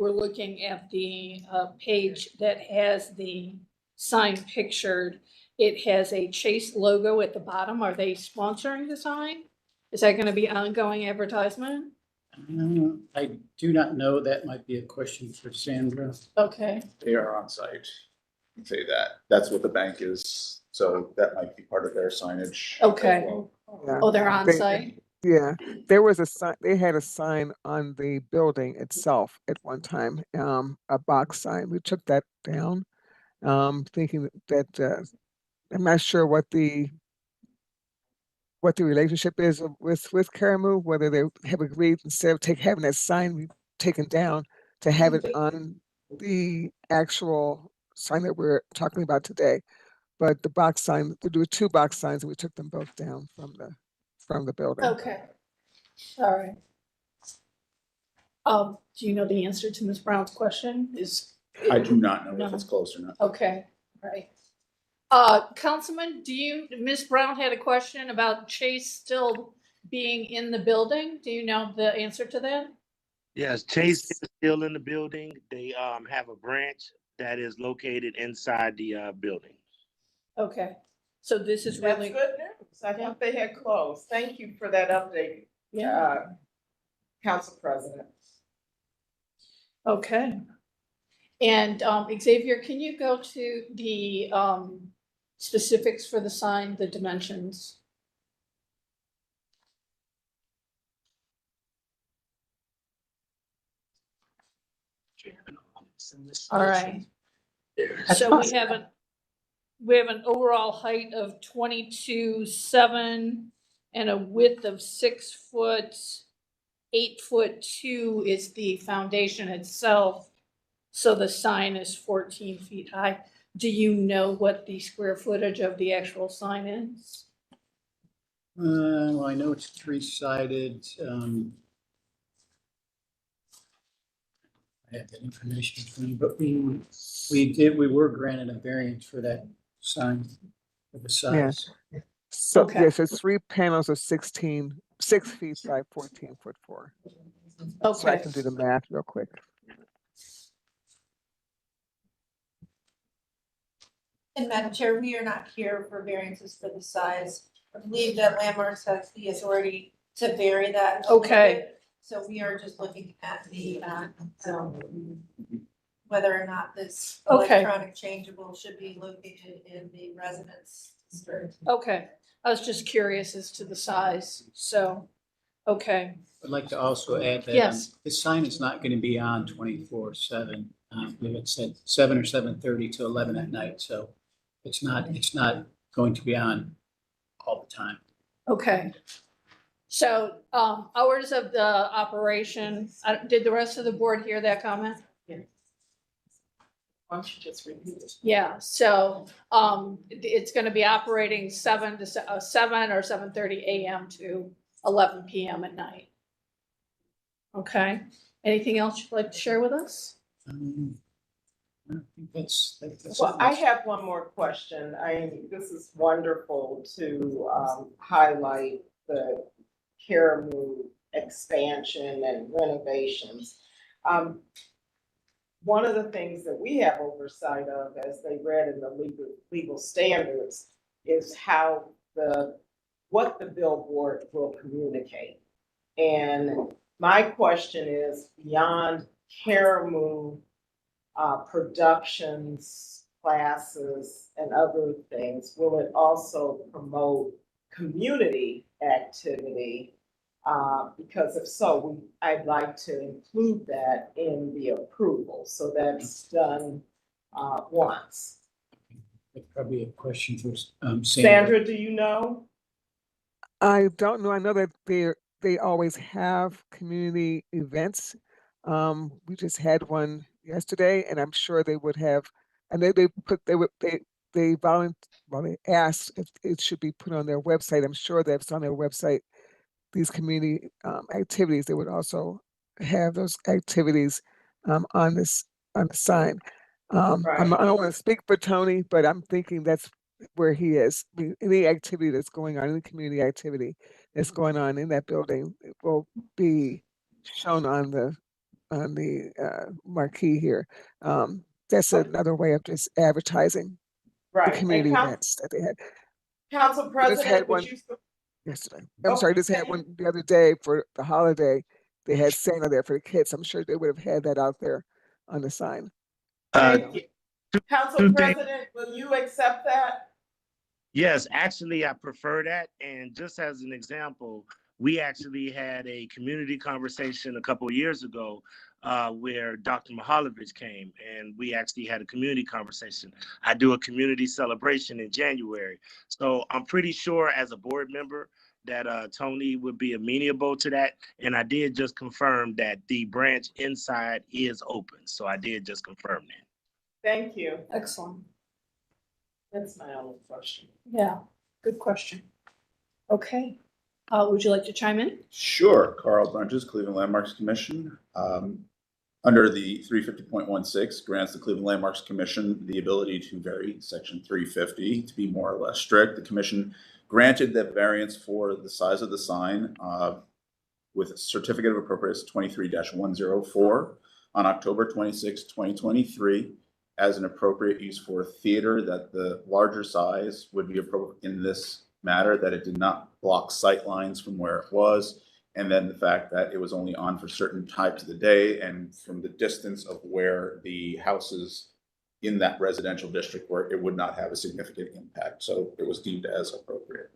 we're looking at the page that has the sign pictured. It has a Chase logo at the bottom. Are they sponsoring the sign? Is that gonna be ongoing advertisement? I do not know. That might be a question for Sandra. Okay, They are on site. I'd say that. That's what the bank is. So that might be part of their signage. as Okay. well. Yeah. oh, they're on They- site? Yeah, there was a sign, they had a sign on the building itself at one time, a box sign. We took that down, thinking that, I'm not sure what the relationship is with Karamu, whether they have agreed instead of having that sign taken down to have it on the actual sign that we're talking about today. But the box sign, we do 2 box signs and we took them both down from the building. Okay, all right. Do you know the answer to Ms. Brown's question? I do not know if No. it's close or not. Okay, right. Councilman, Ms. Brown had a question about Chase still being in the building. Do you know the answer to that? Yes, Chase is still in the building. They have a branch that is located inside the building. Okay, so this is That's really, good news. I thought they had closed. Thank you for that update, yeah, Council President. okay. And Xavier, can you go to the specifics for the sign, the dimensions? All right. So we have an overall height of 22.7 and a width of 6 foot. 8'2" is the foundation itself. So the sign is 14 feet high. Do you know what the square footage of the actual sign is? Well, I know it's 3-sided. I have that information for you, but we were granted a variance for that sign for the size. So Okay. yes, it's 3 panels of 6 feet by 14'4". So I Okay, can do the math real quick. And Madam Chair, we are not here for variances for the size. I believe that Landmarks has the authority to vary that. a little Okay. bit. So we are just looking at the, whether or not this Okay. electronic changeable should be located in the residence district. okay. I was just curious as to the size, so, okay, I'd like to also add that Yes. the sign is not going to be on 24/7. It said 7 or 7:30 to 11 at night, so it's not going to be on all the time. okay. So, hours of the operation, did the rest of the board hear that comment? Why don't you just repeat it? Yeah, so, it's gonna be operating 7 or 7:30 AM to 11 PM at night. Okay, anything else you'd like to share with us? I think that's Well, I have one more question. This is wonderful to highlight the Karamu expansion and renovations. One of the things that we have oversight of, as they read in the legal standards, is what the billboard will communicate. And my question is, beyond Karamu productions, classes, and other things, will it also promote community activity? Because if so, I'd like to include that in the approval, so that's done once. That's probably a question for Sandra. Sandra, do you know? I don't know. I know that they always have community events. We just had one yesterday, and I'm sure they would have. And they asked if it should be put on their website. I'm sure that it's on their website. These community activities, they would also have those activities on the sign. I don't want to speak for Tony, but I'm thinking that's where he is. Any activity that's going on, any community activity that's going on in that building, it will be shown on the on the marquee here. That's another way of just advertising the Right, and community events that they had. Council I just had President, would one you? yesterday. I'm sorry, I Okay, just had one the other day for the holiday. They had Santa there for the kids. I'm sure they would have had that out there on the sign. thank you. Council two things. President, will you accept that? Yes, actually, I prefer that. And just as an example, we actually had a community conversation a couple of years ago where Dr. Mihaljevic came, and we actually had a community conversation. I do a community celebration in January. So I'm pretty sure as a board member that Tony would be amenable to that. And I did just confirm that the branch inside is open. So I did just confirm that. Thank you. Excellent. That's my only question. Yeah, good question. Okay, would you like to chime in? Sure, Carl Brunges, Cleveland Landmarks Commission. Under the 350.16 grants the Cleveland Landmarks Commission the ability to vary section 350 to be more or less strict. The commission granted that variance for the size of the sign with a certificate of appropriateness 23-104 on October 26, 2023 as an appropriate use for theater, that the larger size would be appropriate in this matter, that it did not block sight lines from where it was, and then the fact that it was only on for certain types of the day and from the distance of where the houses in that residential district where it would not have a significant impact. So it was deemed as appropriate.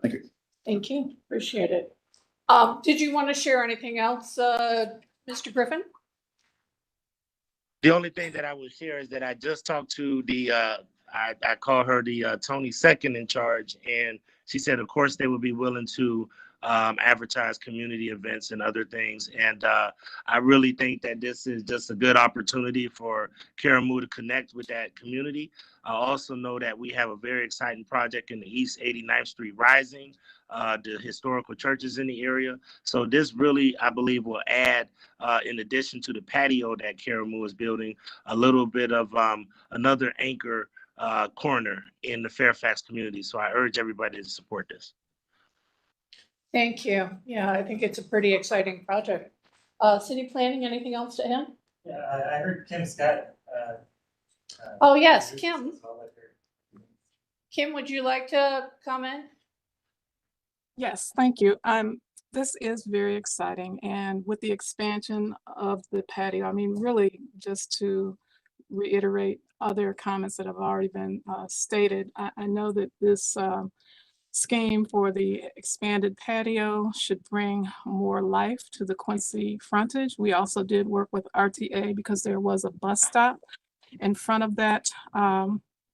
Thank you. Thank you, appreciate it. Did you want to share anything else, Mr. Griffin? The only thing that I would share is that I just talked to the, I call her the Tony second in charge, and she said, of course, they would be willing to advertise community events and other things. And I really think that this is just a good opportunity for Karamu to connect with that community. I also know that we have a very exciting project in the East 89th Street Rising, the historical churches in the area. So this really, I believe, will add, in addition to the patio that Karamu is building, a little bit of another anchor corner in the Fairfax community. So I urge everybody to support this. Thank you. Yeah, I think it's a pretty exciting project. City planning, anything else to add? Yeah, I heard Kim Scott. Oh, yes, Kim. Kim, would you like to comment? Yes, thank you. This is very exciting, and with the expansion of the patio, I mean, really just to reiterate other comments that have already been stated, I know that this scheme for the expanded patio should bring more life to the Quincy frontage. We also did work with RTA because there was a bus stop in front of that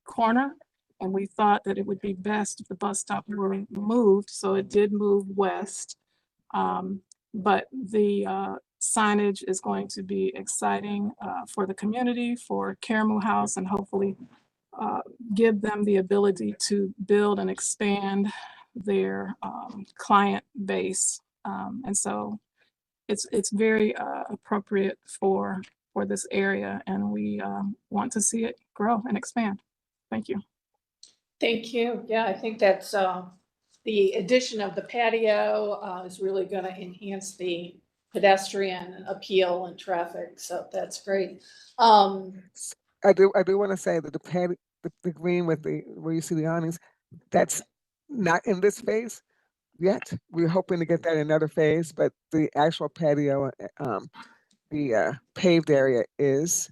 corner. And we thought that it would be best if the bus stop were moved, so it did move west. But the signage is going to be exciting for the community, for Karamu House, and hopefully give them the ability to build and expand their client base. And so it's very appropriate for this area, and we want to see it grow and expand. Thank you. Thank you. Yeah, I think that's the addition of the patio is really going to enhance the pedestrian appeal and traffic. So that's great. I do want to say that the green with where you see the awnings, that's not in this phase yet. We're hoping to get that in another phase, but the actual patio, the paved area is.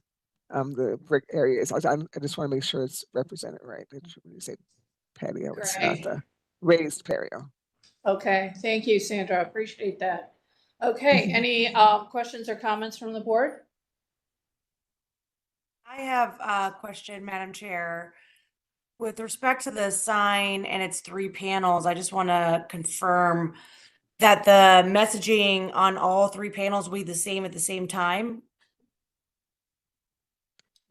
The brick area is. I just want to make sure it's represented right. When you say patio, it's not Great. the raised patio. Okay, thank you, Sandra. I appreciate that. Okay, any questions or comments from the board? I have a question, Madam Chair. With respect to the sign and its 3 panels, I just want to confirm that the messaging on all 3 panels will be the same at the same time.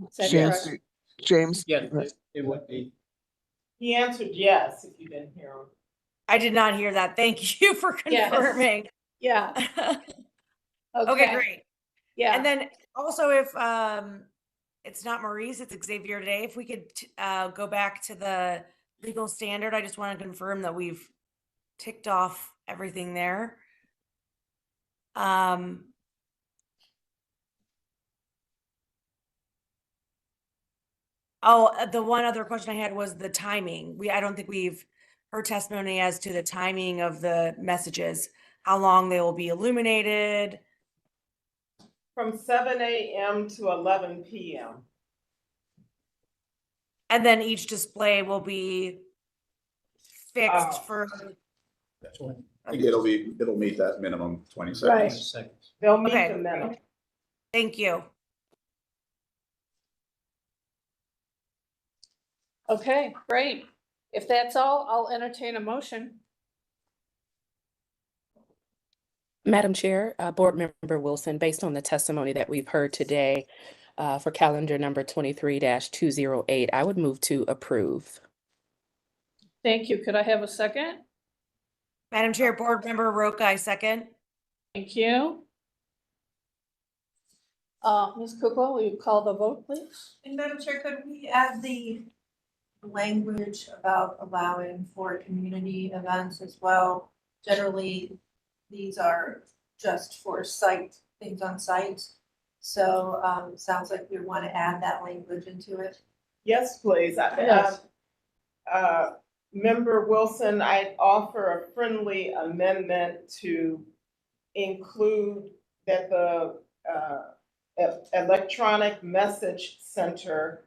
Is that correct? James. Yeah, it would be. He answered yes, if you didn't hear him. I did not hear that. Thank you for Yes. confirming. Yeah. Okay, great. Yeah. And then also if it's not Maurice, it's Xavier today, if we could go back to the legal standard, I just want to confirm that we've ticked off everything there. Oh, the one other question I had was the timing. I don't think we've heard testimony as to the timing of the messages, how long they will be illuminated. From 7 a.m. to 11 p.m. And then each display will be fixed for, That's one. I think it'll meet that minimum 20 Right. seconds. Seconds. They'll meet Okay. the minimum. thank you. Okay, great. If that's all, I'll entertain a motion. Madam Chair, Board Member Wilson, based on the testimony that we've heard today for calendar number 23-208, I would move to approve. Thank you. Could I have a second? Madam Chair, Board Member Roca, I second. Thank you. Ms. Kukla, will you call the vote, please? And Madam Chair, could we add the language about allowing for community events as well? Generally, these are just for things on site. So, sounds like we want to add that language into it. Yes, please. Yes. Member Wilson, I'd offer a friendly amendment to include that the electronic message center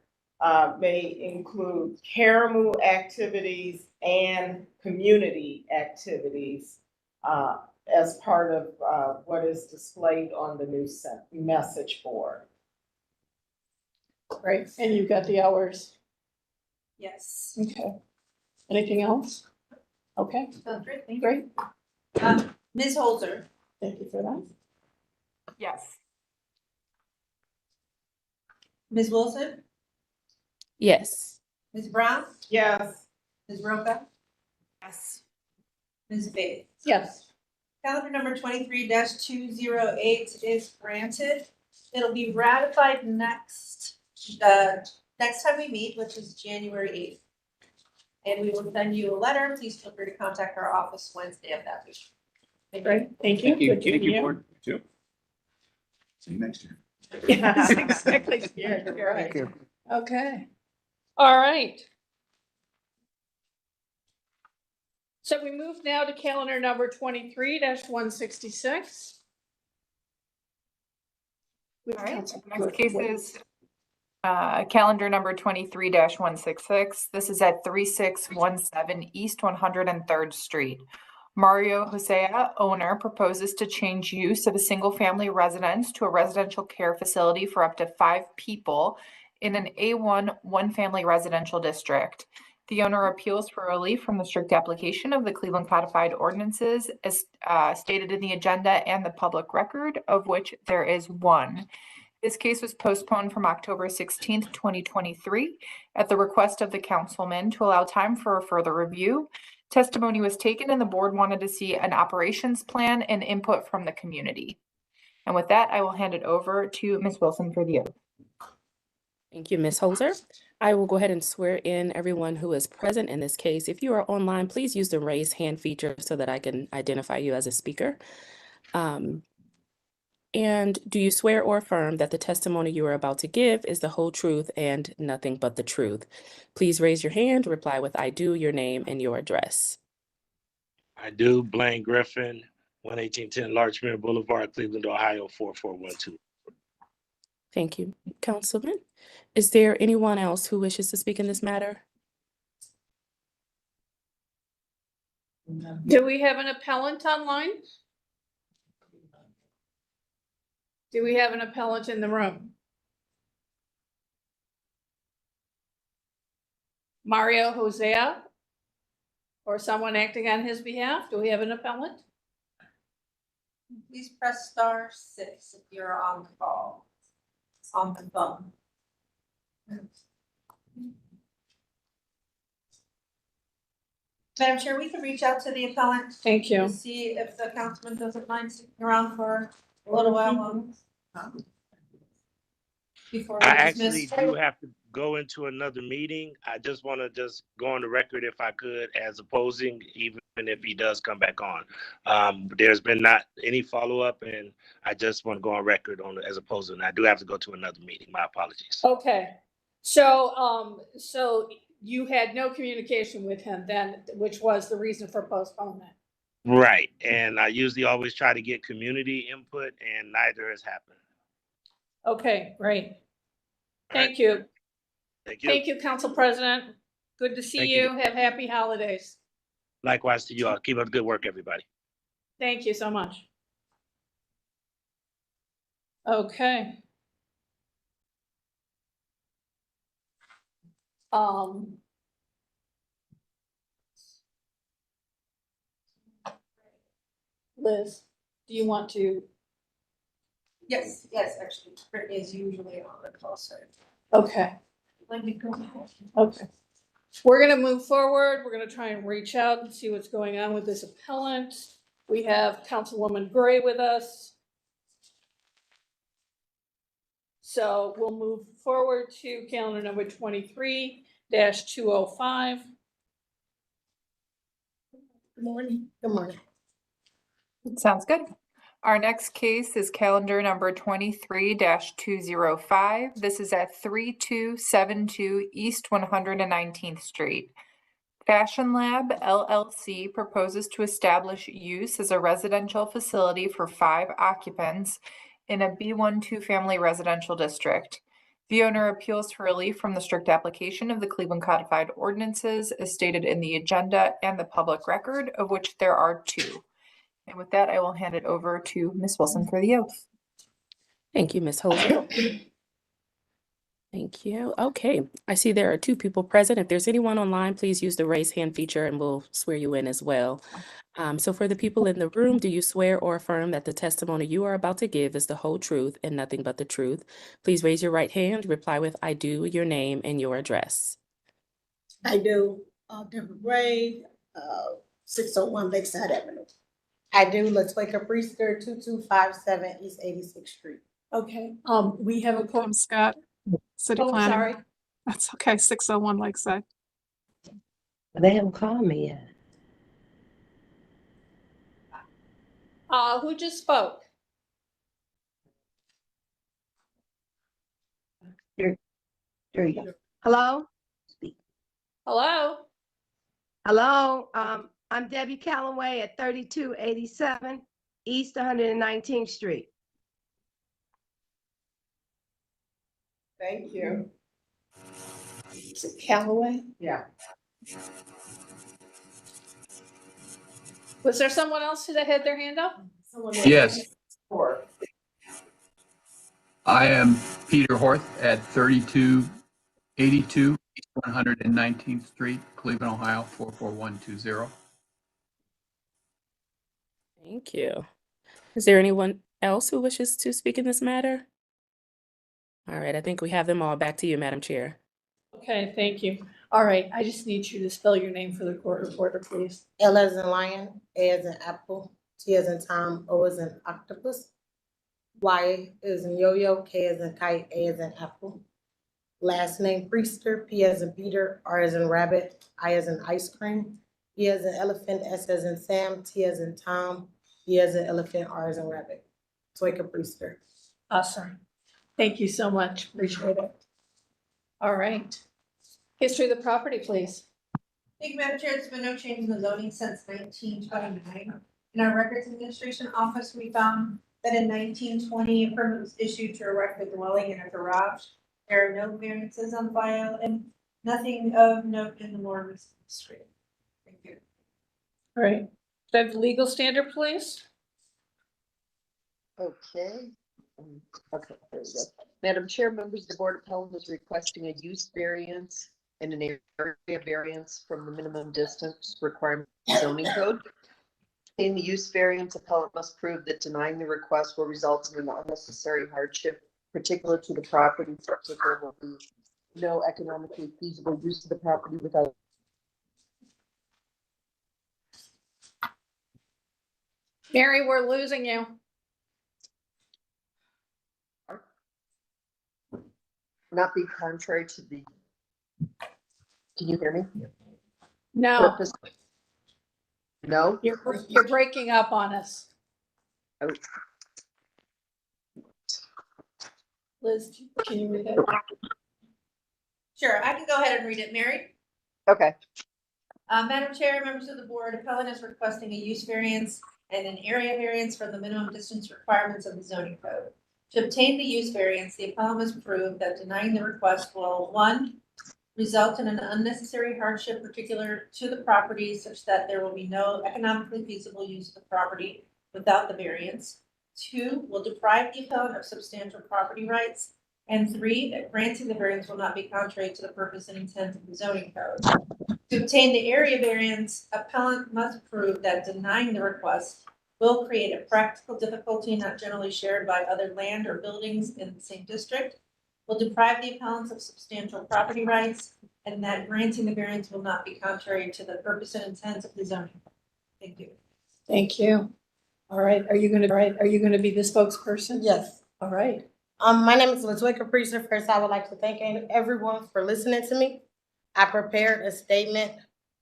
may include Caramoo activities and community activities as part of what is displayed on the new message board. Great. And you got the hours. Yes. Okay. Anything else? Okay, Sounds great, thank you. great. Ms. Holzer, Thank you for that. Yes. Ms. Wilson, Yes. Ms. Brown, Yes. Ms. Roca, Yes. Ms. Bates. Yes. Calendar number 23-208 is granted. It'll be ratified next time we meet, which is January 8th. And we will send you a letter. Please feel free to contact our office Wednesday of that week. Thank you. Great, thank you. Thank you. Good to Thank meet you, Board. Too. See you next year. Yes, exactly. You're right. Thank you. Okay. All right. So we move now to calendar number 23-166. All right, next case is calendar number 23-166. This is at 3617 East 103rd Street. Mario Hosea, owner, proposes to change use of a single-family residence to a residential care facility for up to 5 people in an A1 one-family residential district. The owner appeals for relief from the strict application of the Cleveland Codified Ordinances as stated in the agenda and the public record, of which there is one. This case was postponed from October 16th, 2023, at the request of the councilman to allow time for a further review. Testimony was taken and the board wanted to see an operations plan and input from the community. And with that, I will hand it over to Ms. Wilson for the oath. Thank you, Ms. Holzer. I will go ahead and swear in everyone who is present in this case. If you are online, please use the raise hand feature so that I can identify you as a speaker. And do you swear or affirm that the testimony you are about to give is the whole truth and nothing but the truth? Please raise your hand, reply with I do, your name and your address. I do. Blaine Griffin, 11810 Larchmere Boulevard, Cleveland, Ohio, 4412. Thank you, Councilman. Is there anyone else who wishes to speak in this matter? Do we have an appellant online? Do we have an appellant in the room? Mario Hosea? Or someone acting on his behalf? Do we have an appellant? Please press *6 if you're on the call. It's on the phone. Madam Chair, we can reach out to the appellant Thank you. to see if the councilman doesn't mind sticking around for a little while longer. Before we I actually dismiss. do have to go into another meeting. I just want to just go on the record if I could as opposing, even if he does come back on. There's been not any follow-up and I just want to go on record on as opposing. I do have to go to another meeting. My apologies. Okay, So you had no communication with him then, which was the reason for postponement? Right. And I usually always try to get community input, and neither has happened. Okay, great. All right. Thank you. Thank you. Thank you, Council President. Good to see Thank you. you. Have happy holidays. Likewise to you all. Keep up the good work, everybody. Thank you so much. Okay. Liz, do you want to? Yes, actually, Brittany is usually on the call side. Okay. Okay. We're gonna move forward. We're gonna try and reach out and see what's going on with this appellant. We have Councilwoman Gray with us. So we'll move forward to calendar number 23-205. Good morning. Good morning. Sounds good. Our next case is calendar number 23-205. This is at 3272 East 119th Street. Fashion Lab LLC proposes to establish use as a residential facility for 5 occupants in a B1 family residential district. The owner appeals for relief from the strict application of the Cleveland Codified Ordinances as stated in the agenda and the public record, of which there are 2. And with that, I will hand it over to Ms. Wilson for the oath. Thank you, Ms. Holzer. Thank you. Okay, I see there are 2 people present. If there's anyone online, please use the raise hand feature and we'll swear you in as well. So for the people in the room, do you swear or affirm that the testimony you are about to give is the whole truth and nothing but the truth? Please raise your right hand, reply with I do, your name and your address. I do. Deborah Gray, 601 Lakeside Avenue. I do. Latoya Priester, 2257 East 86th Street. Okay, we have a Kim Scott, City Oh, Planner. sorry. That's okay, 601 Lakeside. They haven't called me yet. Who just spoke? There you go. Hello? Hello? Hello? I'm Debbie Calloway at 3287 East 119th Street. Thank you. Is it Callaway? Yeah. Was there someone else that had their hand up? Yes, Or I am Peter Horth at 3282 East 119th Street, Cleveland, Ohio, 44120. Thank you. Is there anyone else who wishes to speak in this matter? All right, I think we have them all. Back to you, Madam Chair. Okay, thank you. All right, I just need you to spell your name for the court reporter, please. L as in lion, A as in apple, T as in Tom, O as in octopus, Y as in yo-yo, K as in kite, A as in apple. Last name Priester, P as in Peter, R as in rabbit, I as in ice cream, E as in elephant, S as in Sam, T as in Tom, E as in elephant, R as in rabbit. Latoya Priester. Awesome. Thank you so much. Appreciate it. All right. History of the property, please. Thank you, Madam Chair. There's been no change in the zoning since 1929. In our Records Administration Office, we found that in 1920, a permit was issued to erect a dwelling in a garage. There are no variances on file and nothing of note in the more recent history. Thank you. All right. Could I have the legal standard, please? Okay. Okay, there we go. Madam Chair, members of the Board of Health is requesting a use variance and an area variance from the minimum distance requirement zoning code. In the use variance, appellant must prove that denying the request will result in an unnecessary hardship, particular to the property, such that there will be no economically feasible use of the property without. Mary, we're losing you. Not be contrary to the. Can you hear me? No, Purpose. No? you're breaking up on us. Oh. Liz, can you read that? Sure, I can go ahead and read it. Mary? Okay. Madam Chair, members of the board, appellant is requesting a use variance and an area variance from the minimum distance requirements of the zoning code. To obtain the use variance, the appellant must prove that denying the request will, 1, result in an unnecessary hardship particular to the property such that there will be no economically feasible use of the property without the variance. 2, will deprive the appellant of substantial property rights. And 3, that granting the variance will not be contrary to the purpose and intent of the zoning code. To obtain the area variance, appellant must prove that denying the request will create a practical difficulty not generally shared by other land or buildings in the same district, will deprive the appellants of substantial property rights, and that granting the variance will not be contrary to the purpose and intent of the zoning. Thank you. Thank you. All right, are you gonna be the spokesperson? Yes. All right. My name is LaToya Capricer. First, I would like to thank everyone for listening to me. I prepared a statement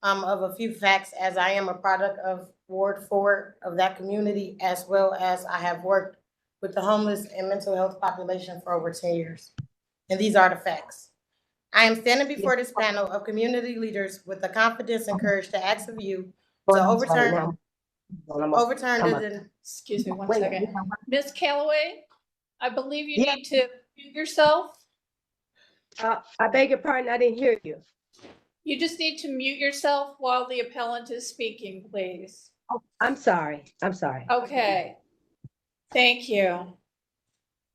of a few facts as I am a product of Ward 4 of that community, as well as I have worked with the homeless and mental health population for over 10 years. And these are the facts. I am standing before this panel of community leaders with the confidence and courage to ask of you to overturn the. Excuse me one second. Ms. Calloway, I believe you need to mute yourself. I beg your pardon, I didn't hear you. You just need to mute yourself while the appellant is speaking, please. Oh, I'm sorry. Okay. Thank you.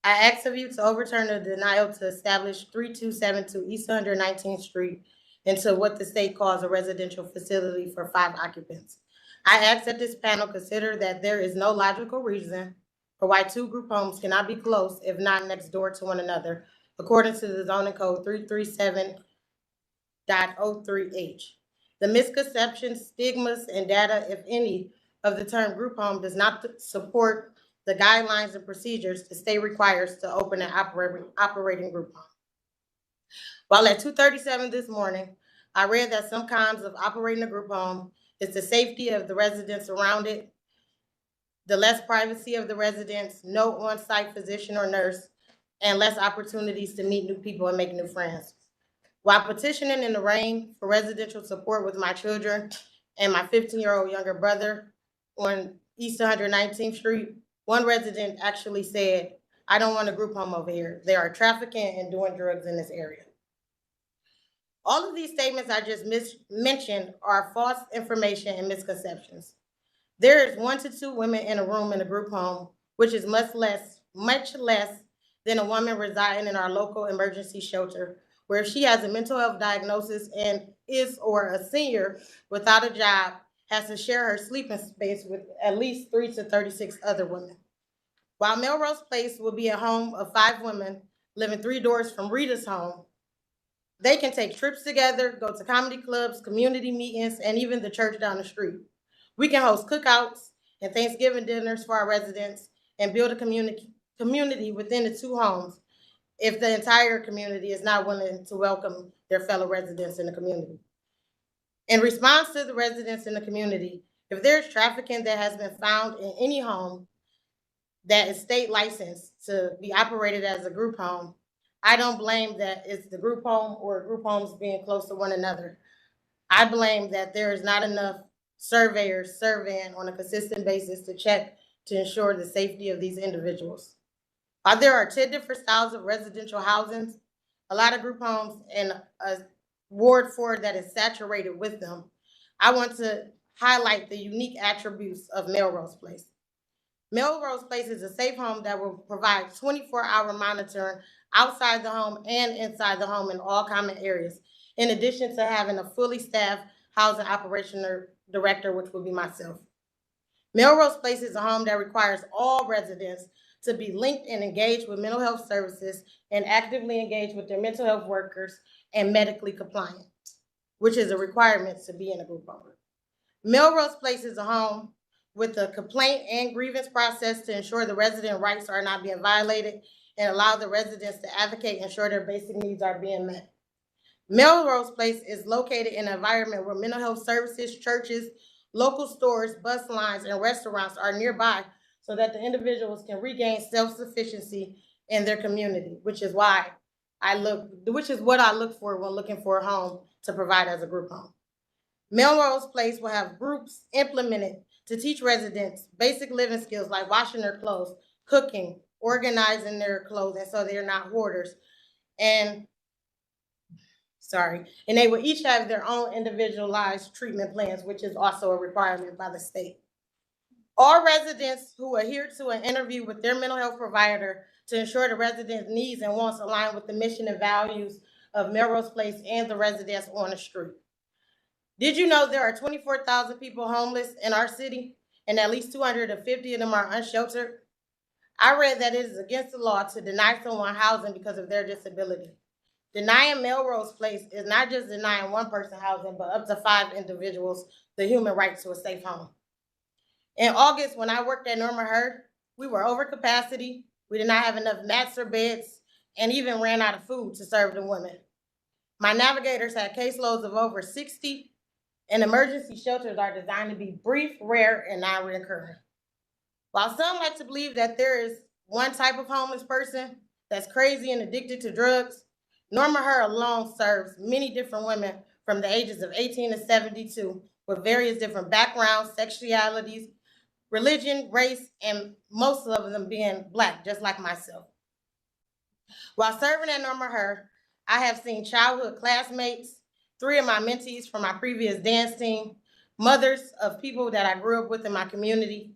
I ask of you to overturn the denial to establish 3272 East 119th Street into what the state calls a residential facility for 5 occupants. I ask that this panel consider that there is no logical reason for why 2 group homes cannot be close, if not next door to one another, according to the zoning code 337.03H. The misconceptions, stigmas, and data, if any, of the term group home does not support the guidelines and procedures the state requires to open an operating group home. While at 2:37 this morning, I read that some kinds of operating a group home is the safety of the residents around it, the less privacy of the residents, no on-site physician or nurse, and less opportunities to meet new people and make new friends. While petitioning in the rain for residential support with my children and my 15-year-old younger brother on East 119th Street, one resident actually said, "I don't want a group home over here. They are trafficking and doing drugs in this area." All of these statements I just mentioned are false information and misconceptions. There is 1 to 2 women in a room in a group home, which is much less than a woman residing in our local emergency shelter, where if she has a mental health diagnosis and is or a senior without a job, has to share her sleeping space with at least 3 to 36 other women. While Melrose Place will be a home of 5 women living 3 doors from Rita's home, they can take trips together, go to comedy clubs, community meetings, and even the church down the street. We can host cookouts and Thanksgiving dinners for our residents and build a community within the 2 homes if the entire community is not willing to welcome their fellow residents in the community. In response to the residents in the community, if there's trafficking that has been found in any home that is state licensed to be operated as a group home, I don't blame that it's the group home or group homes being close to one another. I blame that there is not enough surveyors surveying on a consistent basis to check to ensure the safety of these individuals. While there are 10 different styles of residential housing, a lot of group homes, and a Ward 4 that is saturated with them, I want to highlight the unique attributes of Melrose Place. Melrose Place is a safe home that will provide 24-hour monitoring outside the home and inside the home in all common areas, in addition to having a fully staffed housing operational director, which will be myself. Melrose Place is a home that requires all residents to be linked and engaged with mental health services and actively engaged with their mental health workers and medically compliant, which is a requirement to be in a group home. Melrose Place is a home with a complaint and grievance process to ensure the resident rights are not being violated and allow the residents to advocate and ensure their basic needs are being met. Melrose Place is located in an environment where mental health services, churches, local stores, bus lines, and restaurants are nearby so that the individuals can regain self-sufficiency in their community, which is why which is what I look for when looking for a home to provide as a group home. Melrose Place will have groups implemented to teach residents basic living skills like washing their clothes, cooking, organizing their clothing so they're not hoarders. And they will each have their own individualized treatment plans, which is also a requirement by the state. All residents who adhere to an interview with their mental health provider to ensure the residents' needs and wants align with the mission and values of Melrose Place and the residents on the street. Did you know there are 24,000 people homeless in our city and at least 250 of them are unsheltered? I read that it is against the law to deny someone housing because of their disability. Denying Melrose Place is not just denying one person housing, but up to 5 individuals the human right to a safe home. In August, when I worked at Norma Hurd, we were over capacity. We did not have enough mats or beds and even ran out of food to serve the women. My navigators had caseloads of over 60, and emergency shelters are designed to be brief, rare, and non-recurring. While some like to believe that there is one type of homeless person that's crazy and addicted to drugs, Norma Hurd alone serves many different women from the ages of 18 to 72 with various different backgrounds, sexualities, religion, race, and most of them being Black, just like myself. While serving at Norma Hurd, I have seen childhood classmates, 3 of my mentees from my previous dance team, mothers of people that I grew up with in my community,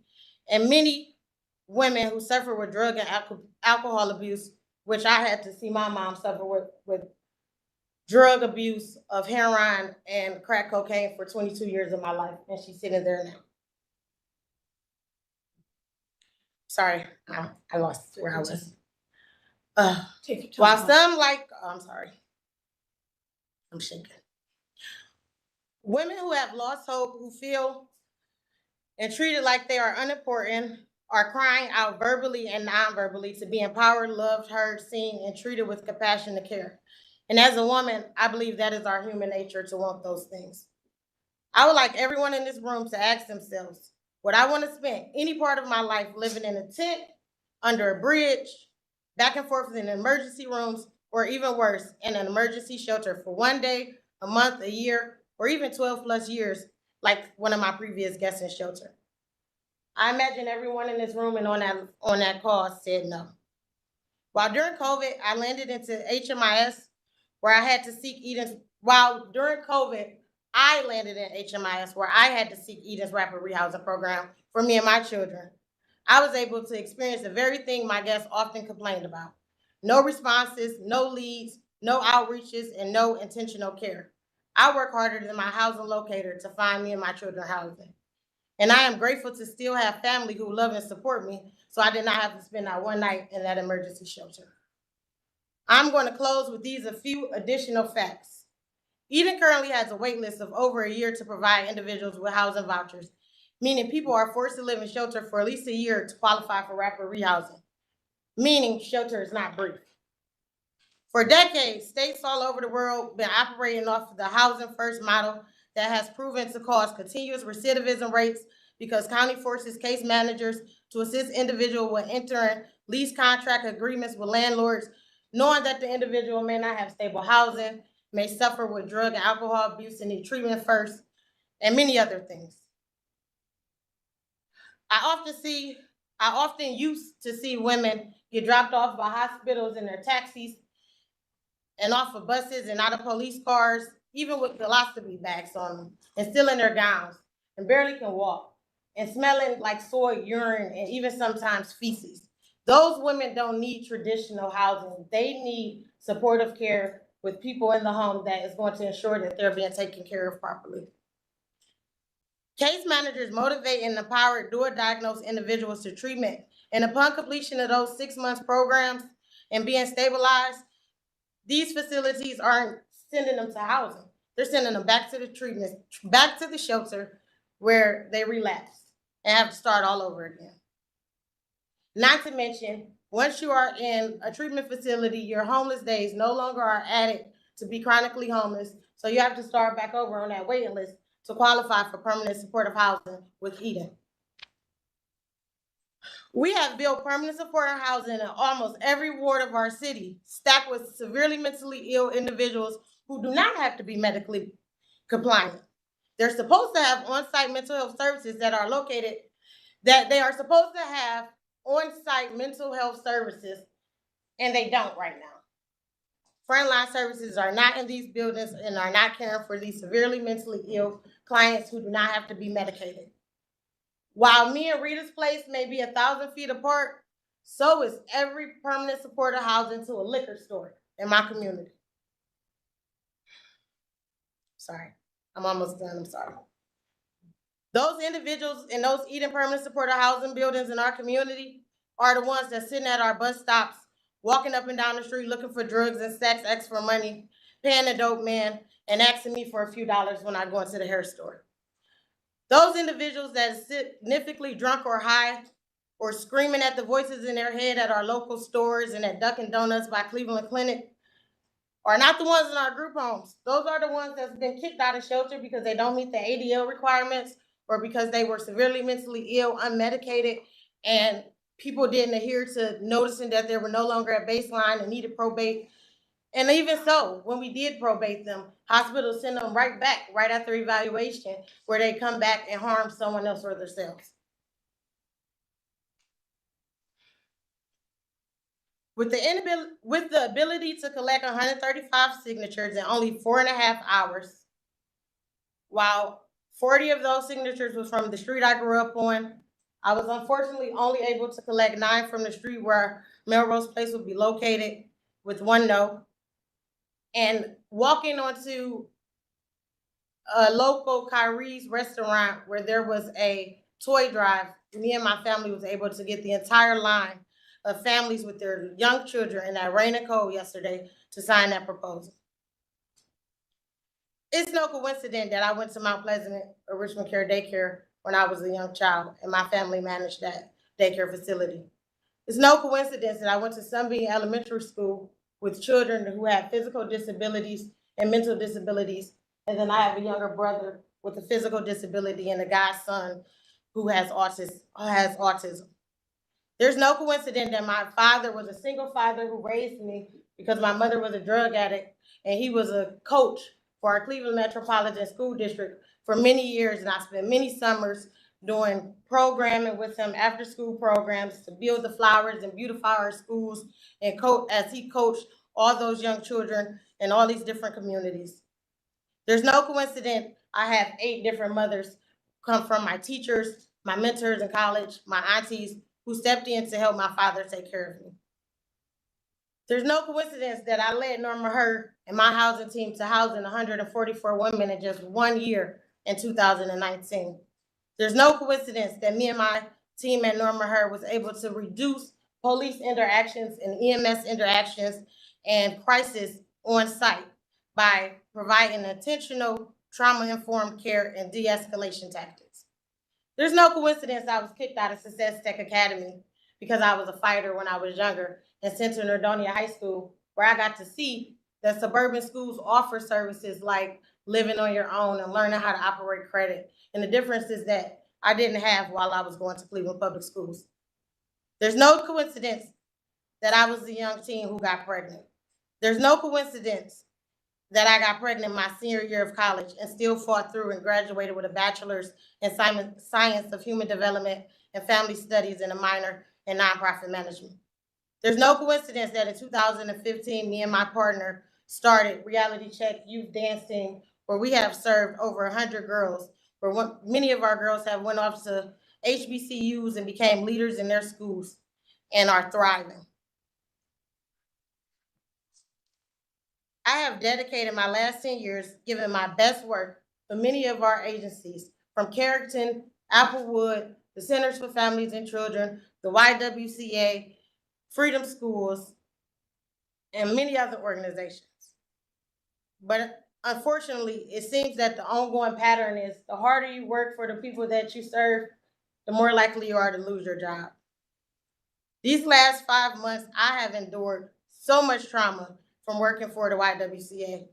and many women who suffer with drug and alcohol abuse, which I had to see my mom suffer with drug abuse of heroin and crack cocaine for 22 years of my life, and she's sitting there now. Sorry, I lost where I was. Take your time. While some I'm sorry, I'm shaking. Women who have lost hope, who feel and treated like they are unimportant, are crying out verbally and non-verbally to be empowered, loved, heard, seen, and treated with compassion and care. And as a woman, I believe that is our human nature to want those things. I would like everyone in this room to ask themselves, would I want to spend any part of my life living in a tent, under a bridge, back and forth in emergency rooms, or even worse, in an emergency shelter for one day, a month, a year, or even 12 plus years, like one of my previous guests in shelter? I imagine everyone in this room and on that call said no. While during COVID, I landed into HMIS, where I had to seek Eden's. While during COVID, I landed in HMIS, where I had to seek Eden's Rapid Rehousing Program for me and my children. I was able to experience the very thing my guests often complained about: no responses, no leads, no outreaches, and no intentional care. I work harder than my housing locator to find me and my children housing. And I am grateful to still have family who love and support me, so I did not have to spend that one night in that emergency shelter. I'm going to close with a few additional facts. Eden currently has a wait list of over a year to provide individuals with housing vouchers, meaning people are forced to live in shelter for at least a year to qualify for rapid rehousing, meaning shelter is not brief. For decades, states all over the world have been operating off of the housing first model that has proven to cause continuous recidivism rates because county forces case managers to assist individuals with entering lease contract agreements with landlords, knowing that the individual may not have stable housing, may suffer with drug and alcohol abuse and need treatment first, and many other things. I often used to see women get dropped off by hospitals in their taxis and off of buses and out of police cars, even with colostomy bags on them, and still in their gowns, and barely can walk, and smelling like soy, urine, and even sometimes feces. Those women don't need traditional housing. They need supportive care with people in the home that is going to ensure that they're being taken care of properly. Case managers motivate and empower dual-diagnosed individuals to treatment, and upon completion of those 6 months programs and being stabilized, these facilities aren't sending them to housing. They're sending them back to the treatment, back to the shelter where they relapse and have to start all over again. Not to mention, once you are in a treatment facility, your homeless days no longer are added to be chronically homeless, so you have to start back over on that waiting list to qualify for permanent supportive housing with Eden. We have built permanent supportive housing in almost every ward of our city, stacked with severely mentally ill individuals who do not have to be medically compliant. They're supposed to have on-site mental health services that they are supposed to have on-site mental health services, and they don't right now. Frontline services are not in these buildings and are not caring for these severely mentally ill clients who do not have to be medicated. While me and Rita's place may be 1,000 feet apart, so is every permanent supportive housing to a liquor store in my community. Sorry, I'm almost done, I'm sorry. Those individuals in those Eden permanent supportive housing buildings in our community are the ones that sitting at our bus stops, walking up and down the street looking for drugs and sex, asking for money, paying the dope man, and asking me for a few dollars when I go into the hair store. Those individuals that are significantly drunk or high or screaming at the voices in their head at our local stores and at Dunkin' Donuts by Cleveland Clinic are not the ones in our group homes. Those are the ones that's been kicked out of shelter because they don't meet the ADL requirements or because they were severely mentally ill, unmedicated, and people didn't adhere to noticing that they were no longer at baseline and needed probate. And even so, when we did probate them, hospitals send them right back right after evaluation, where they come back and harm someone else or themselves. With the ability to collect 135 signatures in only 4.5 hours, while 40 of those signatures was from the street I grew up on, I was unfortunately only able to collect 9 from the street where Melrose Place would be located, with 1 no. And walking onto a local Kyrie's restaurant where there was a toy drive, me and my family was able to get the entire line of families with their young children in that rain and cold yesterday to sign that proposal. It's no coincidence that I went to Mount Pleasant or Richmond Care Daycare when I was a young child, and my family managed that daycare facility. It's no coincidence that I went to Sunbeam Elementary School with children who have physical disabilities and mental disabilities, and then I have a younger brother with a physical disability and a godson who has autism. There's no coincidence that my father was a single father who raised me because my mother was a drug addict, and he was a coach for our Cleveland Metropolitan School District for many years, and I spent many summers doing programming with him, after school programs to build the flowers and beautify our schools, and as he coached all those young children in all these different communities. There's no coincidence I have 8 different mothers come from my teachers, my mentors in college, my aunties who stepped in to help my father take care of me. There's no coincidence that I led Norma Hurd and my housing team to housing 144 women in just 1 year in 2019. There's no coincidence that me and my team at Norma Hurd was able to reduce police interactions and EMS interactions and crisis on site by providing intentional trauma-informed care and de-escalation tactics. There's no coincidence I was kicked out of Success Tech Academy because I was a fighter when I was younger and sent to Nordonia High School, where I got to see that suburban schools offer services like living on your own and learning how to operate credit. And the difference is that I didn't have while I was going to Cleveland Public Schools. There's no coincidence that I was the young teen who got pregnant. There's no coincidence that I got pregnant my senior year of college and still fought through and graduated with a bachelor's in science of human development and family studies and a minor in nonprofit management. There's no coincidence that in 2015, me and my partner started Reality Check Youth Dance Team, where we have served over 100 girls, where many of our girls have went off to HBCUs and became leaders in their schools and are thriving. I have dedicated my last 10 years giving my best work for many of our agencies, from Carrington, Applewood, the Centers for Families and Children, the YWCA, Freedom Schools, and many other organizations. But unfortunately, it seems that the ongoing pattern is the harder you work for the people that you serve, the more likely you are to lose your job. These last 5 months, I have endured so much trauma from working for the YWCA,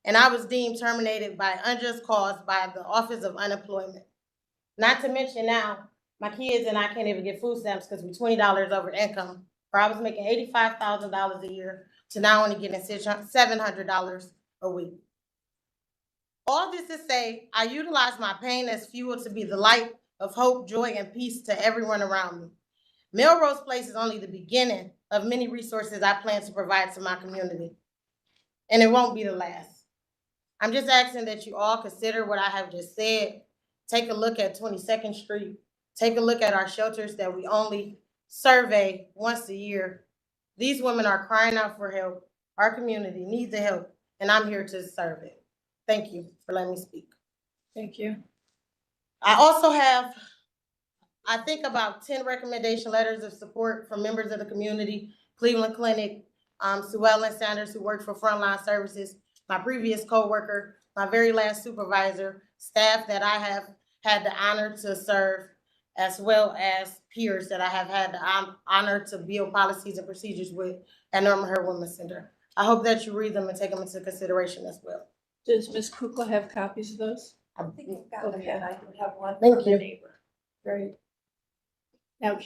and I was deemed terminated by unjust cause by the Office of Unemployment. Not to mention now, My kids and I can't even get food stamps because we're $20 over income. Where I was making $85,000 a year to now only getting $700 a week. All this to say, I utilize my pain as fuel to be the light of hope, joy, and peace to everyone around me. Melrose Place is only the beginning of many resources I plan to provide to my community. And it won't be the last. I'm just asking that you all consider what I have just said. Take a look at 22nd Street. Take a look at our shelters that we only survey once a year. These women are crying out for help. Our community needs the help, and I'm here to serve it. Thank you for letting me speak. Thank you. I also have, I think, about 10 recommendation letters of support from members of the community, Cleveland Clinic, Sue Ellen Sanders, who worked for Frontline Services, my previous coworker, my very last supervisor, staff that I have had the honor to serve, as well as peers that I have had the honor to build policies and procedures with at Norman Hurd Women's Center. I hope that you read them and take them into consideration as well. Does Ms. Kukla have copies of those? I think we've got them, and I do have one Thank from the you. neighbor. Great. Now, do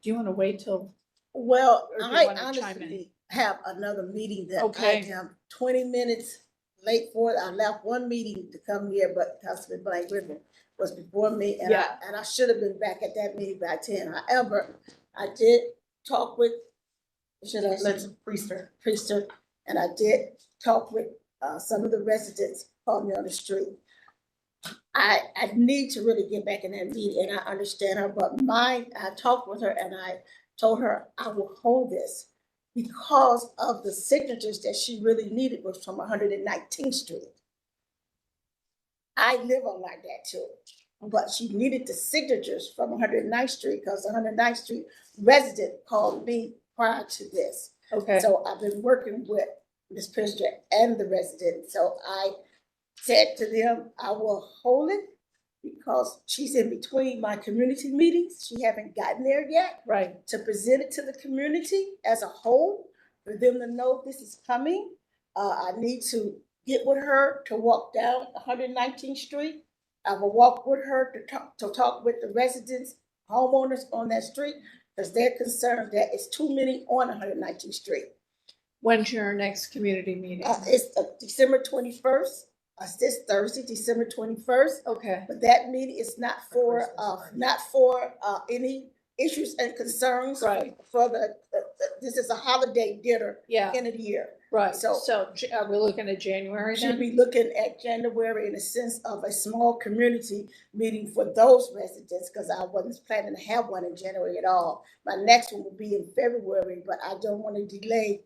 you want to wait till? Well, Or do you I wanna chime in? honestly have another meeting that I Okay. am 20 minutes late for. I left one meeting to come here, but Councilman Blank Ribbon was before me, and Yeah. I should have been back at that meeting by 10. However, I did talk with, should I say, Priester, and I did talk with some of the residents called me on the street. I need to really get back in that meeting, and I understand her, but I talked with her and I told her I will hold this because of the signatures that she really needed was from 119th Street. I live on like that too, but she needed the signatures from 109th Street because the 109th Street resident called me prior to this. Okay. So I've been working with Ms. Priester and the resident. So I said to them, I will hold it because she's in between my community meetings. She haven't gotten there yet. Right. To present it to the community as a whole, for them to know this is coming. I need to get with her to walk down 119th Street. I will walk with her to talk with the residents, homeowners on that street, because they're concerned that it's too many on 119th Street. When's your next community meeting? It's December 21st. This Thursday, December 21st. Okay. But that meeting is not for any issues and concerns. Right. For this is a holiday dinner. Yeah. End of the year. Right. So are we looking at January should then? be looking at January in the sense of a small community meeting for those residents, because I wasn't planning to have one in January at all. My next one will be in February, but I don't want to delay.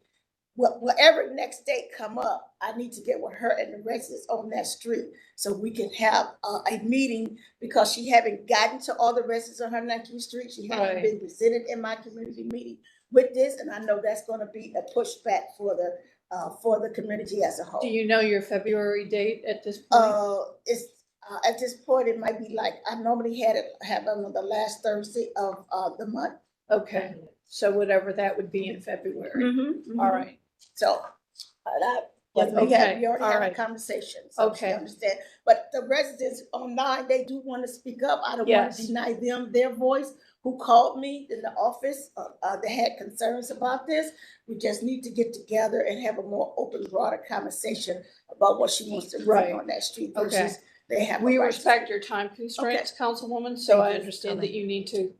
Whatever next date come up, I need to get with her and the residents on that street so we can have a meeting, because she haven't gotten to all the residents on 119th Street. She hasn't been presented in my community meeting with this, and I know that's going to be a pushback for the community as a whole. Do you know your February date at this point? It's at this point it might be like I normally have on the last Thursday of the month. Okay, so whatever that would be in February. All right. So, we already had a conversation. So Okay. you understand. But the residents online, they do want to speak up. I don't want Yes. to deny them their voice, who called me in the office. They had concerns about this. We just need to get together and have a more open, broader conversation about what she wants to Right. bring on that street Okay. versus they have. a We right to respect speak. your time constraints, Councilwoman, Thank so I you for understand coming. that you need to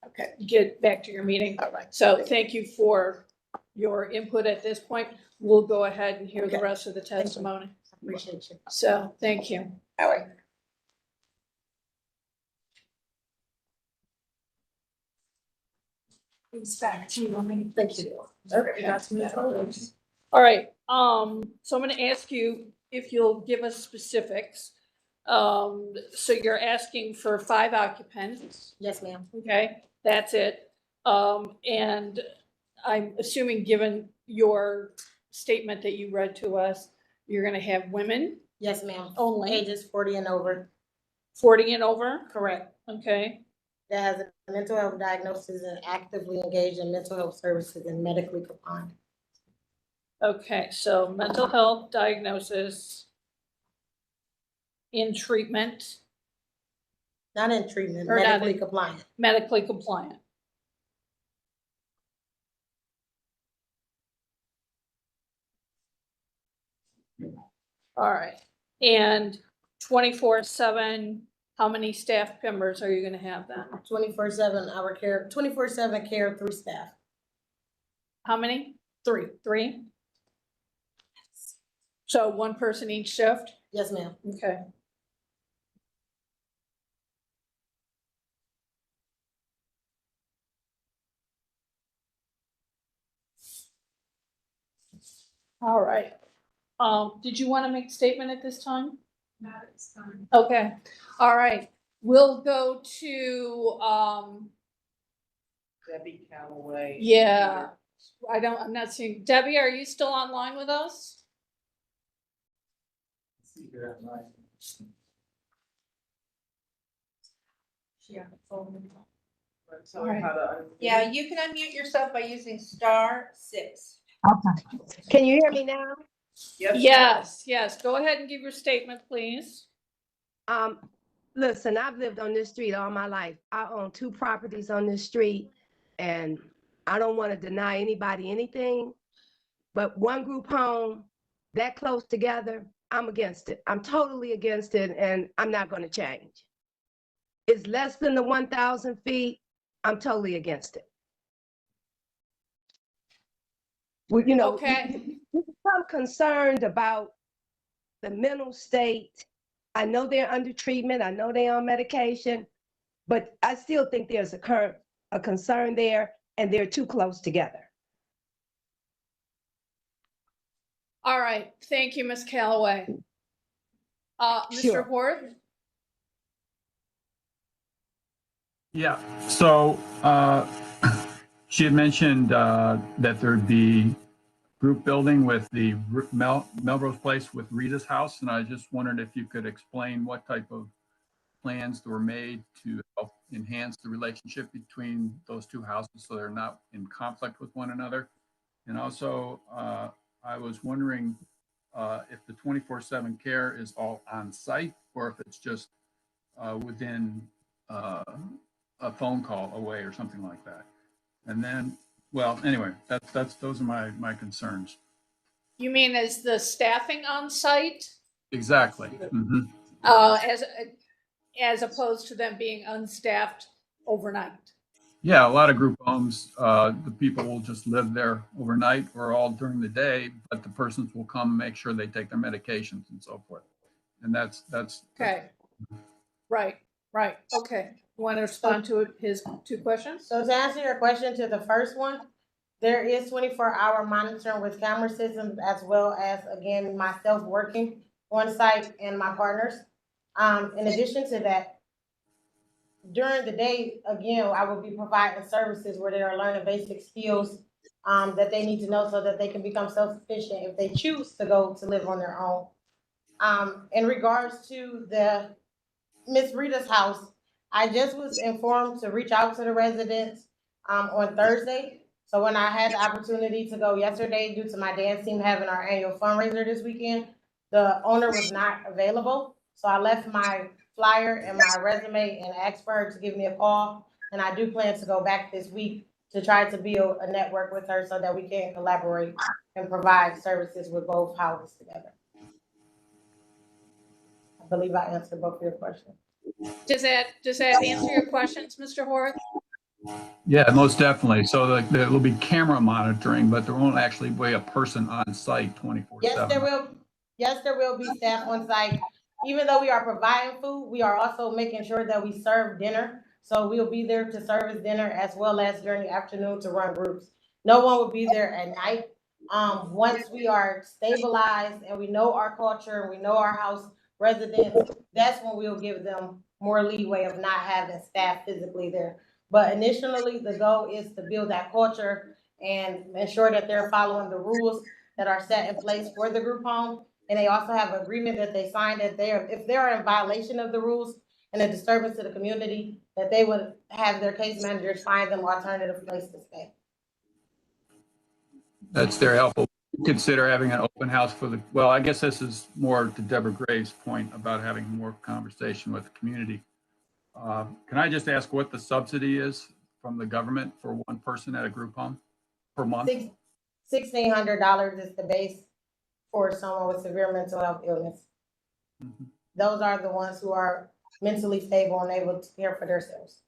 Okay. get back to your meeting. All right. So thank you for your input at this point. We'll go ahead and hear the Okay. rest of the testimony. Appreciate you. So, thank you. All right. Thank you. Okay. All right, so I'm gonna ask you if you'll give us specifics. So you're asking for 5 occupants, Yes, ma'am. okay? That's it. And I'm assuming, given your statement that you read to us, you're gonna have women Yes, ma'am. only, Ages 40 and over. 40 and over, Correct. okay? That has a mental health diagnosis and actively engaged in mental health services and medically confined. Okay, so mental health diagnosis, in treatment, Not in treatment, Or not medically in- compliant. medically compliant. All right, and 24/7, how many staff members are you gonna have then? 24/7 hour care, 24/7 care, 3 staff. How many? 3. 3? So 1 person each shift? Yes, ma'am. Okay. All right. Did you want to make a statement at this time? Not at this time. Okay, all right. We'll go to, Debbie Calloway. yeah, I'm not seeing, Debbie, are you still online with us? Tell her how to unmute. Yeah, you can unmute yourself by using *6. Can you hear me now? Yes, yes. Go ahead and give your statement, please. Listen, I've lived on this street all my life. I own 2 properties on this street, and I don't want to deny anybody anything, but one group home that close together, I'm against it. I'm totally against it, and I'm not going to change. It's less than the 1,000 feet. I'm totally against it. Well, you know, Okay. you become concerned about the mental state. I know they're under treatment. I know they're on medication, but I still think there's a concern there, and they're too close together. All right, thank you, Ms. Calloway. Mr. Sure. Hort? Yeah, so she had mentioned that there'd be group building with the Melrose Place with Rita's house, and I just wondered if you could explain what type of plans were made to help enhance the relationship between those 2 houses so they're not in conflict with one another. And also, I was wondering if the 24/7 care is all on site or if it's just within a phone call away or something like that. And then, well, anyway, those are my concerns. You mean is the staffing on site, Exactly. Mhm. as opposed to them being unstaffed overnight? Yeah, a lot of group homes, the people will just live there overnight or all during the day, but the persons will come, make sure they take their medications and so forth. And that's. Okay. Right, okay. You want to respond to his 2 questions? So to answer your question to the first one, there is 24-hour monitoring with camera systems as well as, again, myself working on site and my partners. In addition to that, during the day, again, I will be providing services where they are learning basic skills that they need to know so that they can become self-sufficient if they choose to go to live on their own. In regards to the Miss Rita's house, I just was informed to reach out to the residents on Thursday. So when I had the opportunity to go yesterday due to my dance team having our annual fundraiser this weekend, the owner was not available. So I left my flyer and my resume and asked for her to give me a call. And I do plan to go back this week to try to build a network with her so that we can collaborate and provide services with both houses together. I believe I answered both of your questions. Does that answer your questions, Mr. Hort? Yeah, most definitely. So there will be camera monitoring, but there won't actually be a person on site 24/7. Yes, there will be staff on site. Even though we are providing food, we are also making sure that we serve dinner. So we'll be there to service dinner as well as during the afternoon to run groups. No one will be there at night. Once we are stabilized and we know our culture and we know our house residents, that's when we'll give them more leeway of not having staff physically there. But initially, the goal is to build that culture and ensure that they're following the rules that are set in place for the group home. And they also have an agreement that they signed that if they are in violation of the rules and a disturbance to the community, that they would have their case managers find them alternative place to stay. That's very helpful. Consider having an open house for well, I guess this is more to Deborah Gray's point about having more conversation with the community. Can I just ask what the subsidy is from the government for one person at a group home per month? $1,600 is the base for someone with severe mental health illness. Mhm. Those are the ones who are mentally stable and able to care for themselves.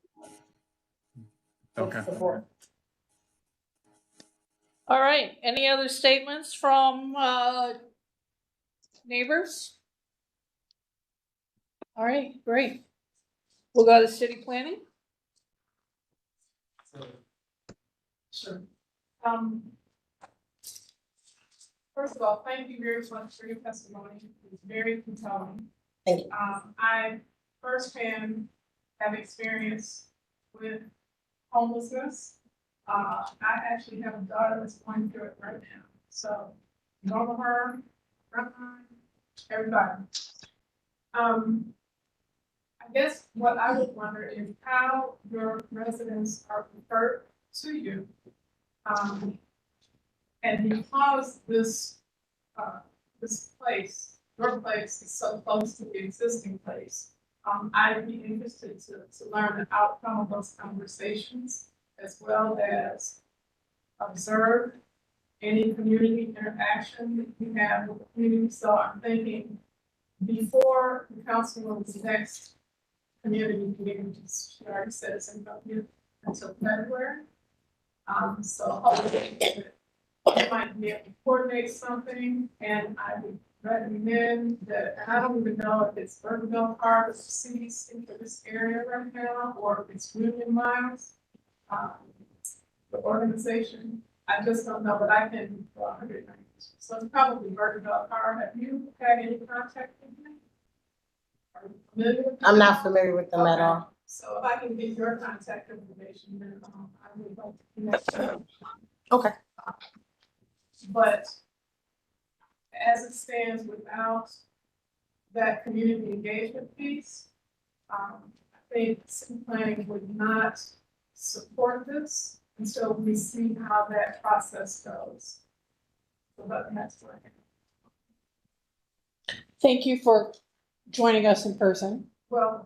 With Okay. support. All right, any other statements from neighbors? All right, great. We'll go to city planning. Sure. First of all, thank you very much for your testimony. It was very compelling. Thank you. I firsthand have experience with homelessness. I actually have a daughter that's going through it right now. So, know her, frontline, everybody. I guess what I would wonder is how your residents are referred to you. And because this place, your place is so close to the existing place, I'd be interested to learn the outcome of those conversations, as well as observe any community interaction that you have with the community. So I'm thinking before the councilwoman's next community meeting, which she already said it's in until February. So hopefully I might be able to coordinate something, and I would recommend that, and I don't even know if it's Burtonville Park, or CDC for this area right now, or if it's Union Miles. The organization, I just don't know, but I can go 190. So it's probably Burtonville Park. Have you had any contact with them? Are you familiar with them? I'm not familiar with them at Okay. all. So if I can get your contact information, then I would like to connect you. Okay. But as it stands, without that community engagement piece, I think city planning would not support this until we see how that process goes. So that's what I have. Thank you for joining us in person. Well,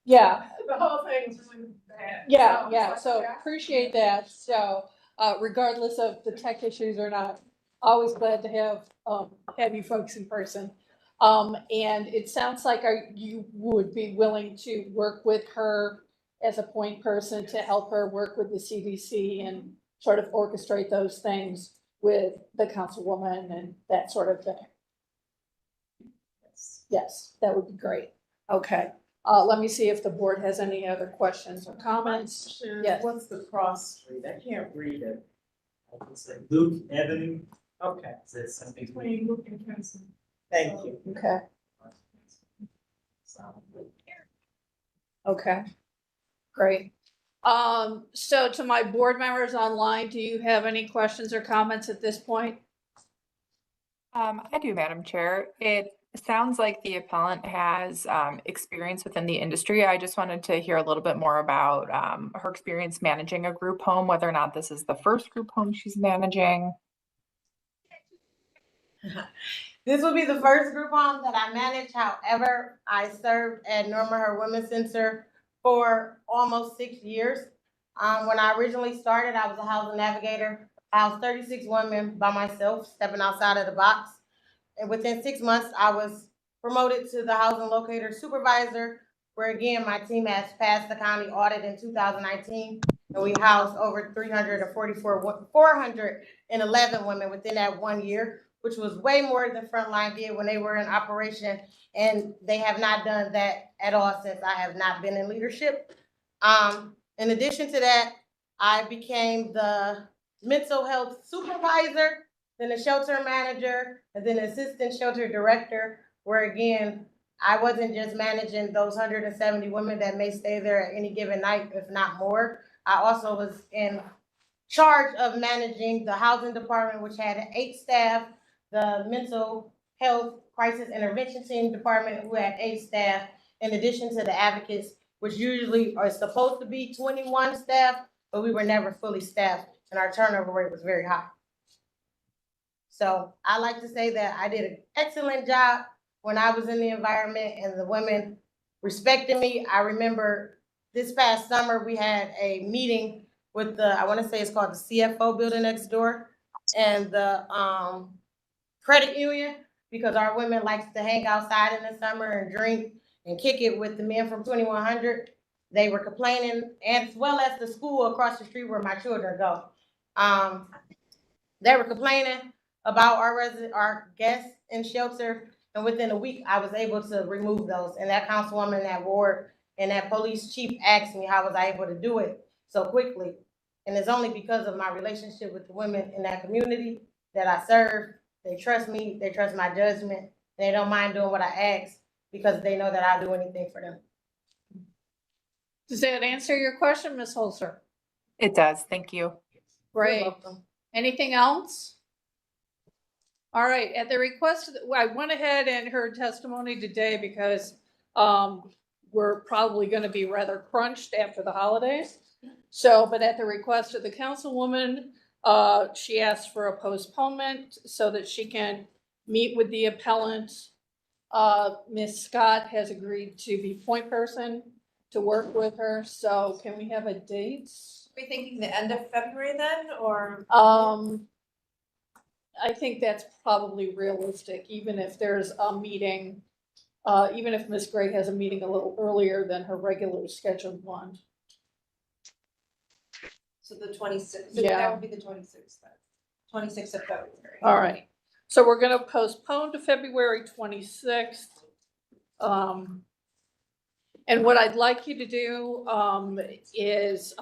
Yeah, the whole thing is really bad. yeah, So, so appreciate that. So, regardless of the tech issues or not, always glad to have you folks in person. And it sounds like you would be willing to work with her as a point person to help her work with the CDC and sort of orchestrate those things with the councilwoman and that sort of thing. Yes, that would be great. Okay. Let me see if the board has any other questions or comments. Yes. What's the cross street? I can't read it. It's like Luke Avenue. Okay, Is it something? Between Luke and Kinston. thank you. Okay. Okay. Great. So to my board members online, do you have any questions or comments at this point? I do, Madam Chair. It sounds like the appellant has experience within the industry. I just wanted to hear a little bit more about her experience managing a group home, whether or not this is the first group home she's managing. This will be the first group home that I managed. However, I served at Norma Her Women's Center for almost 6 years. When I originally started, I was a housing navigator. I housed 36 women by myself, stepping outside of the box. And within 6 months, I was promoted to the housing locator supervisor, where again, my team has passed the county audit in 2019. And we housed over 411 women within that 1 year, which was way more than Frontline did when they were in operation. And they have not done that at all since I have not been in leadership. In addition to that, I became the mental health supervisor, then the shelter manager, and then assistant shelter director, where again, I wasn't just managing those 170 women that may stay there at any given night, if not more. I also was in charge of managing the housing department, which had 8 staff, the mental health crisis intervention team department, who had 8 staff, in addition to the advocates, which usually are supposed to be 21 staff, but we were never fully staffed, and our turnover rate was very high. So I like to say that I did an excellent job when I was in the environment, and the women respecting me. I remember this past summer, we had a meeting with the, I want to say it's called the CFO building next door, and the credit union, because our women likes to hang outside in the summer and drink and kick it with the men from 2100. They were complaining, as well as the school across the street where my children go. They were complaining about our guests in shelter, and within a week, I was able to remove those. And that councilwoman, that ward, and that police chief asked me how was I able to do it so quickly. And it's only because of my relationship with the women in that community that I serve. They trust me, they trust my judgment, and they don't mind doing what I ask because they know that I'll do anything for them. Does that answer your question, Ms. Holzer? It does. Thank you. Great. Anything else? All right, at the request, I went ahead and heard testimony today because we're probably going to be rather crunched after the holidays. So, but at the request of the councilwoman, she asked for a postponement so that she can meet with the appellant. Ms. Scott has agreed to be point person to work with her. So can we have a date? Are we thinking the end of February then, or? I think that's probably realistic, even if there's a meeting, even if Ms. Gray has a meeting a little earlier than her regular scheduled one. So the 26th, Yeah. that would be the 26th then, 26th of February. All right, so we're gonna postpone to February 26th. And what I'd like you to do is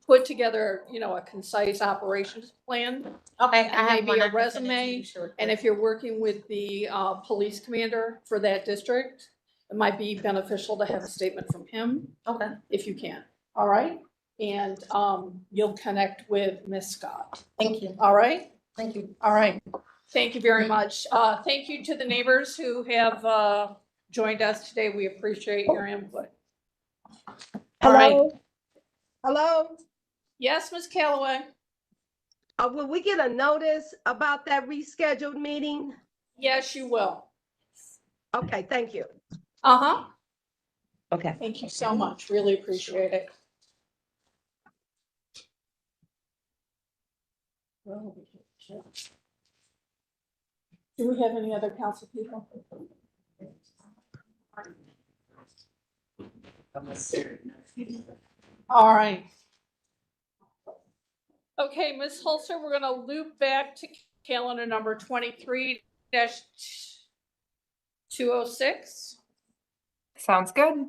put together, a concise operations plan. Okay, And I have maybe one. a resume, and if you're working with the police commander for that district, it might be beneficial to have a statement from him. Okay. If you can, all right? And you'll connect with Ms. Scott. Thank you. All right? Thank you. All right. Thank you very much. Thank you to the neighbors who have joined us today. We appreciate your input. All right. Hello? Hello? Yes, Ms. Calloway? Will we get a notice about that rescheduled meeting? Yes, you will. Okay, thank you. Uh-huh. Okay. Thank you so much. Really appreciate it. Do we have any other council people? All right. Okay, Ms. Holzer, we're gonna loop back to calendar number 23-206. Sounds good.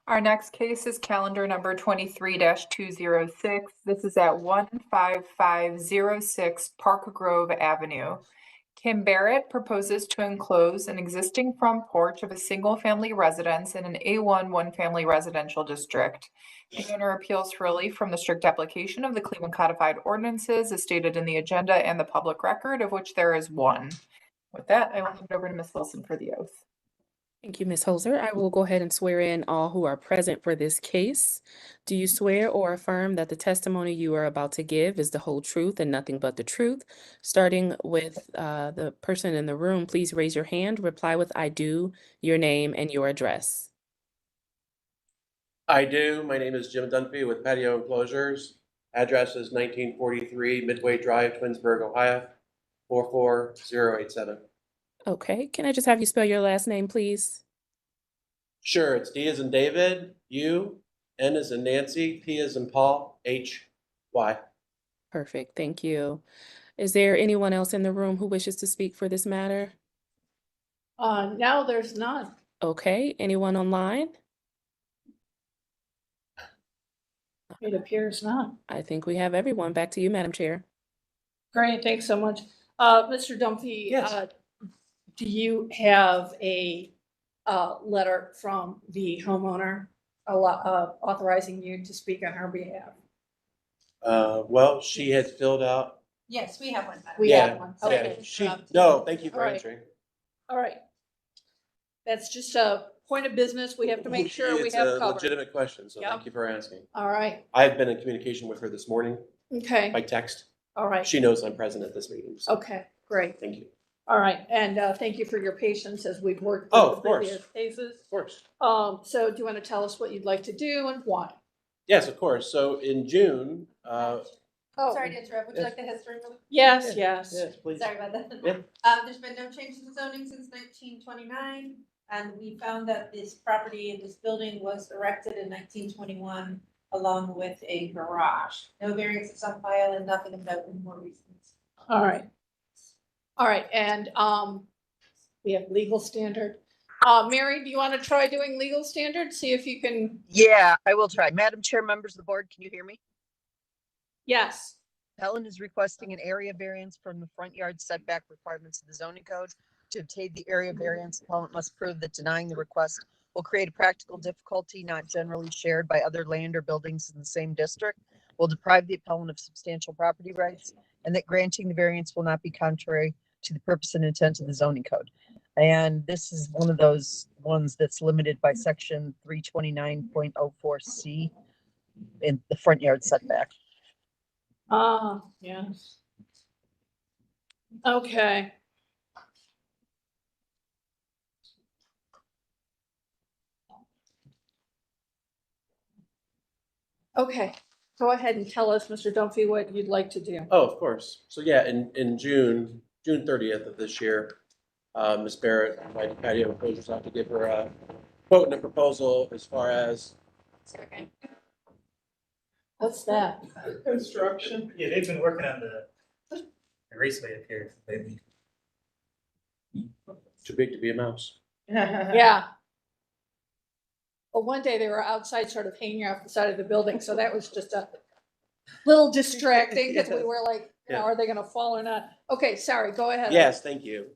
Our next case is calendar number 23-206. This is at 15506 Park Grove Avenue. Kim Barrett proposes to enclose an existing front porch of a single-family residence in an A1 one-family residential district. The owner appeals for relief from the strict application of the Cleveland Codified Ordinances as stated in the agenda and the public record, of which there is one. With that, I will hand it over to Ms. Wilson for the oath. Thank you, Ms. Holzer. I will go ahead and swear in all who are present for this case. Do you swear or affirm that the testimony you are about to give is the whole truth and nothing but the truth? Starting with the person in the room, please raise your hand, reply with "I do," your name and your address. I do. My name is Jim Dunphy with Patio Enclosures. Address is 1943 Midway Drive, Twinsburg, Ohio, 44087. Okay, can I just have you spell your last name, please? Sure, it's D as in David, U, N as in Nancy, P as in Paul, H, Y. Perfect, thank you. Is there anyone else in the room who wishes to speak for this matter? No, there's none. Okay, anyone online? It appears not. I think we have everyone. Back to you, Madam Chair. Great, thanks so much. Mr. Dunphy, do you have a letter from the homeowner authorizing you to speak on her behalf? Well, she has filled out. Yes, we have one. We have one. Yeah, Okay. no, thank you for All right. answering. All right. That's just a point of business. We have to make sure we have It's a covered. legitimate question, so Yep. thank you for asking. All right. I've been in communication with her this morning Okay. by text. All right. She knows I'm present at this meeting. so Okay, great. Thank you. All right, and thank you for your patience as we've worked Oh, through the of course. previous cases. Of course. So do you want to tell us what you'd like to do and why? Yes, of course. So in June, Oh, Sorry to interrupt, would you like the history? yes, yes. yes, please. Sorry about that. Yeah. There's been no changes to zoning since 1929, and we found that this property and this building was erected in 1921 along with a garage. No variances on file and nothing of note in more recent. All right. All right, and we have legal standard. Mary, do you want to try doing legal standard? See if you can, Yeah, I will try. Madam Chair, members of the board, can you hear me? yes. Helen is requesting an area variance from the front yard setback requirements of the zoning code. To obtain the area variance, appellant must prove that denying the request will create a practical difficulty not generally shared by other land or buildings in the same district, will deprive the appellant of substantial property rights, and that granting the variance will not be contrary to the purpose and intent of the zoning code. And this is one of those ones that's limited by section 329.04C in the front yard setback. Yes. Okay. Okay, go ahead and tell us, Mr. Dunphy, what you'd like to do. Oh, of course. So yeah, in June 30th of this year, Ms. Barrett invited Patio Enclosures out to give her a quote and a proposal as far as. What's that? Construction. Yeah, they've been working on the raceway up here lately. Too big to be a mouse. Yeah. Well, one day they were outside sort of hanging off the side of the building, so that was just a little distracting because we were like, you know, Yeah. are they gonna fall or not? Okay, sorry, go ahead. Yes, thank you.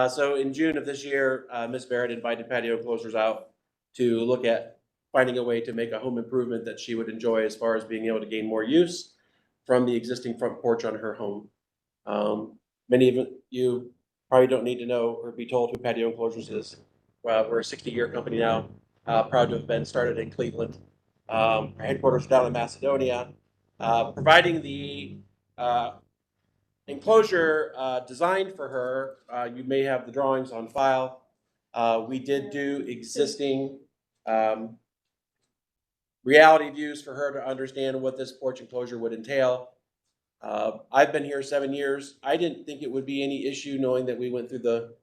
So in June of this year, Ms. Barrett invited Patio Enclosures out to look at finding a way to make a home improvement that she would enjoy as far as being able to gain more use from the existing front porch on her home. Many of you probably don't need to know or be told who Patio Enclosures is. We're a 60-year company now, proud to have been started in Cleveland. Our headquarters are down in Macedonia, providing the enclosure designed for her. You may have the drawings on file. We did do existing reality views for her to understand what this porch enclosure would entail. I've been here 7 years. I didn't think it would be any issue knowing that we went through the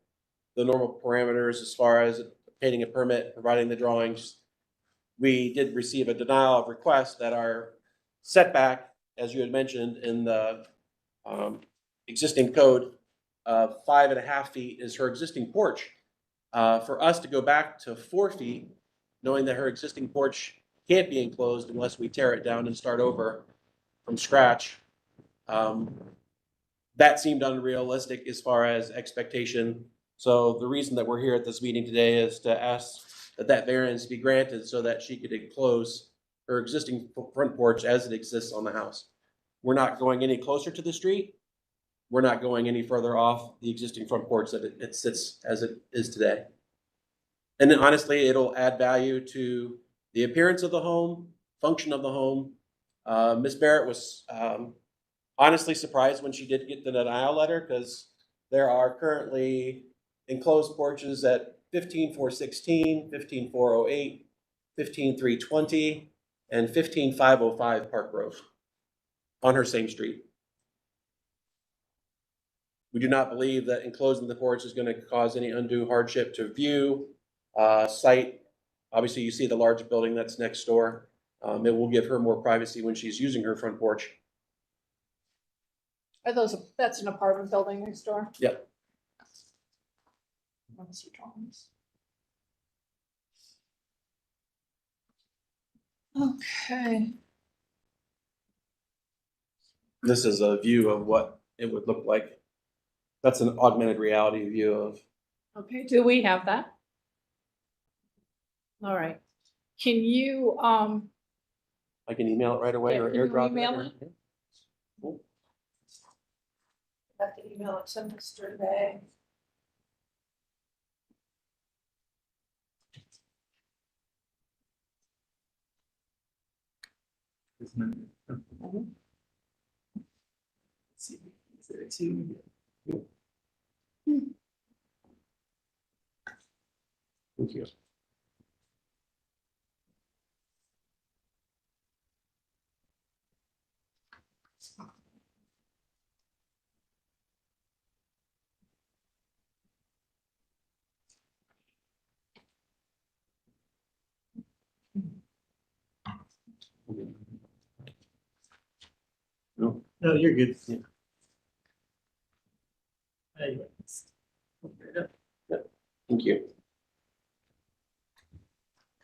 normal parameters as far as obtaining a permit, providing the drawings. We did receive a denial of request that our setback, as you had mentioned in the existing code, 5.5 feet is her existing porch. For us to go back to 4 feet, knowing that her existing porch can't be enclosed unless we tear it down and start over from scratch, that seemed unrealistic as far as expectation. So the reason that we're here at this meeting today is to ask that variance be granted so that she could enclose her existing front porch as it exists on the house. We're not going any closer to the street. We're not going any further off the existing front porch that it sits as it is today. And then honestly, it'll add value to the appearance of the home, function of the home. Ms. Barrett was honestly surprised when she did get the denial letter because there are currently enclosed porches at 15416, 15408, 15320, and 15505 Park Road on her same street. We do not believe that enclosing the porch is going to cause any undue hardship to view, sight. Obviously, you see the large building that's next door. It will give her more privacy when she's using her front porch. Are those, that's an apartment building next door? Yep. Let me see drawings. Okay. This is a view of what it would look like. That's an augmented reality view of. Okay, do we have that? All right. Can you, I can email it right away or can you airdrop email it. it? Cool. Have to email it to Mr. Bay. Thank you. No. No, you're good. Yeah. Thank you.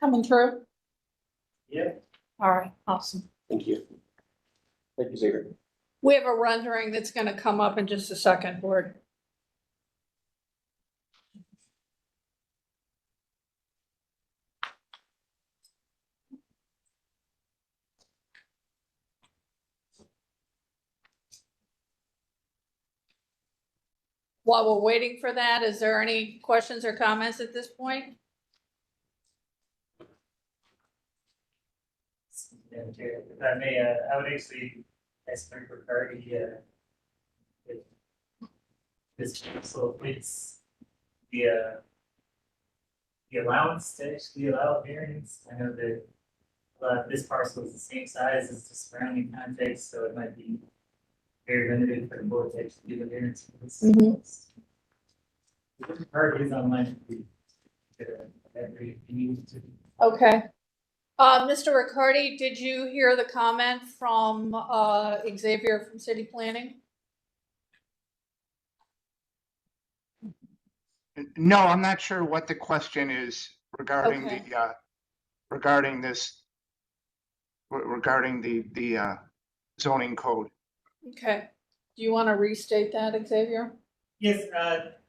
Coming through? Yeah. All right, awesome. Thank you. Thank you, Xavier. We have a rendering that's gonna come up in just a second, Board. While we're waiting for that, is there any questions or comments at this point? Madam Chair, if I may, I would actually ask Member Cardy, if this council fits the allowance to actually allow variance. I know that this parcel is the same size as the surrounding context, so it might be very limited for the board to actually do the variance for this. Member Cardy is online. Okay. Mr. Riccardi, did you hear the comment from Xavier from City Planning? No, I'm not sure what the question is regarding Okay. regarding this, regarding the zoning code. Okay. Do you want to restate that, Xavier? Yes, hi,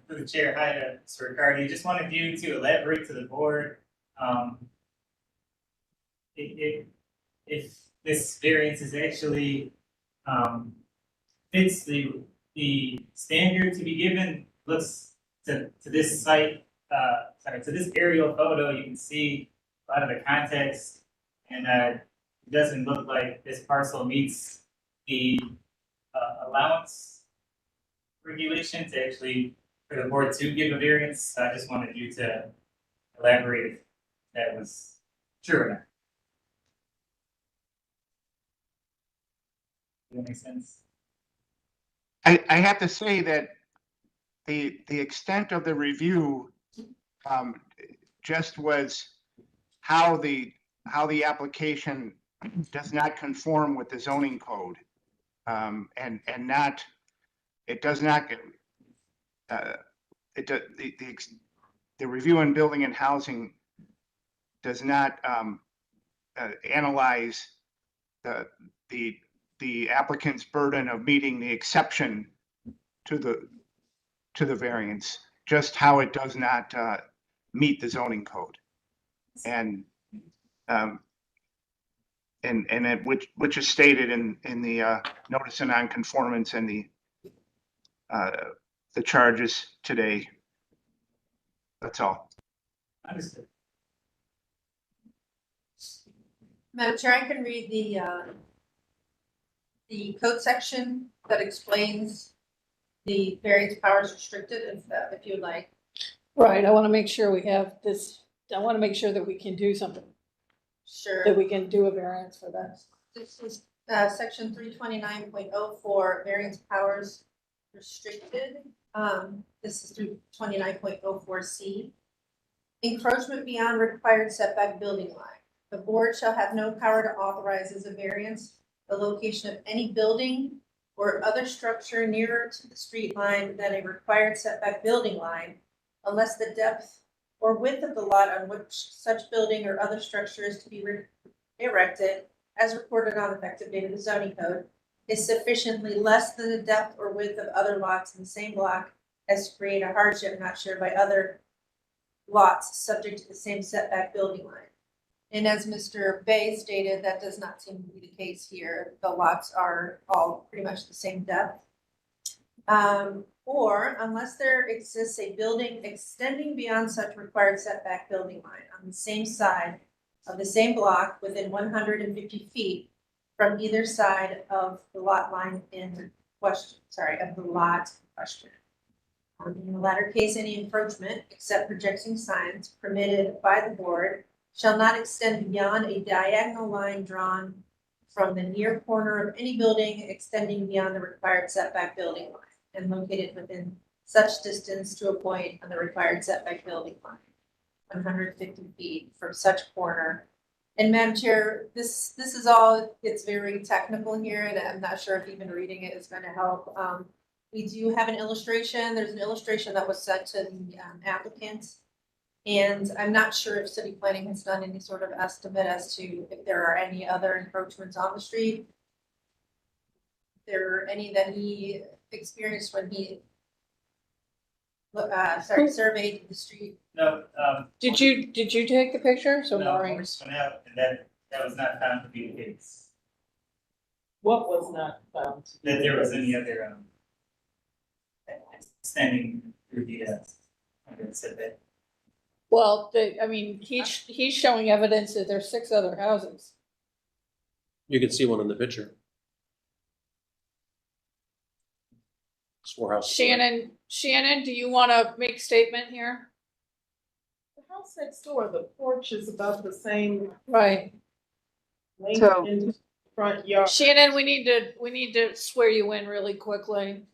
through the chair, hi, Mr. Riccardi, just wanted you to elaborate to the board, if this variance is actually, fits the standard to be given, looks to this site, to this aerial photo, you can see a lot of the context, and it doesn't look like this parcel meets the allowance regulation to actually, for the board to give a variance. So I just wanted you to elaborate if that was true or not. Does that make sense? I have to say that the extent of the review just was how the application does not conform with the zoning code, and not, it does not the review in building and housing does not analyze the applicant's burden of meeting the exception to the variance, just how it does not meet the zoning code. And it, which is stated in the notice of nonconformance and the charges today. That's all. Understood. Madam Chair, I can read the code section that explains the variance powers restricted, if you would like. Right, I want to make sure we have this, I want to make sure that we can do something, Sure. that we can do a variance for that. This is section 329.04, variance powers restricted. This is 329.04C. Encroachment beyond required setback building line. The board shall have no power to authorize as a variance the location of any building or other structure nearer to the street line than a required setback building line, unless the depth or width of the lot on which such building or other structure is to be erected, as recorded on effective date of the zoning code, is sufficiently less than the depth or width of other lots in the same block as to create a hardship not shared by other lots subject to the same setback building line. And as Mr. Bay stated, that does not seem to be the case here. The lots are all pretty much the same depth. Or unless there exists a building extending beyond such required setback building line on the same side of the same block within 150 feet from either side of the lot line in question, of the lot in question. In the latter case, any encroachment, except projecting signs permitted by the board, shall not extend beyond a diagonal line drawn from the near corner of any building extending beyond the required setback building line and located within such distance to a point on the required setback building line, 150 feet from such corner. And Madam Chair, this is all, it's very technical here that I'm not sure if even reading it is going to help. We do have an illustration. There's an illustration that was sent to the applicant. And I'm not sure if city planning has done any sort of estimate as to if there are any other encroachments on the street. If there are any that he experienced when he surveyed the street. No, Did you take the picture? So no, Maureen. Maurice went out, and that was not found to be the case. What was not found? That there was any other, standing through the, setback. Well, I mean, he's showing evidence that there's 6 other houses. You can see one in the picture. It's 4 houses. Shannon, do you want to make a statement here? The house next door, the porch is about the same Right. length So- in the front yard. Shannon, we need to swear you in really quickly.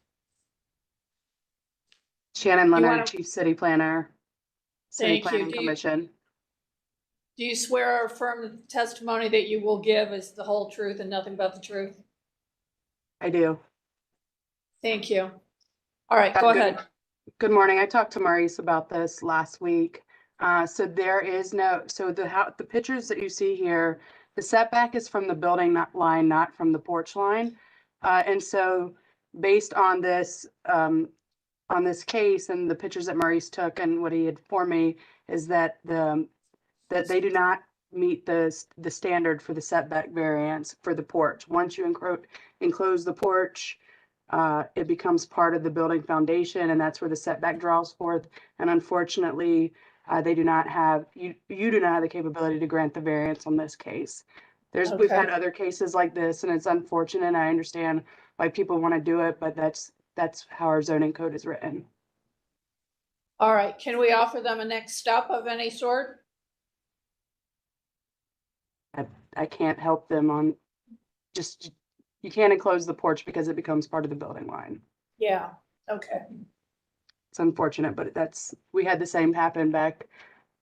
Shannon You Leonard, wanna- Chief City Planner, City Thank you. Planning Do you- Commission. Do you swear or affirm the testimony that you will give is the whole truth and nothing but the truth? I do. Thank you. All right, go Good- ahead. Good morning. I talked to Maurice about this last week. So there is no, so the pictures that you see here, the setback is from the building line, not from the porch line. And so based on this case and the pictures that Maurice took and what he had for me is that that they do not meet the standard for the setback variance for the porch. Once you enclose the porch, it becomes part of the building foundation, and that's where the setback draws forth. And unfortunately, they do not have, you do not have the capability to grant the variance on this case. We've had Okay. other cases like this, and it's unfortunate. I understand why people want to do it, but that's how our zoning code is written. All right, can we offer them a next step of any sort? I can't help them on just, you can't enclose the porch because it becomes part of the building line. Yeah, okay. It's unfortunate, but we had the same happen back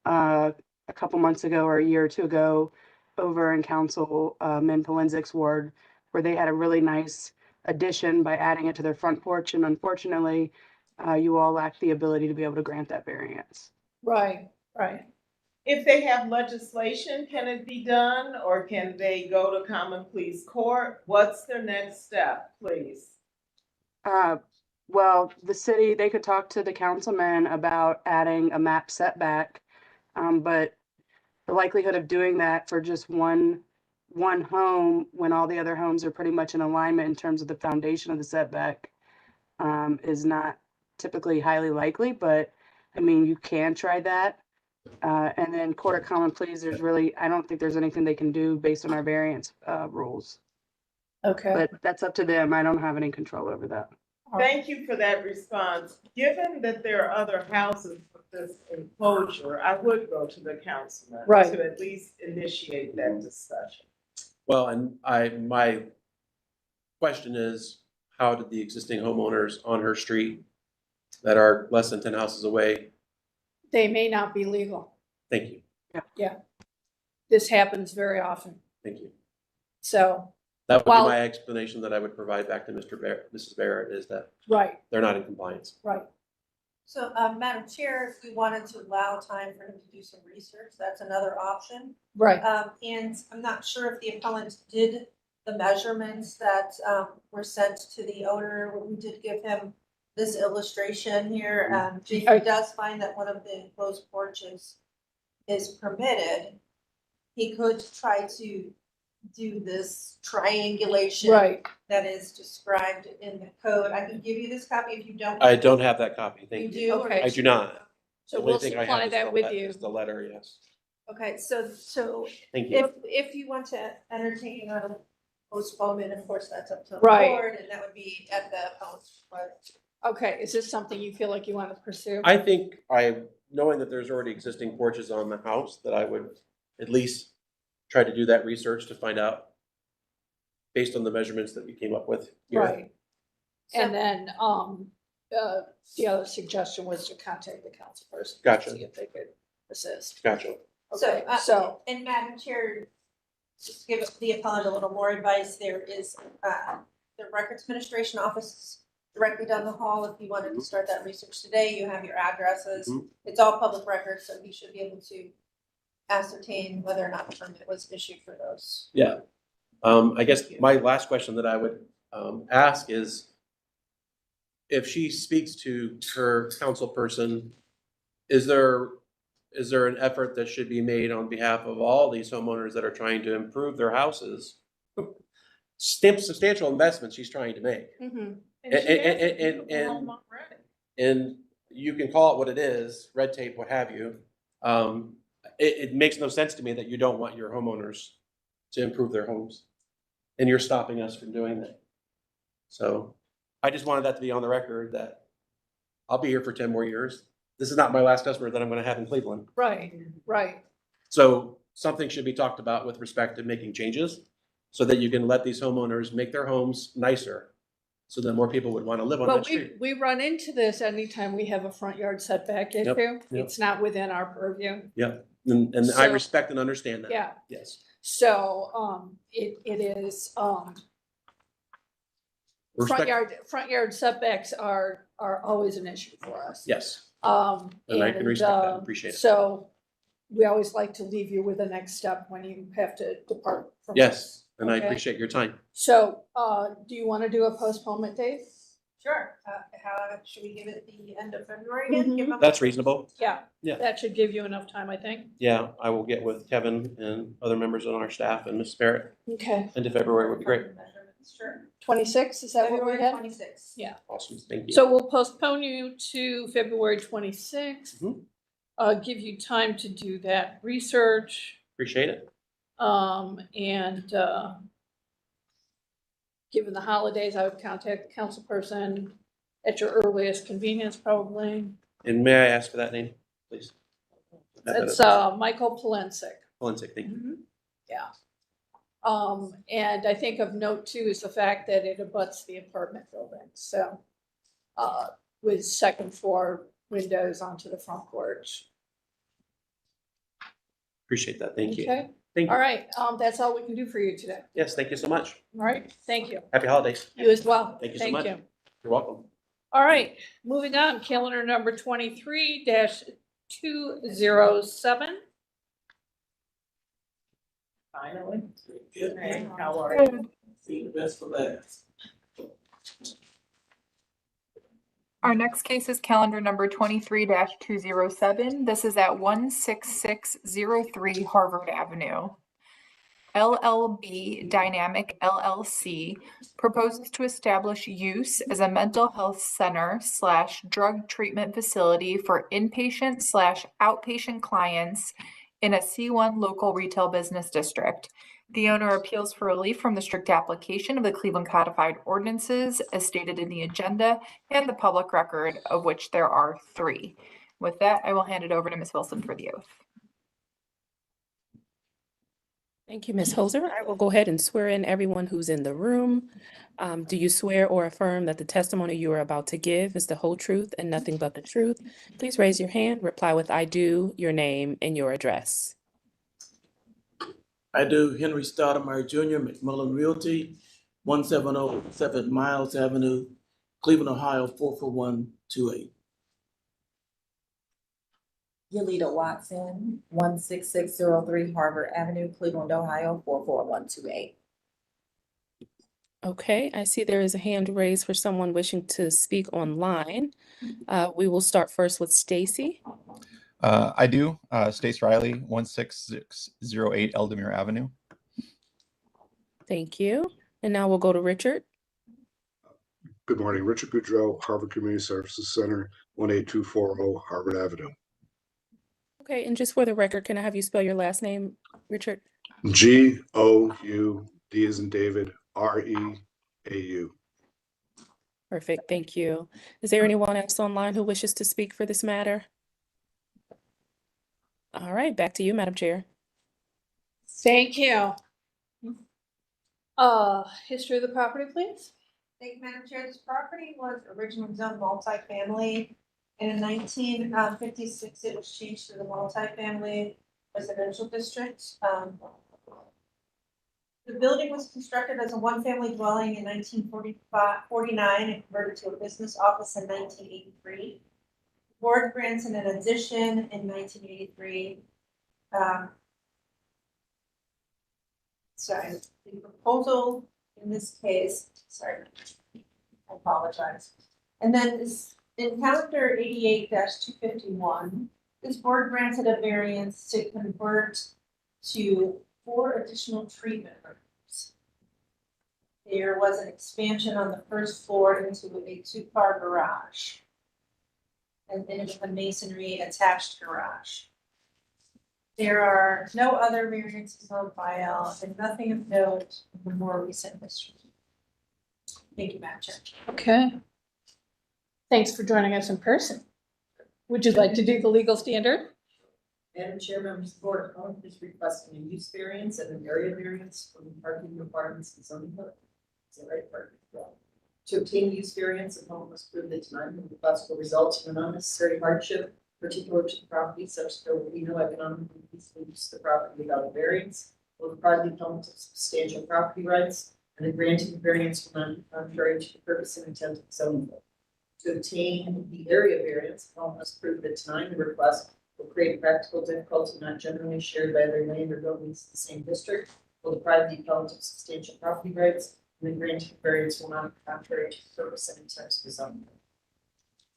a couple months ago or a year or two ago over in council, in Polenzic's ward, where they had a really nice addition by adding it to their front porch. And unfortunately, you all lack the ability to be able to grant that variance. Right. If they have legislation, can it be done, or can they go to common pleas court? What's their next step, please? Well, the city, they could talk to the councilman about adding a map setback. But the likelihood of doing that for just one home, when all the other homes are pretty much in alignment in terms of the foundation of the setback, is not typically highly likely, but I mean, you can try that. And then court of common pleas, I don't think there's anything they can do based on our variance, rules. Okay. But that's up to them. I don't have any control over that. Thank you for that response. Given that there are other houses with this enclosure, I would go to the councilman Right. to at least initiate that discussion. Well, and my question is, how did the existing homeowners on her street that are less than 10 houses away? They may not be legal. Thank you. Yeah. This happens very often. Thank you. So, That would Well- be my explanation that I would provide back to Mrs. Barrett, is that right, they're not in compliance. right. So, Madam Chair, if we wanted to allow time for him to do some research, that's another option. Right. And I'm not sure if the appellant did the measurements that were sent to the owner. We did give him this illustration here. If he does find that one of the enclosed porches is permitted, he could try to do this triangulation Right. that is described in the code. I can give you this copy if you don't. I don't have that copy. You Thank you. do? or Okay. I do not. So The only we'll thing I have supply is that the with le- you. is the letter, yes. Okay, so Thank you. if you want to entertain a postponement, of course, that's up to the Right. board, and that would be at the appellant's request. Okay, is this something you feel like you want to pursue? I think knowing that there's already existing porches on the house, that I would at least try to do that research to find out based on the measurements that we came up with here. Right. And then, the other suggestion was to contact the council person. to Gotcha. See if they could assist. Gotcha. Okay, so, And Madam Chair, just to give the appellant a little more advice, there is, the Records Administration Office directly down the hall. If you wanted to start that research today, you have your addresses. Mhm. It's all public records, so you should be able to ascertain whether or not a permit was issued for those. Yeah. I guess my last question that I would ask is, if she speaks to her council person, is there an effort that should be made on behalf of all these homeowners that are trying to improve their houses? Substantial investments she's trying to make. mhm. And you can call it what it is, red tape, what have you. It makes no sense to me that you don't want your homeowners to improve their homes. And you're stopping us from doing that. So I just wanted that to be on the record that I'll be here for 10 more years. This is not my last customer that I'm gonna have in Cleveland. Right, right. So something should be talked about with respect to making changes so that you can let these homeowners make their homes nicer. So that more people would wanna live on Well, that street. we run into this anytime we have a front yard setback Yep, issue. yep. It's not within our purview. Yeah, and I So- respect and understand that. Yeah. Yes. So, it is, front yard setbacks are always an issue for us. Yes. And I can respect that, appreciate it. So we always like to leave you with the next step when you have to depart from. Yes, us, and I okay? appreciate your time. So, do you want to do a postponement date? Sure. How, should we give it the end of February again? Give them- That's reasonable. Yeah. Yeah. That should give you enough time, I think. Yeah, I will get with Kevin and other members on our staff and Ms. Barrett. Okay. Into February would be great. Sure. 26, is that what we February had? 26th. Yeah. Awesome, thank you. So we'll postpone you to February 26th. Give you time to do that research. Appreciate it. And given the holidays, I would contact the council person at your earliest convenience, probably. And may I ask for that name, please? That's Michael Polensek. Polensek, thank you. Yeah. And I think of note too is the fact that it abuts the apartment building, so, with second floor windows onto the front porch. Appreciate that, thank you. Okay, Thank you. all right, that's all we can do for you today. Yes, thank you so much. All right, thank you. Happy holidays. You as well. Thank you so much. You're welcome. All right, moving on, calendar number 23-207. Finally. Good. How are you? See the best for last. Our next case is calendar number 23-207. This is at 16603 Harvard Avenue. LLB Dynamic LLC proposes to establish use as a mental health center / drug treatment facility for inpatient / outpatient clients in a C1 local retail business district. The owner appeals for relief from the strict application of the Cleveland Codified Ordinances as stated in the agenda and the public record, of which there are 3. With that, I will hand it over to Ms. Wilson for the oath. Thank you, Ms. Hoser. I will go ahead and swear in everyone who's in the room. Do you swear or affirm that the testimony you are about to give is the whole truth and nothing but the truth? Please raise your hand, reply with I do, your name, and your address. I do. Henry Stoudemire Jr., McMullen Realty, 1707 Miles Avenue, Cleveland, Ohio, 44128. Yolita Watson, 16603 Harvard Avenue, Cleveland, Ohio, 44128. Okay, I see there is a hand raised for someone wishing to speak online. We will start first with Stacy. I do. Stace Riley, 16608 Eldemere Avenue. Thank you. And now we'll go to Richard. Good morning, Richard Goudreau, Harvard Community Services Center, 18240 Harvard Avenue. Okay, and just for the record, can I have you spell your last name, Richard? Goud, D as in David, REAU. Perfect, thank you. Is there anyone else online who wishes to speak for this matter? All right, back to you, Madam Chair. Thank you. History of the property, please. Thank you, Madam Chair. This property was originally zoned multifamily. And in 1956, it was changed to the multifamily residential district. The building was constructed as a one-family dwelling in 1949 and converted to a business office in 1983. The board granted an addition in 1983. Sorry, the proposal in this case, sorry, I apologize. And then this, in calendar 88-251, this board granted a variance to convert to 4 additional treatment rooms. There was an expansion on the first floor into a 2-car garage. And then a masonry attached garage. There are no other variances on file and nothing of note in the more recent history. Thank you, Madam Chair. Okay. Thanks for joining us in person. Would you like to do the legal standard? Madam Chair, members of the board, Home is requesting a use variance and an area variance from the parking requirements and zoning code. Is that right? Parking. Yeah. To obtain use variance, the home must prove that tonight the request will result in an unnecessary hardship particular to the property, such that there will be no economic use to the property without a variance, will deprive the appellant of substantial property rights, and the granting of variance will not be contrary to the purpose and intent of the zoning code. To obtain the area variance, the home must prove that tonight the request will create practical difficulty not generally shared by other land or buildings in the same district, will deprive the appellant of substantial property rights, and the granting of variance will not be contrary to the purpose and intent of the zoning code.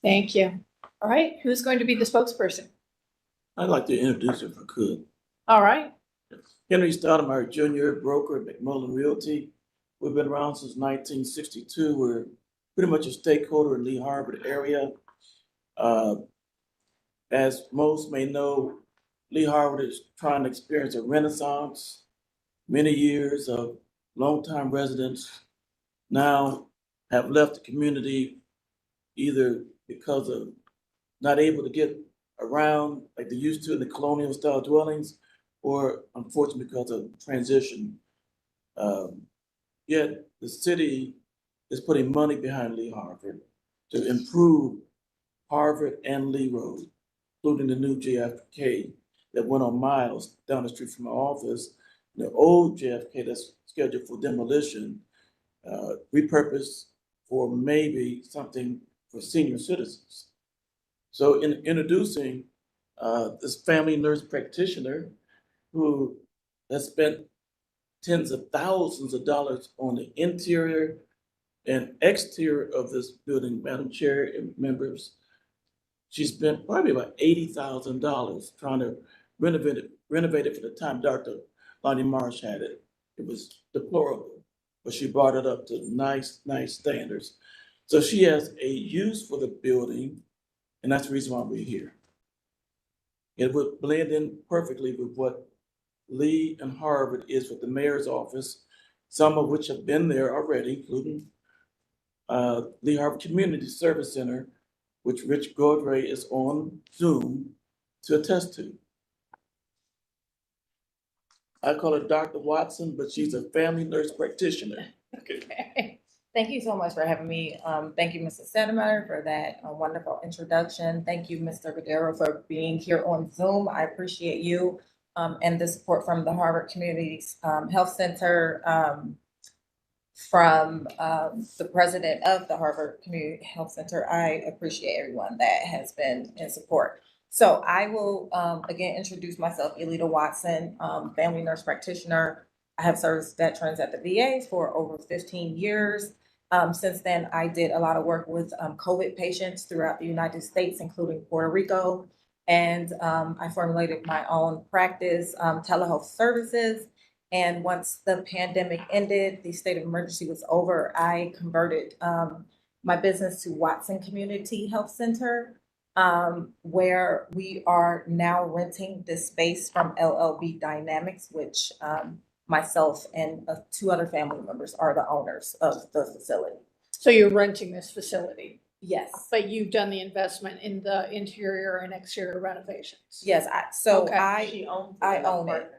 Thank you. All right, who's going to be the spokesperson? I'd like to introduce her if I could. All right. Henry Stoudemire Jr., broker at McMullen Realty. We've been around since 1962. We're pretty much a stakeholder in Lee Harvard area. As most may know, Lee Harvard is trying to experience a renaissance. Many years of longtime residents now have left the community either because of not able to get around like they used to in the colonial style dwellings, or unfortunately because of transition. Yet the city is putting money behind Lee Harvard to improve Harvard and Lee Road, including the new JFK that went on miles down the street from my office. The old JFK that's scheduled for demolition, repurposed for maybe something for senior citizens. So in introducing this family nurse practitioner who has spent tens of thousands of dollars on the interior and exterior of this building, Madam Chair and members, she spent probably about $80,000 trying to renovate it for the time Dr. Lonnie Marsh had it. It was deplorable, but she brought it up to nice standards. So she has a use for the building, and that's the reason why we're here. It would blend in perfectly with what Lee and Harvard is with the mayor's office, some of which have been there already, including Lee Harvard Community Service Center, which Rich Gaudray is on Zoom to attest to. I call her Dr. Watson, but she's a family nurse practitioner. Okay. Thank you so much for having me. Thank you, Mr. Stoudemire, for that wonderful introduction. Thank you, Mr. Godero, for being here on Zoom. I appreciate you and the support from the Harvard Community Health Center, from the president of the Harvard Community Health Center. I appreciate everyone that has been in support. So I will again introduce myself, Elita Watson, family nurse practitioner. I have served veterans at the VA for over 15 years. Since then, I did a lot of work with COVID patients throughout the United States, including Puerto Rico. And I formulated my own practice, telehealth services. And once the pandemic ended, the state of emergency was over, I converted my business to Watson Community Health Center, where we are now renting this space from LLB Dynamics, which myself and 2 other family members are the owners of the facility. So you're renting this facility, Yes, but you've done the investment in the interior and exterior renovations? yes, so Okay. I own it.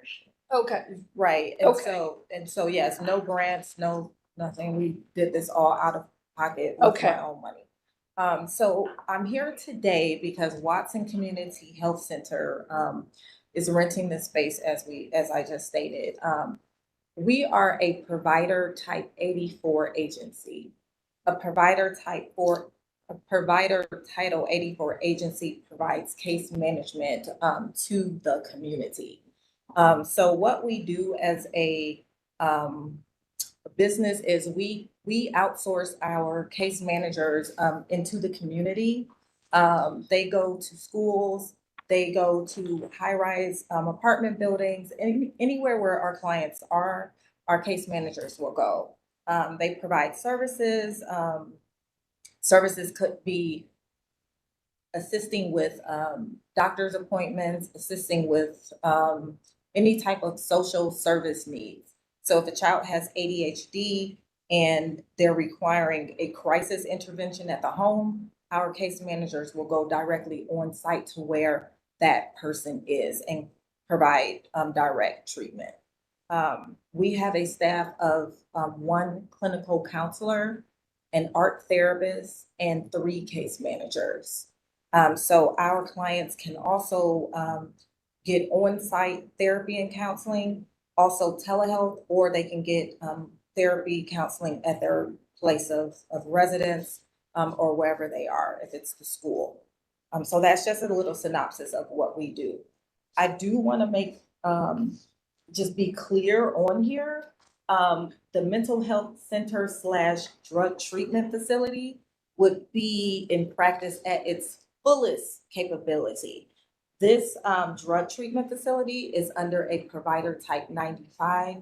Okay, Right, Okay. and so, yes, no grants, no, nothing, we did this all out of pocket with Okay. my own money. So I'm here today because Watson Community Health Center, is renting this space as I just stated. We are a provider type 84 agency. A provider title 84 agency provides case management, to the community. So what we do as a business is we outsource our case managers into the community. They go to schools, they go to high-rise apartment buildings, anywhere where our clients are, our case managers will go. They provide services. Services could be assisting with doctor's appointments, assisting with any type of social service needs. So if a child has ADHD and they're requiring a crisis intervention at the home, our case managers will go directly on site to where that person is and provide direct treatment. We have a staff of 1 clinical counselor, an art therapist, and 3 case managers. So our clients can also get on-site therapy and counseling, also telehealth, or they can get therapy counseling at their place of residence or wherever they are, if it's the school. So that's just a little synopsis of what we do. I do want to make, just be clear on here, the mental health center / drug treatment facility would be in practice at its fullest capability. This drug treatment facility is under a provider type 95.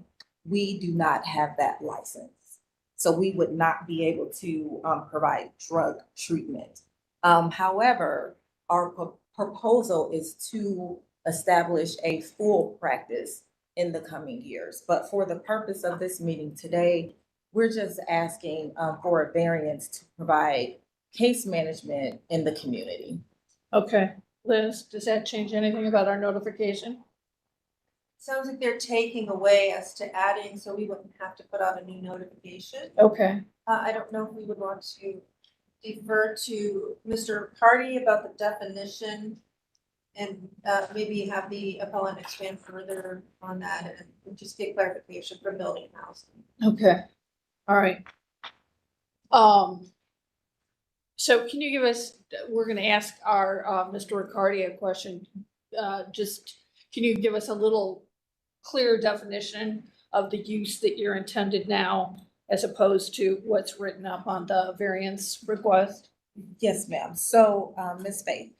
We do not have that license. So we would not be able to provide drug treatment. However, our proposal is to establish a full practice in the coming years. But for the purpose of this meeting today, we're just asking for a variance to provide case management in the community. okay. Liz, does that change anything about our notification? Sounds like they're taking away as to adding, so we wouldn't have to put out a new notification. Okay, I don't know if we would want to defer to Mr. Cardy about the definition and maybe have the appellant expand further on that and just get clarification from building and housing. okay, all right. So can you give us, we're gonna ask our Mr. Riccardi a question. Just, can you give us a little clear definition of the use that you're intended now as opposed to what's written up on the variance request? Yes, ma'am. So, Ms. Faith,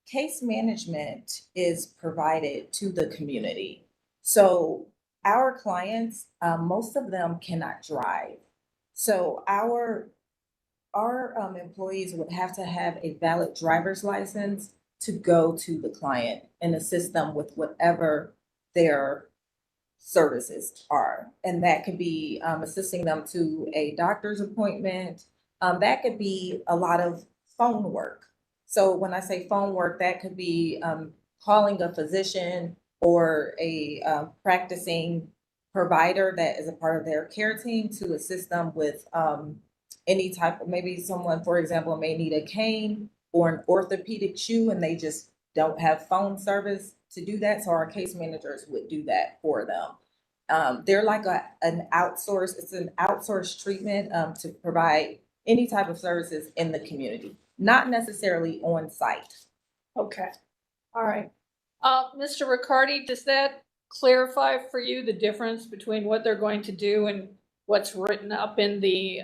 case management is provided to the community. So our clients, most of them cannot drive. So our employees would have to have a valid driver's license to go to the client and assist them with whatever their services are. And that could be assisting them to a doctor's appointment. That could be a lot of phone work. So when I say phone work, that could be calling a physician or a practicing provider that is a part of their care team to assist them with any type of, maybe someone, for example, may need a cane or an orthopedic shoe and they just don't have phone service to do that. So our case managers would do that for them. They're like an outsourced treatment to provide any type of services in the community, not necessarily on site. Okay, all right. Mr. Riccardi, does that clarify for you the difference between what they're going to do and what's written up in the,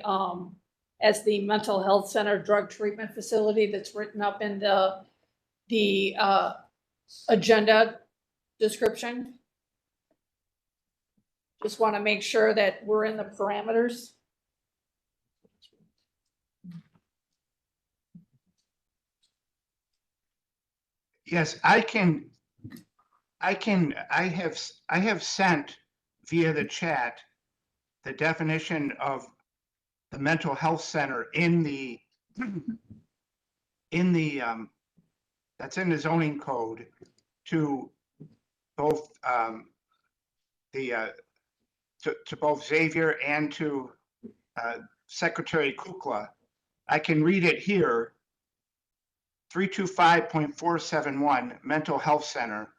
as the mental health center drug treatment facility that's written up in the agenda description? Just want to make sure that we're in the parameters. Yes, I have sent via the chat the definition of the mental health center in the, that's in the zoning code to both, to both Xavier and to Secretary Kukla. I can read it here. 325.471 Mental Health Center,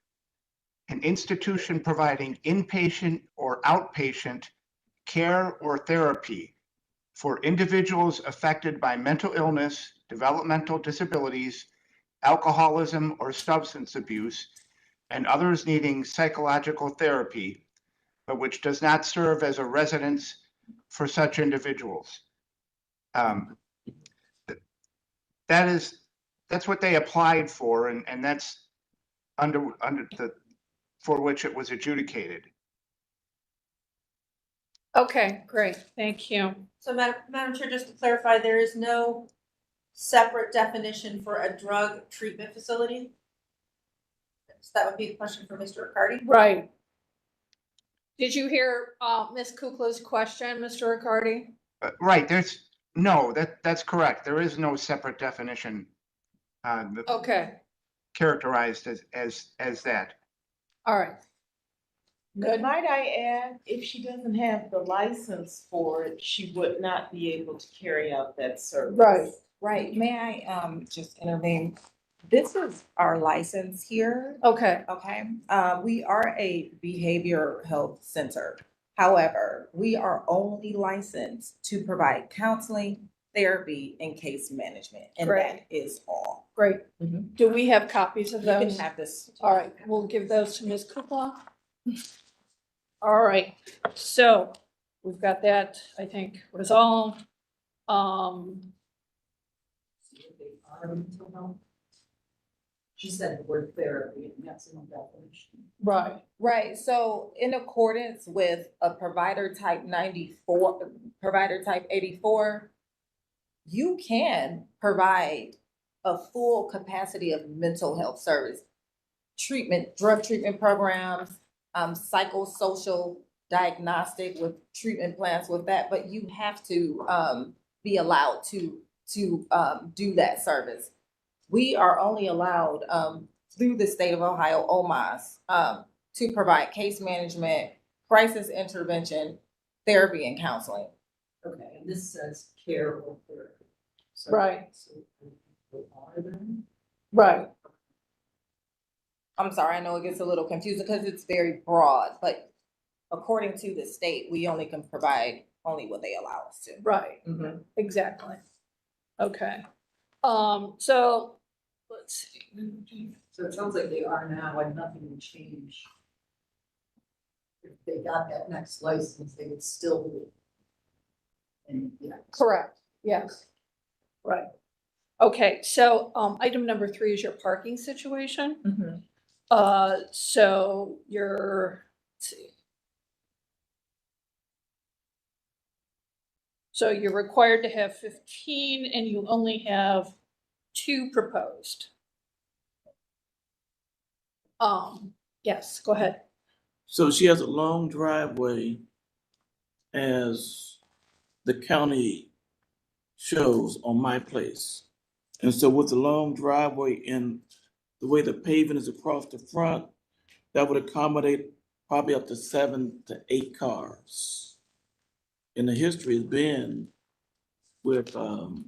an institution providing inpatient or outpatient care or therapy for individuals affected by mental illness, developmental disabilities, alcoholism or substance abuse, and others needing psychological therapy, but which does not serve as a residence for such individuals. That's what they applied for, and that's under the, for which it was adjudicated. Okay, great, thank you. So Madam Chair, just to clarify, there is no separate definition for a drug treatment facility? So that would be the question for Mr. Riccardi. Right. Did you hear Ms. Kukla's question, Mr. Riccardi? Right, that's correct. There is no separate definition Okay, characterized as that. all right. But might I add, if she doesn't have the license for it, she would not be able to carry out that service. Right. Right, may I just intervene? This is our license here. Okay. Okay, we are a behavior health center. However, we are only licensed to provide counseling, therapy, and case management, and Great. that is all. Great. Do we have copies of You can those? have this. All right, we'll give those to Ms. Kukla. All right, so we've got that, I think, resolved. She said the word therapy, and that's in the definition. Right. Right, so in accordance with a provider type 94, provider type 84, you can provide a full capacity of mental health service, treatment, drug treatment programs, psychosocial diagnostic with treatment plans with that, but you have to be allowed to do that service. We are only allowed through the state of Ohio, OMAS, to provide case management, crisis intervention, therapy, and counseling. Okay, and this says care or therapy. So- Right. so they are then? Right. I'm sorry, I know it gets a little confusing because it's very broad, but according to the state, we only can provide only what they allow us to. Right, exactly. Okay. So, let's see. So it sounds like they are now and nothing will change. If they got that next license, they would still be. And yeah. Correct, yes. Right. Okay, so, item number 3 is your parking situation. So you're, let's see. So you're required to have 15 and you only have 2 proposed. Yes, go ahead. So she has a long driveway as the county shows on my place. And so with the long driveway and the way the paving is across the front, that would accommodate probably up to 7 to 8 cars. And the history has been with Dr.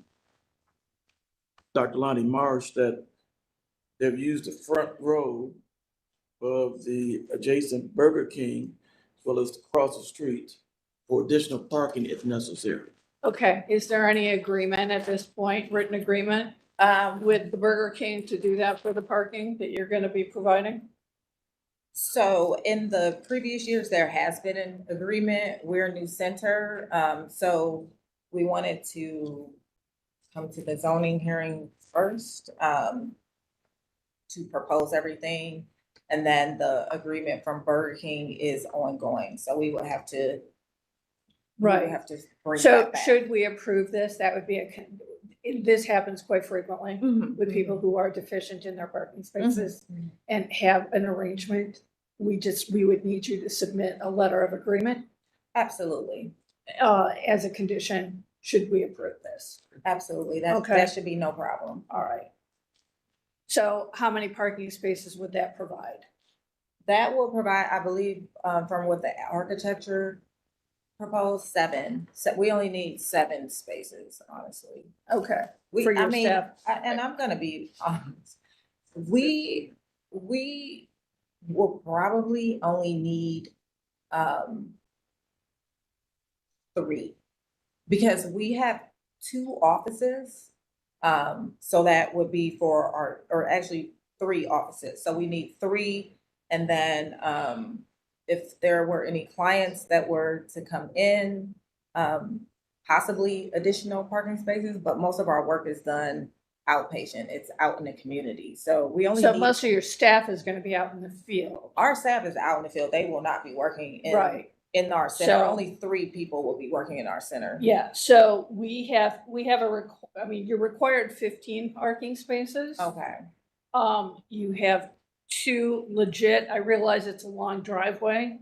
Lonnie Marsh that they've used the front row of the adjacent Burger King as well as across the street for additional parking if necessary. Okay, is there any agreement at this point, written agreement with the Burger King to do that for the parking that you're gonna be providing? So in the previous years, there has been an agreement. We're a new center. So we wanted to come to the zoning hearing first to propose everything. And then the agreement from Burger King is ongoing. So we would have to we would Right. have to bring So that back. should we approve this? That would be this happens quite frequently with people who are deficient in their parking spaces and have an arrangement. We would need you to submit a letter of agreement. Absolutely. As a condition should we approve this? Absolutely, that, Okay. that should be no problem. All right. So how many parking spaces would that provide? That will provide, I believe, from what the architecture proposed, 7. So we only need 7 spaces, honestly. Okay, We, for I your mean, staff. and I'm gonna be honest, we will probably only need, 3. Because we have 2 offices, so that would be for our, or actually 3 offices, so we need 3. And then, if there were any clients that were to come in, possibly additional parking spaces, but most of our work is done outpatient. It's out in the community. So we only So need, most of your staff is gonna be out in the field. our staff is out in the field. They will not be working Right. in our center. So- Only 3 people will be working in our center. Yeah, so we have I mean, you're required 15 parking spaces. Okay. You have 2 legit, I realize it's a long driveway,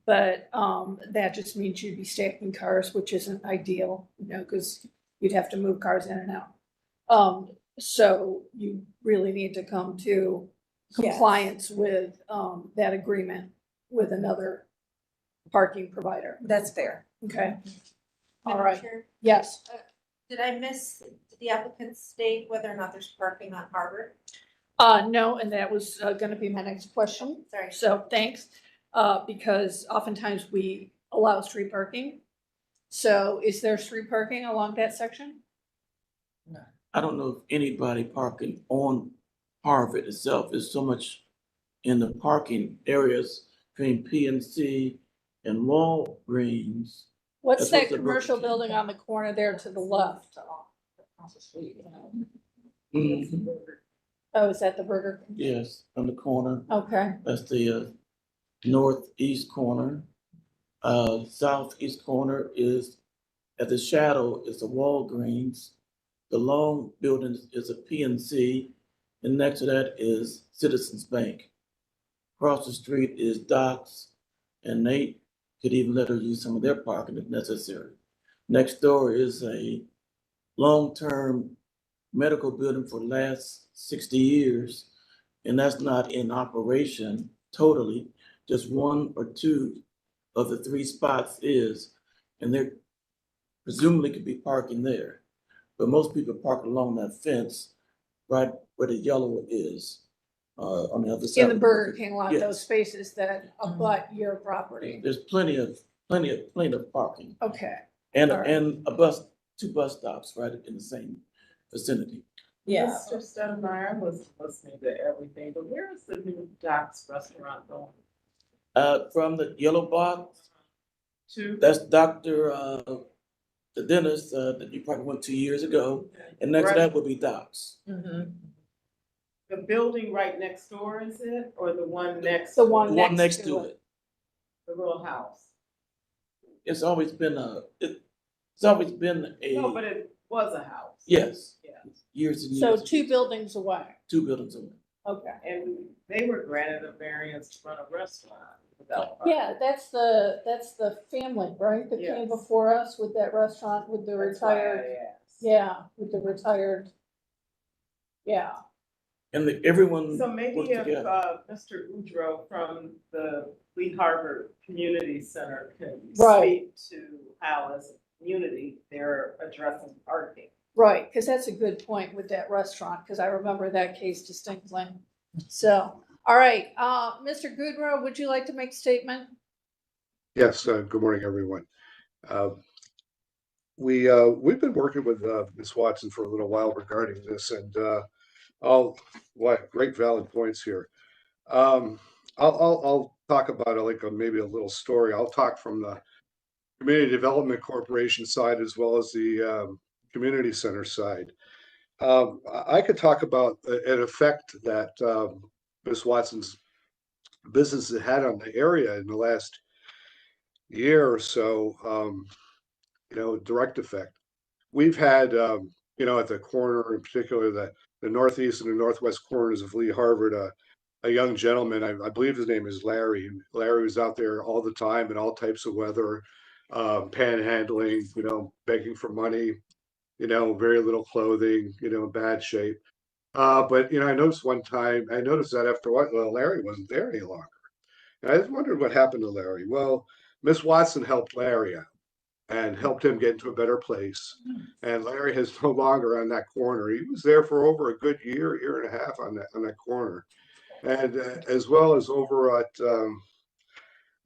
but, that just means you'd be stacking cars, which isn't ideal, you know, because you'd have to move cars in and out. So you really need to come to Yes. compliance with, that agreement with another parking provider. That's fair. Okay, all Madam right, Chair, yes. did I miss, did the applicant state whether or not there's parking on Harvard? No, and that was gonna be my next question. Sorry. So thanks, because oftentimes we allow street parking. So is there street parking along that section? I don't know if anybody parking on Harvard itself. There's so much in the parking areas between PNC and Walgreens. What's That's that what the commercial Burger King- building on the corner there to the left? Mhm. Oh, is that the Burger King? Yes, on the corner. Okay, That's the northeast corner. Southeast corner is, at the shadow is the Walgreens. The long building is a PNC, and next to that is Citizens Bank. Across the street is Doc's, and they could even let her use some of their parking if necessary. Next door is a long-term medical building for the last 60 years, and that's not in operation totally. Just 1 or 2 of the 3 spots is, and there presumably could be parking there. But most people park along that fence right where the yellow is, on the other side. in the Burger King lot, Yes. those spaces that abut your property. There's plenty of parking. Okay, And, All right. and 2 bus stops right in the same vicinity. Yeah. Mr. Stoudemire was listening to everything, but where is the new Doc's restaurant going From the yellow box, to? that's Dr., the dentist, that you probably went 2 years ago, and next to that would be Doc's. The building right next door, is it, or the one next? the The one one next next to to it. it. The little house? It's always been it's always been No, but a, it was a house. yes, Yeah, years and So years. 2 buildings away. 2 buildings away. Okay. and they were granted a variance to run a restaurant without parking. Yeah, that's the family, right, that came Yes. before us with that restaurant with the That's why I retired, asked. yeah, with the retired. Yeah, And everyone So works maybe if, together. Mr. Goudreau from the Lee Harvard Community Center can Right. speak to how as a community they're addressing parking. right, because that's a good point with that restaurant, because I remember that case distinctly. So, all right, Mr. Goodrow, would you like to make a statement? Yes, good morning, everyone. We've been working with Ms. Watson for a little while regarding this, and great valid points here. I'll talk about it like maybe a little story. I'll talk from the Community Development Corporation side as well as the community center side. I could talk about an effect that Ms. Watson's business has had on the area in the last year or so. Direct effect. We've had, at the corner, in particular, the northeast and the northwest corners of Lee Harvard, a young gentleman, I believe his name is Larry. Larry was out there all the time in all types of weather, panhandling, begging for money, very little clothing, bad shape. But I noticed that after a while, well, Larry wasn't there any longer. And I just wondered what happened to Larry. Well, Miss Watson helped Larry out and helped him get into a better place. And Larry is no longer on that corner. He was there for over a good year and a half on that corner. And as well as over at,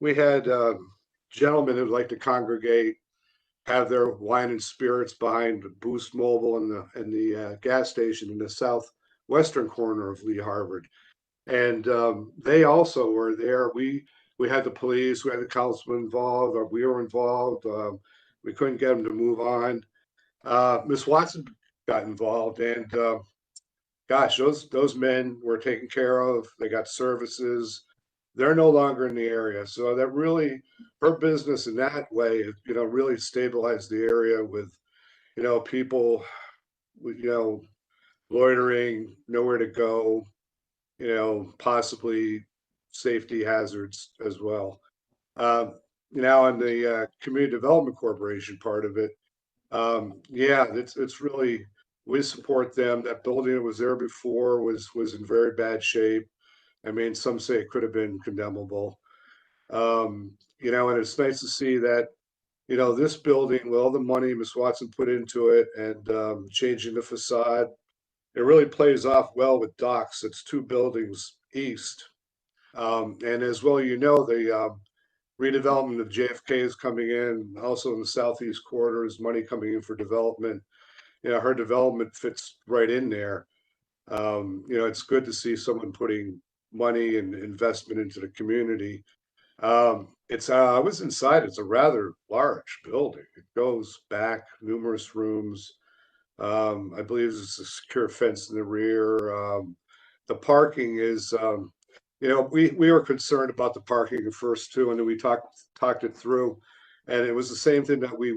we had gentlemen who'd like to congregate, have their wine and spirits behind Boost Mobile and the gas station in the southwestern corner of Lee Harvard. And they also were there. We had the police, we had the councilman involved, or we were involved. We couldn't get them to move on. Miss Watson got involved, and gosh, those men were taken care of. They got services. They're no longer in the area, so that really, her business in that way, really stabilized the area with, people, loitering, nowhere to go, possibly safety hazards as well. Now in the Community Development Corporation part of it, yeah, it's really, we support them. That building that was there before was in very bad shape. I mean, some say it could have been condemnable. And it's nice to see that, this building, with all the money Ms. Watson put into it and changing the facade, it really plays off well with Docks. It's 2 buildings east. And as well, the redevelopment of JFK is coming in, also in the southeast quarter is money coming in for development. Her development fits right in there. It's good to see someone putting money and investment into the community. I was inside. It's a rather large building. It goes back numerous rooms. I believe there's a secure fence in the rear. The parking is, we were concerned about the parking at first too, and then we talked it through, and it was the same thing that we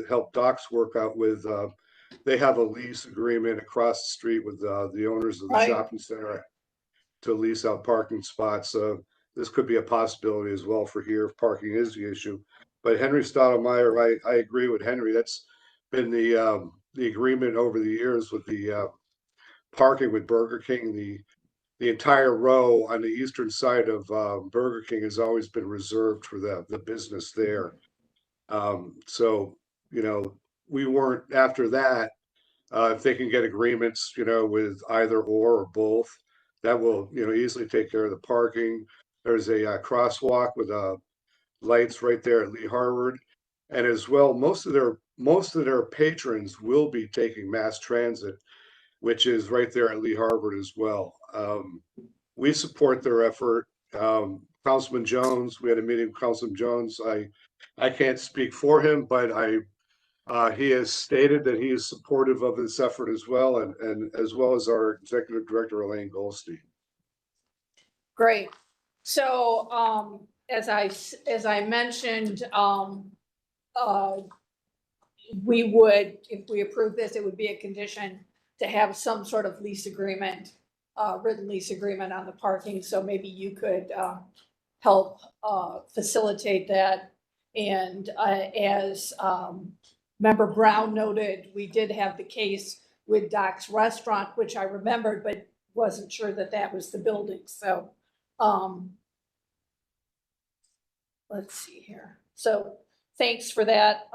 helped Docks work out with. They have a lease agreement across the street with the owners of the shopping center to lease out parking spots. This could be a possibility as well for here if parking is the issue. But Henry Stottlemyre, I agree with Henry. That's been the agreement over the years with the parking with Burger King. The entire row on the eastern side of Burger King has always been reserved for the business there. So, we weren't after that. If they can get agreements, with either or both, that will, easily take care of the parking. There's a crosswalk with lights right there at Lee Harvard. And as well, most of their patrons will be taking mass transit, which is right there at Lee Harvard as well. We support their effort. Councilman Jones, we had a meeting with Councilman Jones. I can't speak for him, but he has stated that he is supportive of this effort as well, and as well as our executive director, Elaine Goldstein. Great. So as I mentioned, we would, if we approve this, it would be a condition to have some sort of lease agreement, written lease agreement on the parking. So maybe you could help facilitate that. And as Member Brown noted, we did have the case with Doc's Restaurant, which I remembered, but wasn't sure that that was the building. So let's see here. So thanks for that.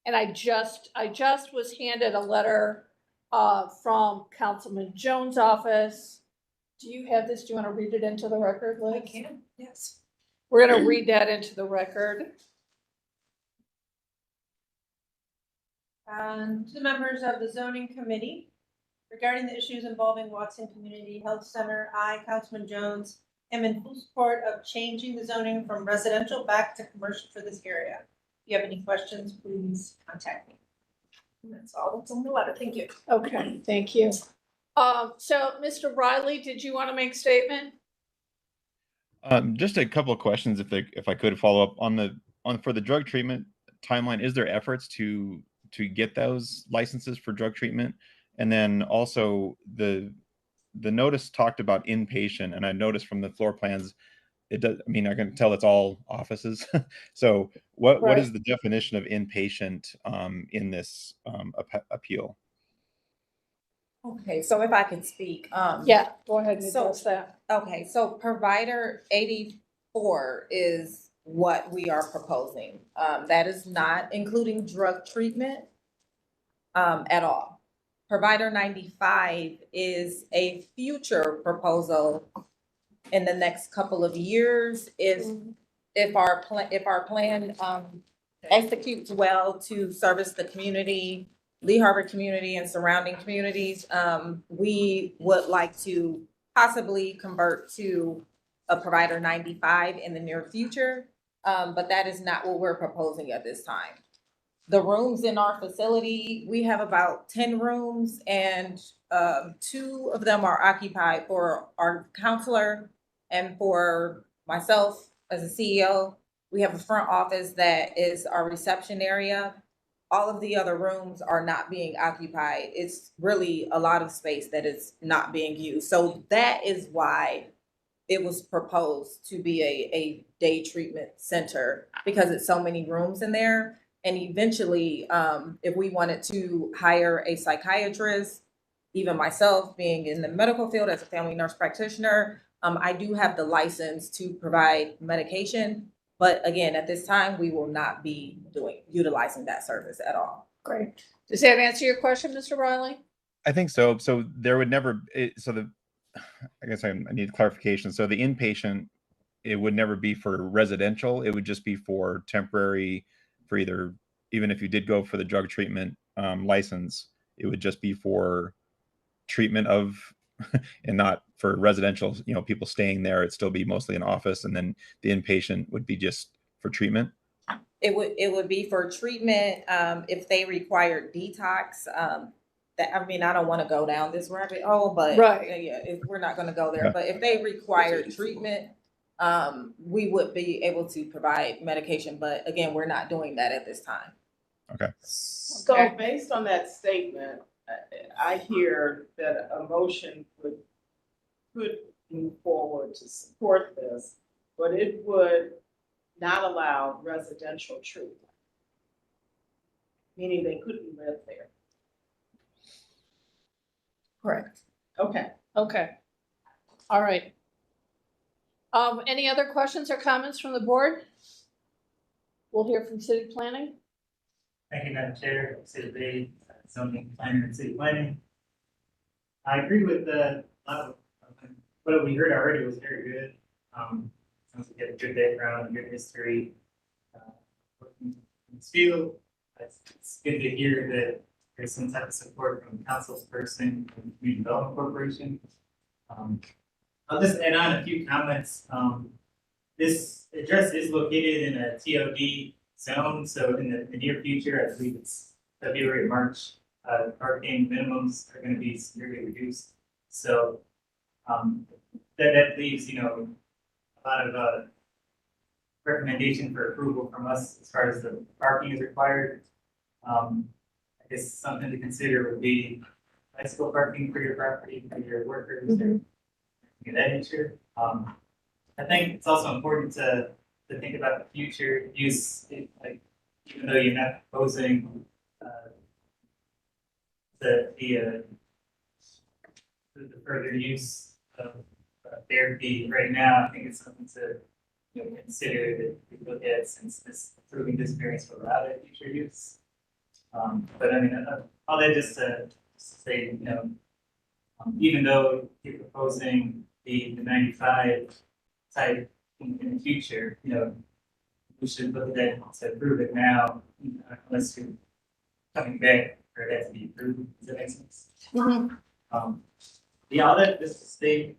And I just was handed a letter from Councilman Jones' office. Do you have this? Do you want to read it into the record, Liz? I can, yes. We're going to read that into the record. To the members of the zoning committee, regarding the issues involving Watson Community Health Center, I, Councilman Jones, am in full support of changing the zoning from residential back to commercial for this area. If you have any questions, please contact me. And that's all that's on the letter. Thank you. Okay, thank you. So Mr. Riley, did you want to make a statement? Just a couple of questions, if I could follow up for the drug treatment timeline. Is there efforts to get those licenses for drug treatment? And then also the notice talked about inpatient, and I noticed from the floor plans it does, I mean, I can tell it's all offices. So what Right. is the definition of inpatient in this appeal? Okay, so if I can speak, Yeah, go ahead and So- address that. okay, so provider 84 is what we are proposing. That is not including drug treatment at all. Provider 95 is a future proposal in the next couple of years if our plan executes well to service the community, Lee Harbor community and surrounding communities. We would like to possibly convert to a provider 95 in the near future, but that is not what we're proposing at this time. The rooms in our facility, we have about 10 rooms and 2 of them are occupied for our counselor and for myself as a CEO. We have a front office that is our reception area. All of the other rooms are not being occupied. It's really a lot of space that is not being used. So that is why it was proposed to be a day treatment center, because it's so many rooms in there. And eventually, if we wanted to hire a psychiatrist, even myself being in the medical field as a family nurse practitioner, I do have the license to provide medication. But again, at this time, we will not be utilizing that service at all. Great. Does that answer your question, Mr. Riley? I think so. So there would never, I guess I need clarification. So the inpatient, it would never be for residential. It would just be for temporary, for either, even if you did go for the drug treatment license, it would just be for treatment of, and not for residential, people staying there. It'd still be mostly an office, and then the inpatient would be just for treatment. It would be for treatment, if they require detox, I don't want to go down this rabbit hole, but Right. yeah, we're not going to go there. Yeah. But if they require treatment, we would be able to provide medication. But again, we're not doing that at this time. Okay. So based on that statement, I hear that a motion could move forward to support this, but it would not allow residential treatment, meaning they couldn't live there. Correct. Okay. Okay. All right. Any other questions or comments from the board? We'll hear from city planning. Thank you, Madam Chair, City Bay, zoning planner and city planning. I agree with what we heard already was very good. Sounds like you have a good background, good history. Working in this field, it's good to hear that there's some type of support from the councilperson from the Community Development Corporation. I'll just add on a few comments. This address is located in a TOD zone, so in the near future, I believe it's February, March, parking minimums are going to be severely reduced. So that leaves, a lot of recommendation for approval from us as far as the parking is required. I guess something to consider would be bicycle parking for your property, for your workers, or something of that nature. I think it's also important to think about the future use, like, even though you're not proposing the further use of therapy right now, I think it's something to consider that we look at, since this proving this experience will allow that future use. But I mean, all that just to say, even though you're proposing the 95 type in the future, we should look at that to approve it now, unless you're coming back for that to be approved. Does that make sense? Yeah, all that just to state,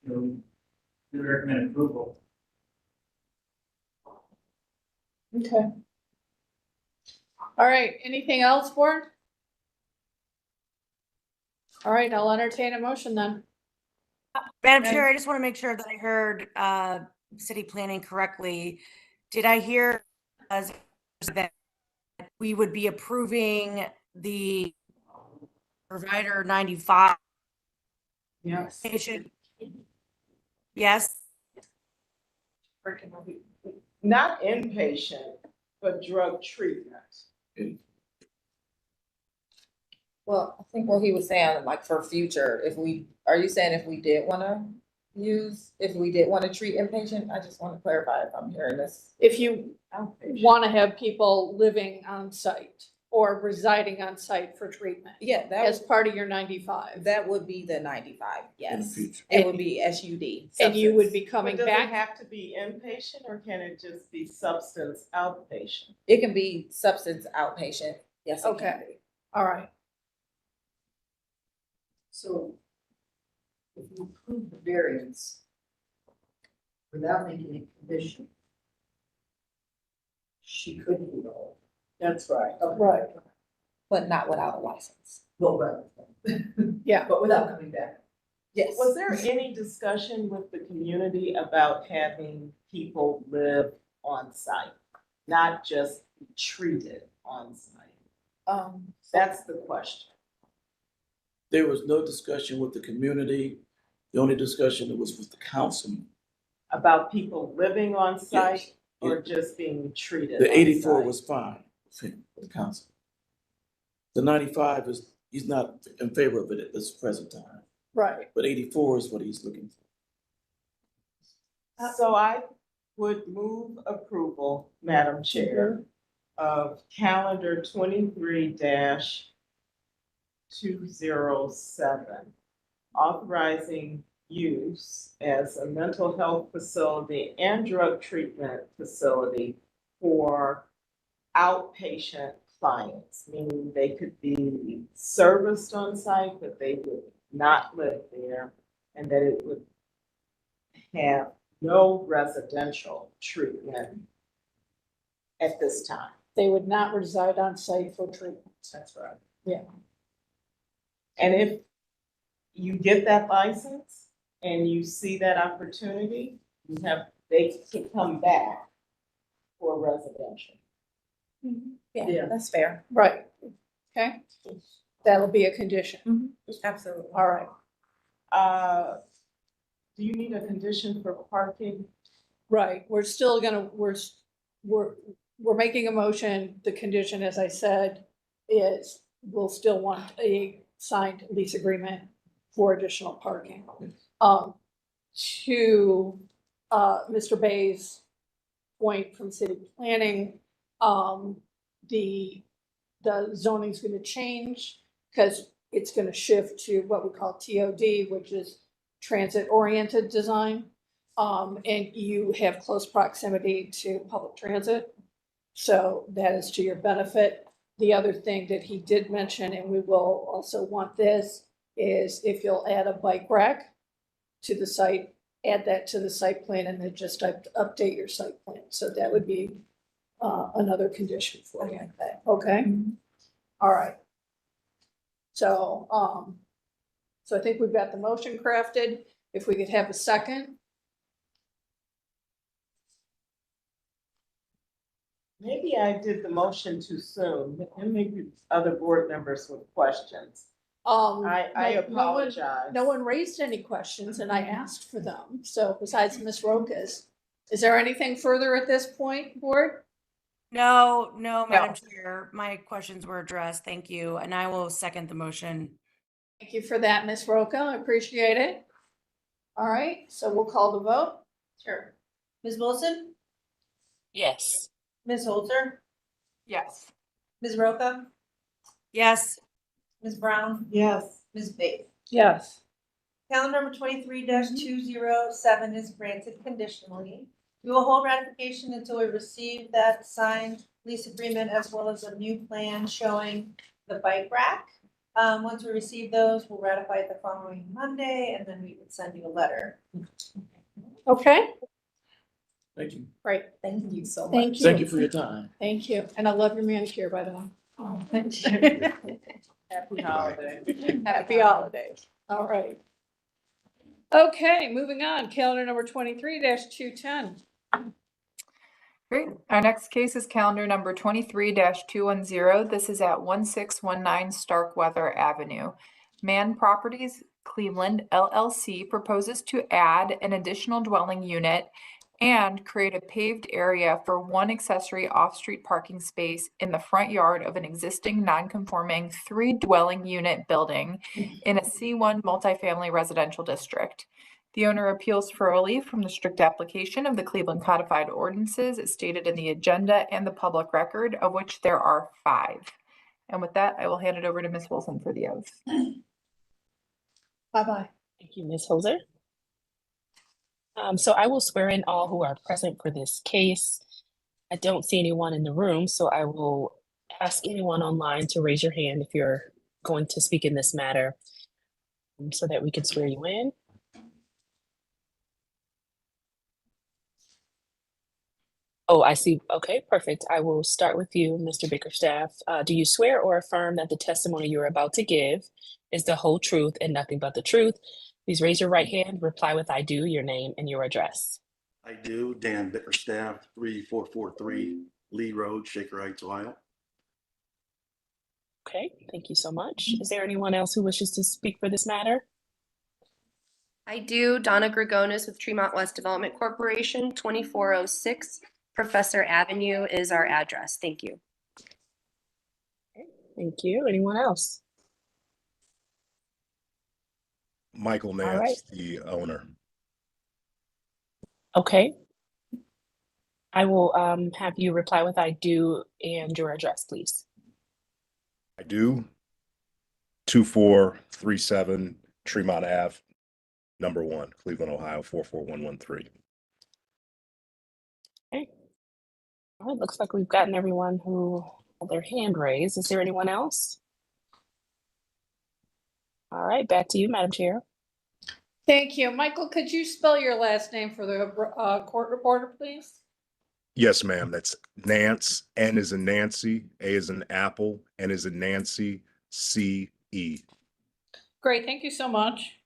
we recommend approval. Okay. All right, anything else, board? All right, I'll entertain a motion then. Madam Chair, I just want to make sure that I heard city planning correctly. Did I hear that we would be approving the provider 95? Yes. It should. Yes. Not inpatient, but drug treatment. Well, I think what he was saying, like for future, are you saying if we did wanna treat inpatient? I just wanna clarify if I'm hearing this. If you want to have people living on site or residing on site for treatment Yeah, as part of your 95. that would be the 95, In the yes. future. It would be SUD. And you would substance. be coming But does back. it have to be inpatient or can it just be substance outpatient? It can be substance outpatient, yes. it can Okay. be. All right. So if you approve the variance without making a condition, she could do the whole. That's right. Right. But not without a license. Well, right. Yeah. But without coming back. Yes. Was there any discussion with the community about having people live on site, not just be treated on site? That's the question. There was no discussion with the community. The only discussion was with the council. About people living on site Yes. or just being treated The on 84 site? was fine with him, with the council. The 95 he's not in favor of it at this present time, Right. but 84 is what he's looking for. So I would move approval, Madam Chair, of calendar 23-207, authorizing use as a mental health facility and drug treatment facility for outpatient clients, meaning they could be serviced on site, but they would not live there, and that it would have no residential treatment at this time. They would not reside on site for treatment. That's right. Yeah. And if you get that license and you see that opportunity, they can come back for residential. Yeah, that's fair. Right. Okay. That'll be a condition. Absolutely. All right. Do you need a condition for parking? Right. We're still gonna, we're making a motion. The condition, as I said, is we'll still want a signed lease agreement for additional parking. To Mr. Bay's point from city planning, the zoning's gonna change because it's gonna shift to what we call TOD, which is transit-oriented design. And you have close proximity to public transit. So that is to your benefit. The other thing that he did mention, and we will also want this, is if you'll add a bike rack to the site, add that to the site plan and then just update your site plan. So that would be another condition for you. Okay? All right. So, so I think we've got the motion crafted. If we could have a second. Maybe I did the motion too soon, and maybe other board members with questions. I No one- apologize. No one raised any questions and I asked for them. So besides Ms. Rokas, is there anything further at this point, board? No, Madam Chair, my questions were addressed. Thank you. And I will second the motion. Thank you for that, Ms. Roca. I appreciate it. All right, so we'll call the vote. Sure. Ms. Wilson? Yes. Ms. Holzer? Yes. Ms. Roca? Yes. Ms. Brown? Yes. Ms. Bates? Yes. Calendar number 23-207 is granted conditionally. We will hold ratification until we receive that signed lease agreement as well as a new plan showing the bike rack. Once we receive those, we'll ratify it the following Monday and then we would send you a letter. Okay, Thank you. great. Thank you so much. Thank you. Thank you for your time. Thank you. And I love your manicure, by the way. Oh, thank you. Happy holiday. Happy holidays. All right. Okay, moving on. Calendar number 23-210. Great. Our next case is calendar number 23-210. This is at 1619 Starkweather Avenue. Man Properties Cleveland LLC proposes to add an additional dwelling unit and create a paved area for one accessory off-street parking space in the front yard of an existing non-conforming 3-dwelling unit building in a C1 multifamily residential district. The owner appeals for relief from the strict application of the Cleveland codified ordinances as stated in the agenda and the public record, of which there are 5. And with that, I will hand it over to Ms. Wilson for the oath. Bye-bye. Thank you, Ms. Holzer. So I will swear in all who are present for this case. I don't see anyone in the room, so I will ask anyone online to raise your hand if you're going to speak in this matter, so that we can swear you in. Oh, I see. Okay, perfect. I will start with you, Mr. Bickerstaff. Do you swear or affirm that the testimony you're about to give is the whole truth and nothing but the truth? Please raise your right hand, reply with I do, your name and your address. I do. Dan Bickerstaff, 3443 Lee Road, Shaker Heights, Ohio. Okay, thank you so much. Is there anyone else who wishes to speak for this matter? I do. Donna Gregonis with Tremont West Development Corporation, 2406 Professor Avenue is our address. Thank you. Thank you. Anyone else? Michael All right. Nance, the owner. Okay. I will have you reply with I do and your address, please. I do. 2437 Tremont Ave, number 1, Cleveland, Ohio, 44113. Okay. All right, looks like we've gotten everyone who had their hand raised. Is there anyone else? All right, back to you, Madam Chair. Thank you. Michael, could you spell your last name for the court reporter, please? Yes, ma'am. That's Nance. N is in Nancy, A is in Apple, N is in Nancy, C-E. Great, thank you so much.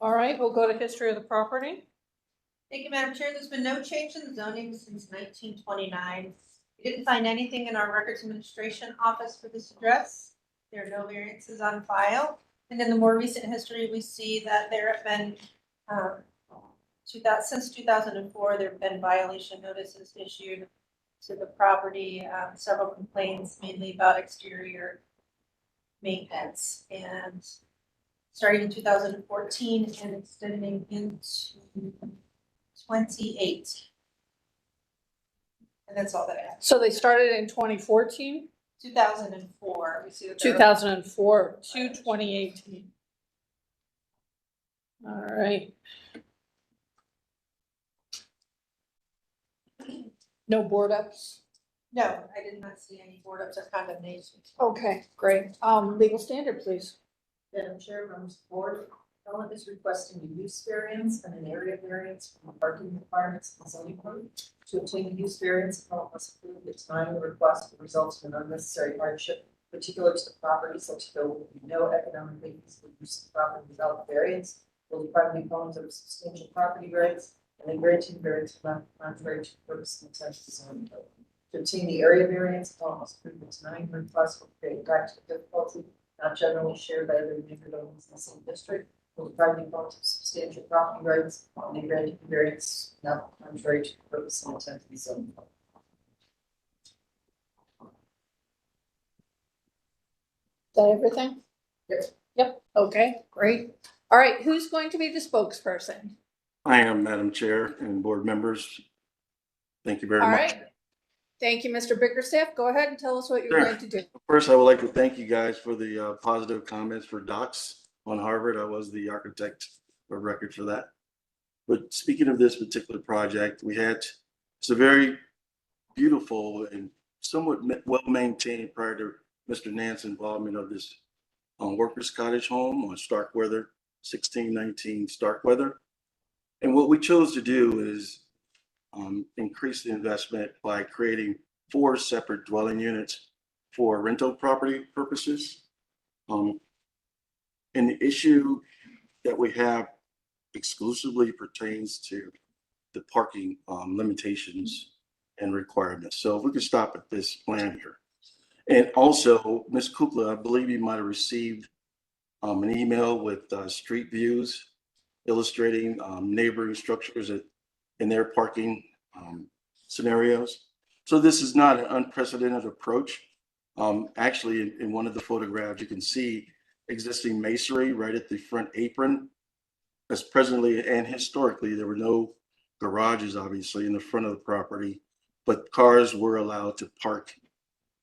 All right, we'll go to history of the property. Thank you, Madam Chair. There's been no change in the zoning since 1929. We didn't find anything in our Records Administration Office for this address. There are no variances on file. And in the more recent history, we see that there have been, since 2004, there have been violation notices issued to the property, several complaints mainly about exterior maintenance. And starting in 2014 and extending into 28. And that's all that I have. So they started in 2014? 2004. We see that there are- 2004 to 2018. All right. No board ups? No, I did not see any board ups or condemnations. Okay, great. Legal standard, please. Madam Chair, members of the board, appellant is requesting a use variance and an area variance from the parking requirements of the zoning code. To obtain a use variance, appellant must approve the denying the request that results in an unnecessary hardship particular to the property, such that there will be no economically feasible use of the property without the variance, will deprive the opponent of substantial property rights, and then granting variance will not be contrary to the purpose and intent of the zoning code. To obtain the area variance, appellant must approve the denying the request will create practical difficulty not generally shared by other neighborhoods in the same district, will deprive the opponent of substantial property rights, and then granting variance not contrary to the purpose and intent of the zoning code. Is that everything? Yes. Yep, okay, great. All right, who's going to be the spokesperson? I am, Madam Chair and board members. Thank you very All much. right. Thank you, Mr. Bickerstaff. Go ahead and tell us what you're Sure. going to do. First, I would like to thank you guys for the positive comments for docs on Harvard. I was the architect of record for that. But speaking of this particular project, it's a very beautiful and somewhat well-maintained prior to Mr. Nance's involvement of this workers' cottage home on Starkweather, 1619 Starkweather. And what we chose to do is increase the investment by creating 4 separate dwelling units for rental property purposes. And the issue that we have exclusively pertains to the parking limitations and requirements. So if we could stop at this plan here. And also, Ms. Kukla, I believe you might have received an email with street views illustrating neighboring structures in their parking scenarios. So this is not an unprecedented approach. Actually, in one of the photographs, you can see existing masonry right at the front apron. As presently and historically, there were no garages, obviously, in the front of the property, but cars were allowed to park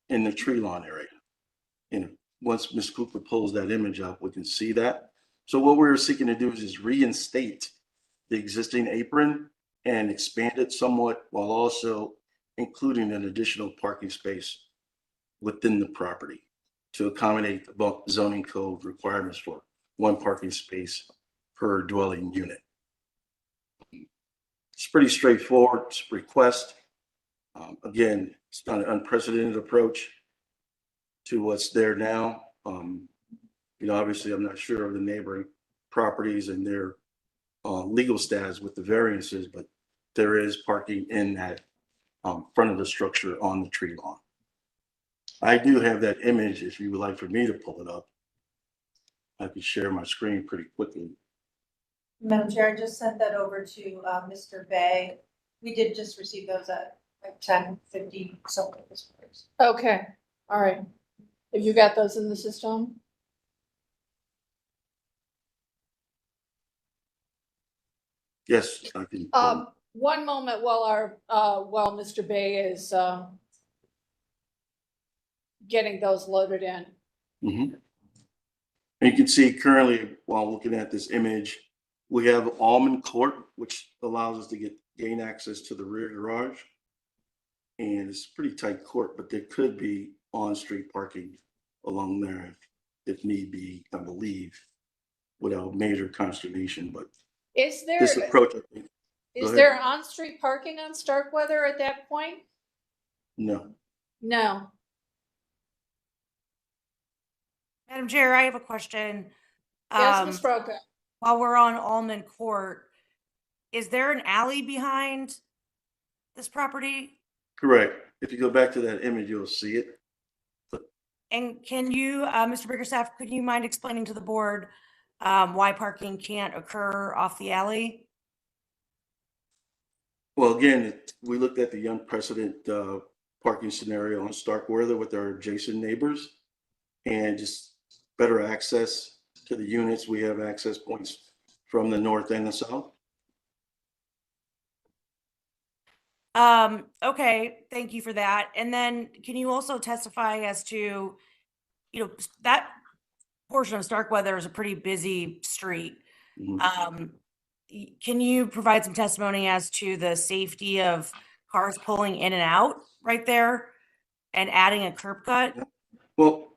in the tree lawn area. And once Ms. Cooper pulls that image up, we can see that. So what we're seeking to do is just reinstate the existing apron and expand it somewhat while also including an additional parking space within the property to accommodate the zoning code requirements for one parking space per dwelling unit. It's pretty straightforward request. Again, it's not an unprecedented approach to what's there now. Obviously, I'm not sure of the neighboring properties and their legal status with the variances, but there is parking in that front of the structure on the tree lawn. I do have that image if you would like for me to pull it up. I can share my screen pretty quickly. Madam Chair, I just sent that over to Mr. Bay. We did just receive those at like 10:50 something this morning. Okay, all right. Have you got those in the system? Yes, I can. One moment while while Mr. Bay is getting those loaded in. And you can see currently, while looking at this image, we have Almond Court, which allows us to gain access to the rear garage. And it's a pretty tight court, but there could be on-street parking along there if need be, I believe, without major consternation. But Is there, this approach, I think. is there on-street parking on Starkweather at that point? No. No. Madam Chair, I have a question. Yes, Ms. Broca. While we're on Almond Court, is there an alley behind this property? Correct. If you go back to that image, you'll see it. And can you, Mr. Bickerstaff, could you mind explaining to the board why parking can't occur off the alley? Well, again, we looked at the unprecedented parking scenario on Starkweather with our adjacent neighbors and just better access to the units. We have access points from the north and the south. Okay, thank you for that. And then can you also testify as to, that portion of Starkweather is a pretty busy street. Can you provide some testimony as to the safety of cars pulling in and out right there and adding a curb cut? Well,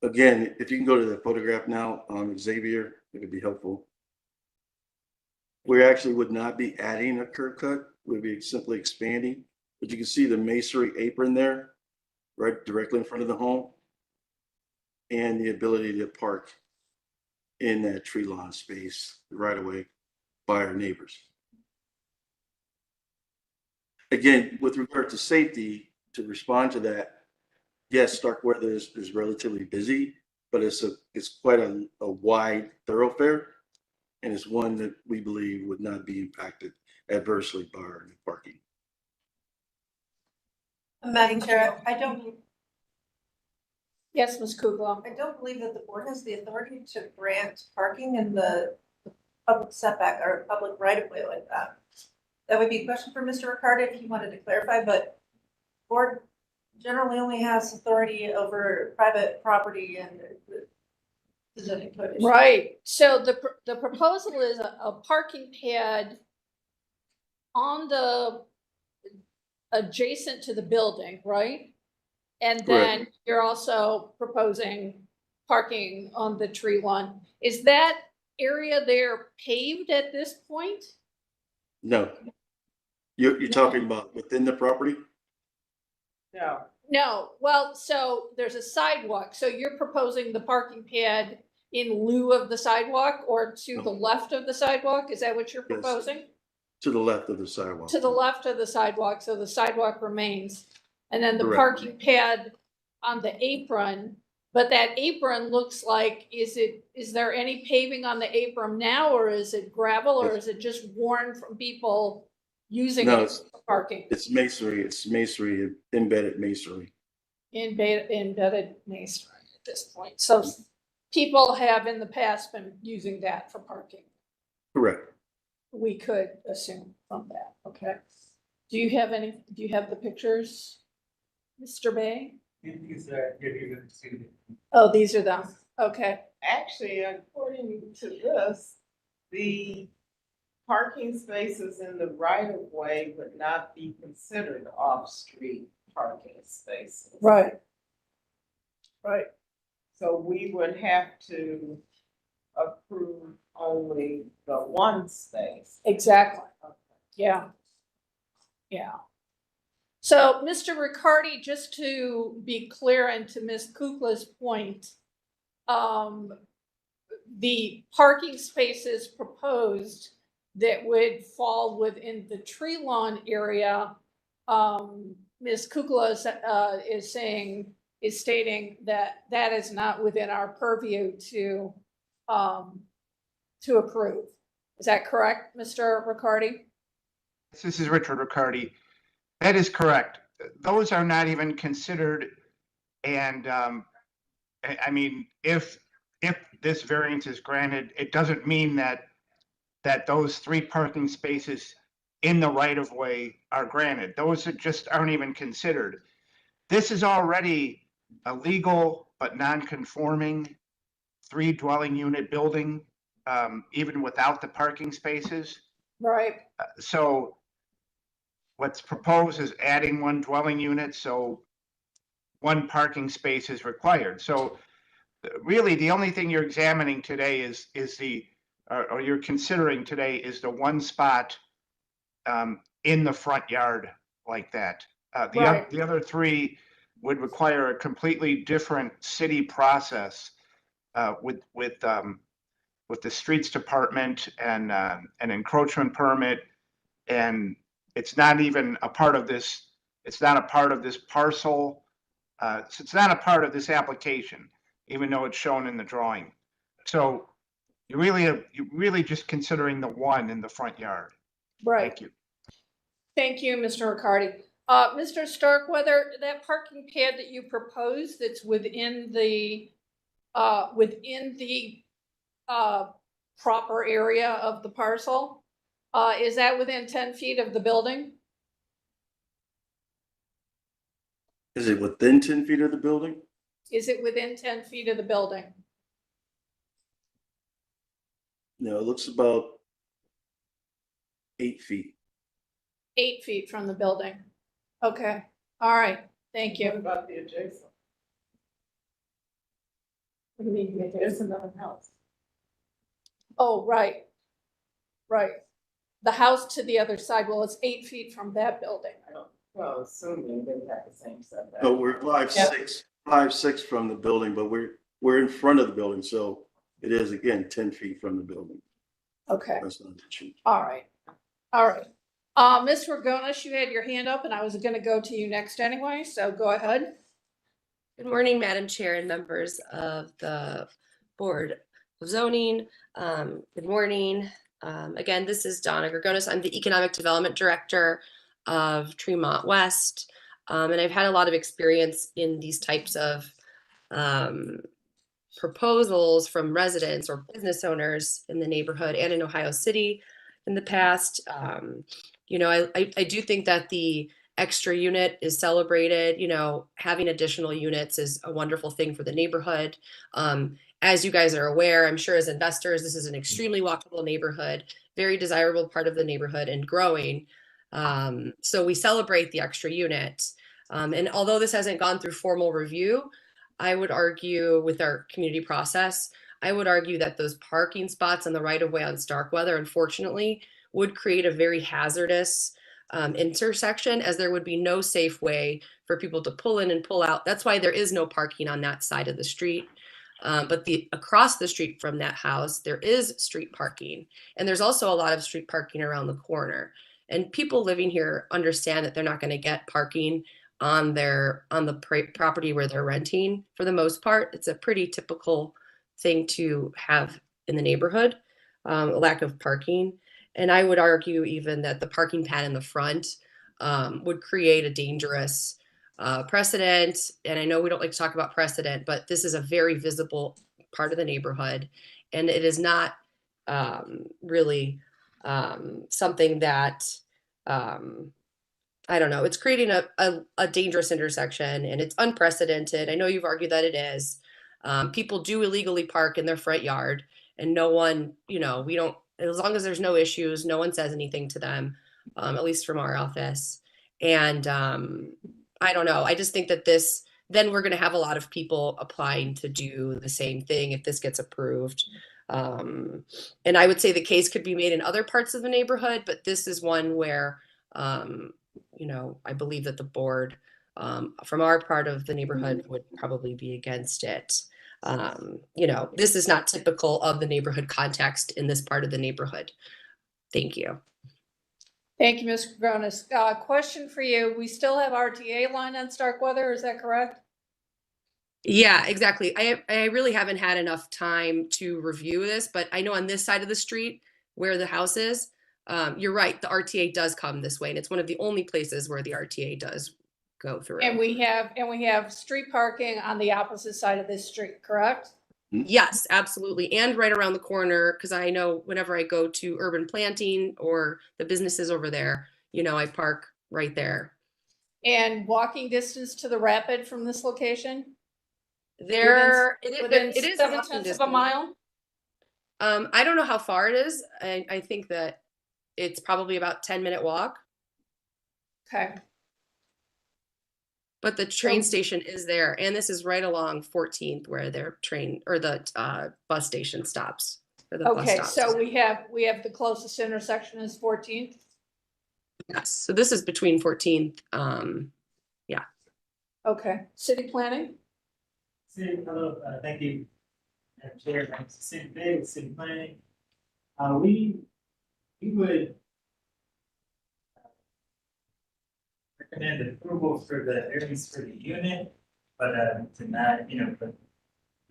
again, if you can go to the photograph now, Xavier, it would be helpful. We actually would not be adding a curb cut. We'd be simply expanding, but you can see the masonry apron there, right directly in front of the home, and the ability to park in that tree lawn space right away by our neighbors. Again, with regard to safety, to respond to that, yes, Starkweather is relatively busy, but it's quite a wide thoroughfare, and it's one that we believe would not be impacted adversely by our new parking. Madam Chair, I don't. Yes, Ms. Kugler. I don't believe that the board has the authority to grant parking in the public setback or public right of way like that. That would be a question for Mr. Ricardo if he wanted to clarify, but board generally only has authority over private property and the zoning code issue. Right. So the proposal is a parking pad on the adjacent to the building, right? And then Correct. you're also proposing parking on the tree lawn. Is that area there paved at this point? No. You're talking about within the property? No. No. Well, so there's a sidewalk. So you're proposing the parking pad in lieu of the sidewalk or to the left of the sidewalk? Is that what you're Yes. proposing? To the left of the sidewalk. To the left of the sidewalk, so the sidewalk remains. And then the Correct. parking pad on the apron But that apron looks like, is there any paving on the apron now, or is it gravel, or is it just worn from people using No, it it's, for parking? it's masonry, embedded masonry. Embedded masonry at this point. So people have in the past been using that for parking. Correct. We could assume from that, okay? Do you have the pictures, Mr. Bay? Oh, these are them, okay. Actually, according to this, the parking spaces in the right of way would not be considered off-street parking spaces. Right. Right. So we would have to approve only the one space. Exactly. Yeah. Yeah. So, Mr. Riccardi, just to be clear and to Ms. Kukla's point, the parking spaces proposed that would fall within the tree lawn area, Ms. Kukla is stating that that is not within our purview to approve. Is that correct, Mr. Riccardi? This is Richard Riccardi. That is correct. Those are not even considered. And I mean, if this variance is granted, it doesn't mean that those 3 parking spaces in the right of way are granted. Those just aren't even considered. This is already a legal but non-conforming 3 dwelling unit building, even without the parking spaces. Right. So what's proposed is adding 1 dwelling unit, so 1 parking space is required. So really, the only thing you're examining today is or you're considering today is the 1 spot in the front yard like that. The other 3 would require a completely different city process with the streets department and an encroachment permit, and it's not even a part of this. It's not a part of this parcel. So it's not a part of this application, even though it's shown in the drawing. So you're really just considering the 1 in the front yard. Right. Thank you. Thank you, Mr. Riccardi. Mr. Starkweather, that parking pad that you proposed that's within the proper area of the parcel, is that within 10 feet of the building? Is it within 10 feet of the building? Is it within 10 feet of the building? No, it looks about 8 feet. 8 feet from the building. Okay, all right, thank you. What about the adjacent? What do you mean, There's another house. Oh, right. Right. The house to the other side, well, it's 8 feet from that building. Well, assuming they have the same setback. But we're 5'6" from the building, but we're in front of the building, so it is again 10 feet from the building. Okay, That's not the issue. all right, all right. Ms. Ragonis, you had your hand up and I was gonna go to you next anyway, so go ahead. Good morning, Madam Chair and members of the Board of Zoning. Good morning. Again, this is Donna Gregonis. I'm the Economic Development Director of Tremont West. And I've had a lot of experience in these types of proposals from residents or business owners in the neighborhood and in Ohio City in the past. You know, I do think that the extra unit is celebrated. You know, having additional units is a wonderful thing for the neighborhood. As you guys are aware, I'm sure as investors, this is an extremely walkable neighborhood, very desirable part of the neighborhood and growing. So we celebrate the extra unit. And although this hasn't gone through formal review, I would argue with our community process, I would argue that those parking spots on the right of way on Starkweather, unfortunately, would create a very hazardous intersection, as there would be no safe way for people to pull in and pull out. That's why there is no parking on that side of the street. But across the street from that house, there is street parking. And there's also a lot of street parking around the corner. And people living here understand that they're not going to get parking on the property where they're renting. For the most part, it's a pretty typical thing to have in the neighborhood, a lack of parking. And I would argue even that the parking pad in the front would create a dangerous precedent. And I know we don't like to talk about precedent, but this is a very visible part of the neighborhood. And it is not really something that, I don't know, it's creating a dangerous intersection, and it's unprecedented. I know you've argued that it is. People do illegally park in their front yard, and no one, we don't, as long as there's no issues, no one says anything to them, at least from our office. And I don't know. I just think that then we're going to have a lot of people applying to do the same thing if this gets approved. And I would say the case could be made in other parts of the neighborhood, but this is one where, I believe that the board from our part of the neighborhood would probably be against it. This is not typical of the neighborhood context in this part of the neighborhood. Thank you. Thank you, Ms. Gronis. Question for you. We still have RTA line on Starkweather, is that correct? Yeah, exactly. I really haven't had enough time to review this, but I know on this side of the street where the house is, you're right, the RTA does come this way, and it's one of the only places where the RTA does go through. And we have street parking on the opposite side of this street, correct? Yes, absolutely. And right around the corner, because I know whenever I go to urban planting or the businesses over there, I park right there. And walking distance to the Rapid from this location? Within It is 7/10 of a mile? I don't know how far it is. I think that it's probably about 10-minute walk. Okay. But the train station is there, and this is right along 14th where their train or the bus station stops. Or the bus Okay, stops. so we have the closest intersection is 14th? Yes, so this is between 14th. Yeah. Okay, city planning? Hello, thank you, Madam Chair. My name is City Bay with City Planning. We would recommend approval for the variance for the unit, but to not,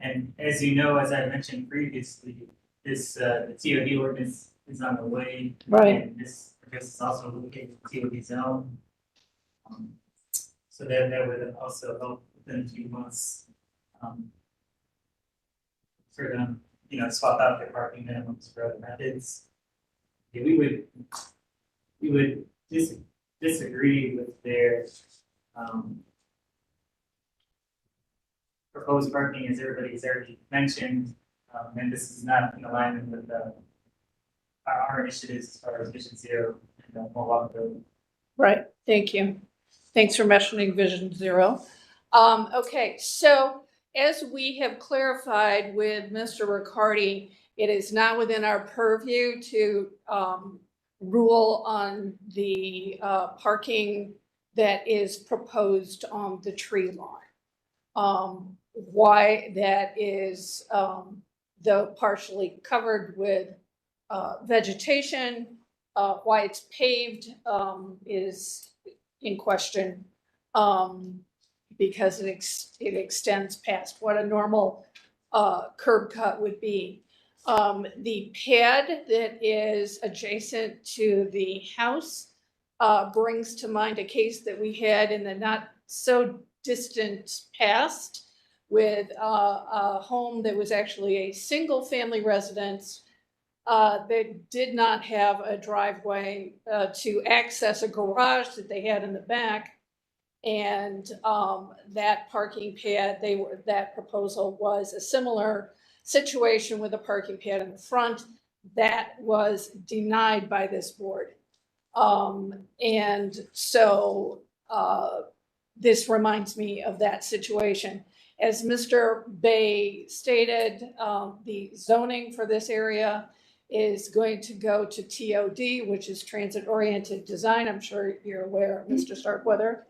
and as you know, as I mentioned previously, this the TOD ordinance is on the way. Right. And this, I guess, is also located in TOD zone. So that would also help within a few months. For them, swap out their parking minimums for other methods. Yeah, we would disagree with their proposed parking, as everybody's already mentioned, and this is not in alignment with our initiatives as far as Vision Zero and Mohawk Road. Right, thank you. Thanks for mentioning Vision Zero. Okay, so as we have clarified with Mr. Riccardi, it is not within our purview to rule on the parking that is proposed on the tree line. Why that is, though partially covered with vegetation, why it's paved is in question. Because it extends past what a normal curb cut would be. The pad that is adjacent to the house brings to mind a case that we had in the not so distant past with a home that was actually a single family residence that did not have a driveway to access a garage that they had in the back. And that parking pad, that proposal was a similar situation with a parking pad in the front that was denied by this board. And so this reminds me of that situation. As Mr. Bay stated, the zoning for this area is going to go to TOD, which is transit oriented design. I'm sure you're aware, Mr. Starkweather.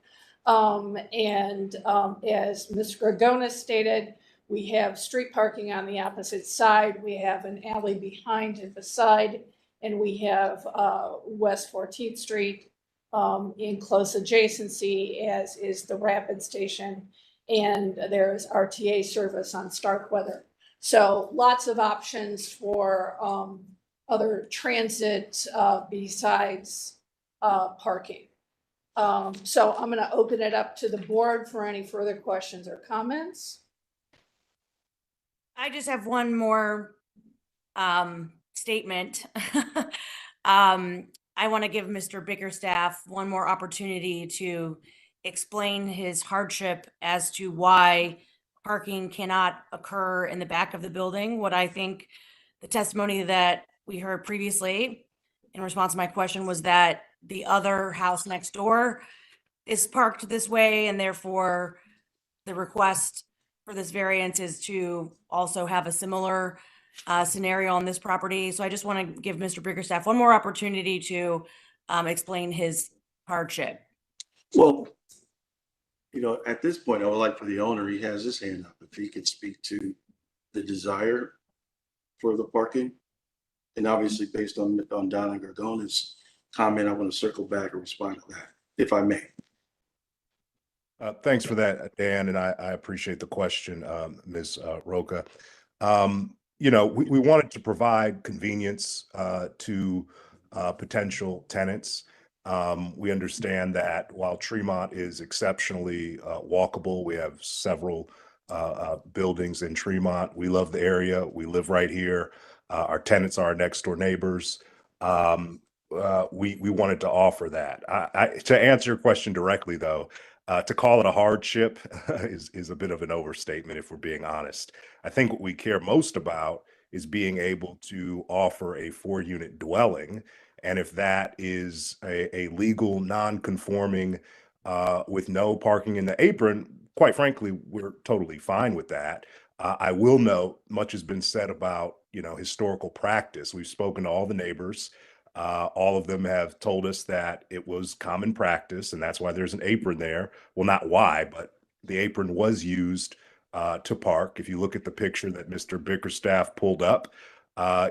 As Ms. Gregonis stated, we have street parking on the opposite side. We have an alley behind and beside, and we have West 14th Street in close adjacency as is the rapid station, and there's RTA service on Starkweather. So lots of options for other transit besides parking. So I'm going to open it up to the board for any further questions or comments. I just have one more statement. I want to give Mr. Bickerstaff one more opportunity to explain his hardship as to why parking cannot occur in the back of the building. What I think the testimony that we heard previously in response to my question was that the other house next door is parked this way, and therefore the request for this variance is to also have a similar scenario on this property. So I just want to give Mr. Bickerstaff one more opportunity to explain his hardship. Well, you know, at this point, I would like for the owner, he has his hand up, if he could speak to the desire for the parking. And obviously, based on Donna Gargona's comment, I want to circle back and respond to that, if I may. Thanks for that, Dan, and I appreciate the question, Ms. Roca. You know, we wanted to provide convenience to potential tenants. We understand that while Tremont is exceptionally walkable, we have several buildings in Tremont. We love the area. We live right here. Our tenants are our next door neighbors. We wanted to offer that. To answer your question directly, though, to call it a hardship is a bit of an overstatement, if we're being honest. I think what we care most about is being able to offer a 4-unit dwelling. And if that is a legal non-conforming with no parking in the apron, quite frankly, we're totally fine with that. I will note, much has been said about, you know, historical practice. We've spoken to all the neighbors. All of them have told us that it was common practice, and that's why there's an apron there. Well, not why, but the apron was used to park. If you look at the picture that Mr. Bickerstaff pulled up,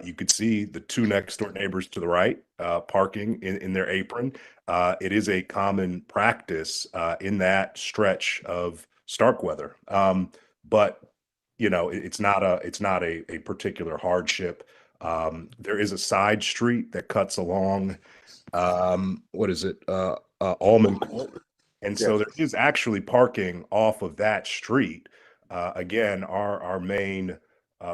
you could see the 2 next door neighbors to the right parking in their apron. It is a common practice in that stretch of Starkweather. But you know, it's not a particular hardship. There is a side street that cuts along, what is it? Almond Court. And so there is actually parking off of that street. Again, our main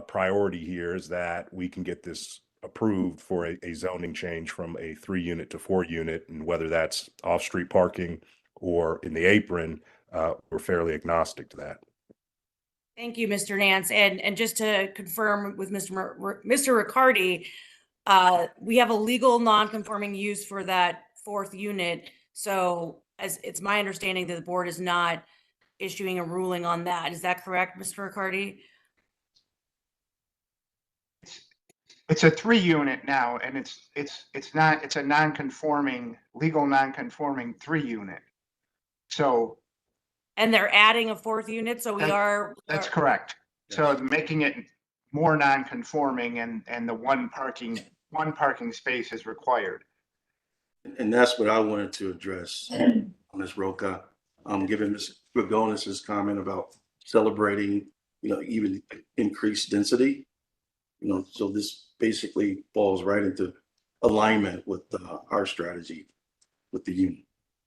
priority here is that we can get this approved for a zoning change from a 3-unit to 4-unit, and whether that's off-street parking or in the apron, we're fairly agnostic to that. Thank you, Mr. Nance. And just to confirm with Mr. Riccardi, we have a legal non-conforming use for that 4th unit. So as it's my understanding that the board is not issuing a ruling on that. Is that correct, Mr. Riccardi? It's a 3-unit now, and it's a non-conforming, legal non-conforming 3-unit. So. And they're adding a 4th unit, so That's correct. So making it more non-conforming, and the one parking space is required. And that's what I wanted to address, Ms. Roca. Given Ms. Gregonis's comment about celebrating, you know, even increased density, you know, so this basically falls right into alignment with our strategy with the unit,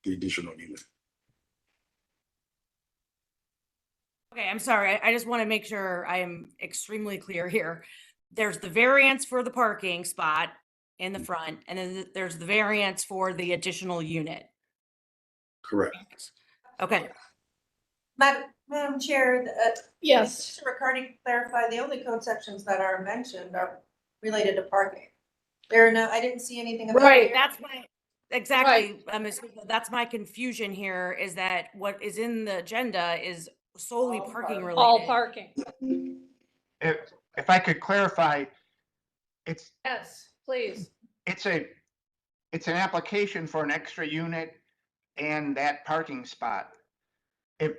the additional unit. Okay, I'm sorry. I just want to make sure I am extremely clear here. There's the variance for the parking spot in the front, and then there's the variance for the additional unit. Correct. Okay. Madam Chair, yes. Mr. Riccardi clarify, the only code sections that are mentioned are related to parking. There are no, I didn't see anything about. Right. That's my, exactly, Ms. Hooper, that's my confusion here, is that what is in the agenda is solely parking related. All parking. If I could clarify, Yes, please. it's an application for an extra unit and that parking spot. If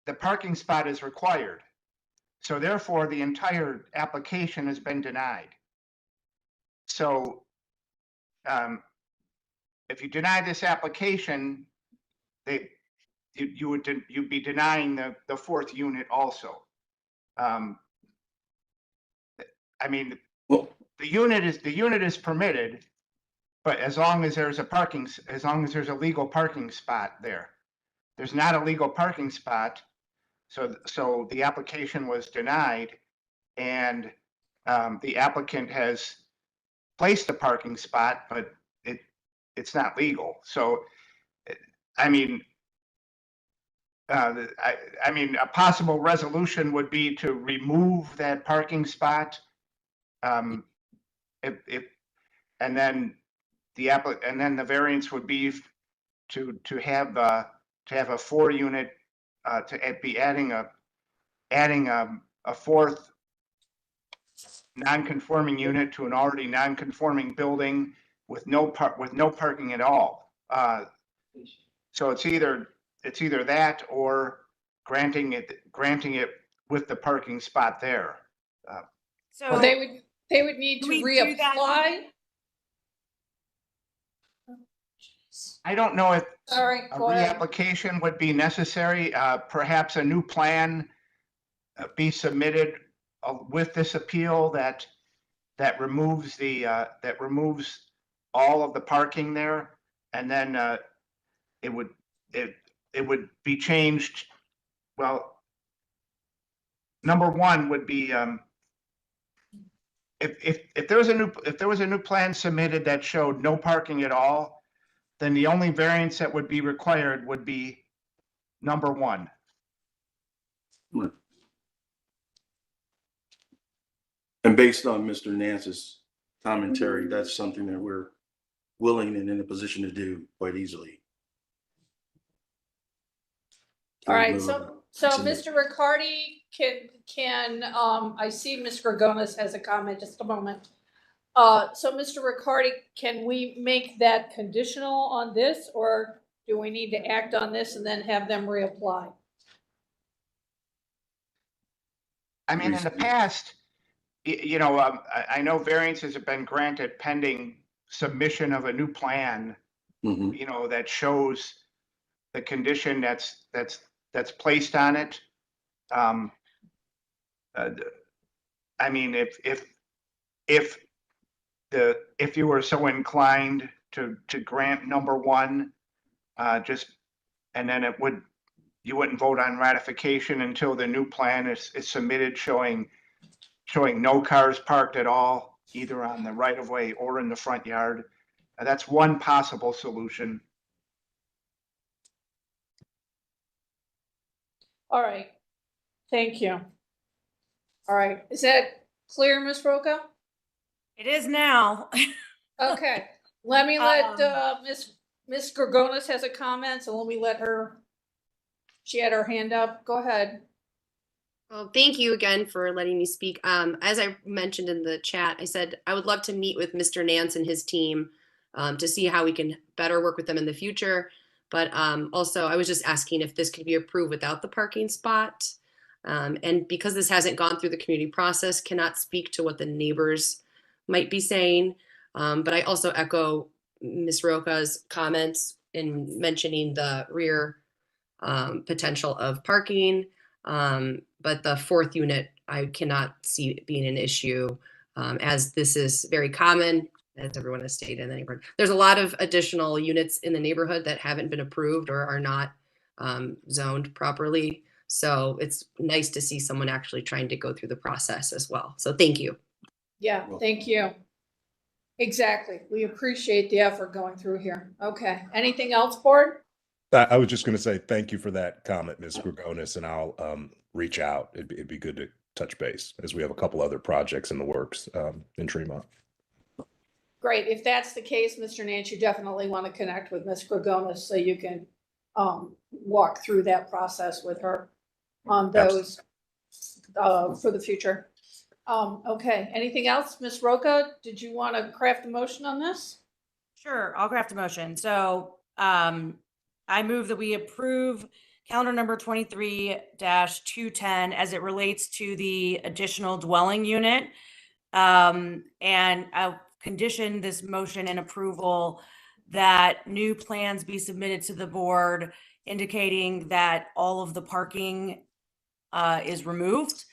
the parking spot is required, so therefore the entire application has been denied. So if you deny this application, you'd be denying the fourth unit also. I mean, Well, the unit is permitted, but as long as there's a legal parking spot there. There's not a legal parking spot, so the application was denied, and the applicant has placed a parking spot, but it's not legal. So, I mean, I mean, a possible resolution would be to remove that parking spot. If and then the variance would be to have a 4-unit, to be adding a fourth non-conforming unit to an already non-conforming building with no parking at all. So it's either that or granting it with the parking spot there. So They would need to do we do that? reapply. I don't know if All right, a go ahead. reapplication would be necessary. Perhaps a new plan be submitted with this appeal that removes all of the parking there, and then it would be changed. Well, number one would be if there was a new plan submitted that showed no parking at all, then the only variance that would be required would be number one. And based on Mr. Nance's commentary, that's something that we're willing and in a position to do quite easily. All right, so Mr. Riccardi can, I see Ms. Gregonis has a comment, just a moment. So Mr. Riccardi, can we make that conditional on this, or do we need to act on this and then have them reapply? I mean, in the past, you know, I know variances have been granted pending submission of a new plan, you know, that shows the condition that's placed on it. I mean, if you were so inclined to grant number one, and then you wouldn't vote on ratification until the new plan is submitted showing no cars parked at all, either on the right of way or in the front yard. That's one possible solution. All right, thank you. All right, is that clear, Ms. Roca? It is now. Okay, let me let Ms. Gregonis has a comment, so let me let her, she had her hand up, go ahead. Well, thank you again for letting me speak. As I mentioned in the chat, I said I would love to meet with Mr. Nance and his team to see how we can better work with them in the future. But also, I was just asking if this could be approved without the parking spot. And because this hasn't gone through the community process, cannot speak to what the neighbors might be saying. But I also echo Ms. Roca's comments in mentioning the rear potential of parking. But the fourth unit, I cannot see it being an issue, as this is very common, as everyone has stated in the neighborhood. There's a lot of additional units in the neighborhood that haven't been approved or are not zoned properly. So it's nice to see someone actually trying to go through the process as well. So thank you. Yeah, thank you. Exactly, we appreciate the effort going through here. Okay, anything else, board? I was just going to say thank you for that comment, Ms. Gregonis, and I'll reach out. It'd be good to touch base as we have a couple other projects in the works in Tremont. Great, if that's the case, Mr. Nance, you definitely want to connect with Ms. Gregonis so you can walk through that process with her on those for the future. Okay, anything else? Ms. Roca, did you want to craft a motion on this? Sure, I'll craft a motion. So I move that we approve calendar number 23-210 as it relates to the additional dwelling unit. And I'll condition this motion and approval that new plans be submitted to the board indicating that all of the parking is removed.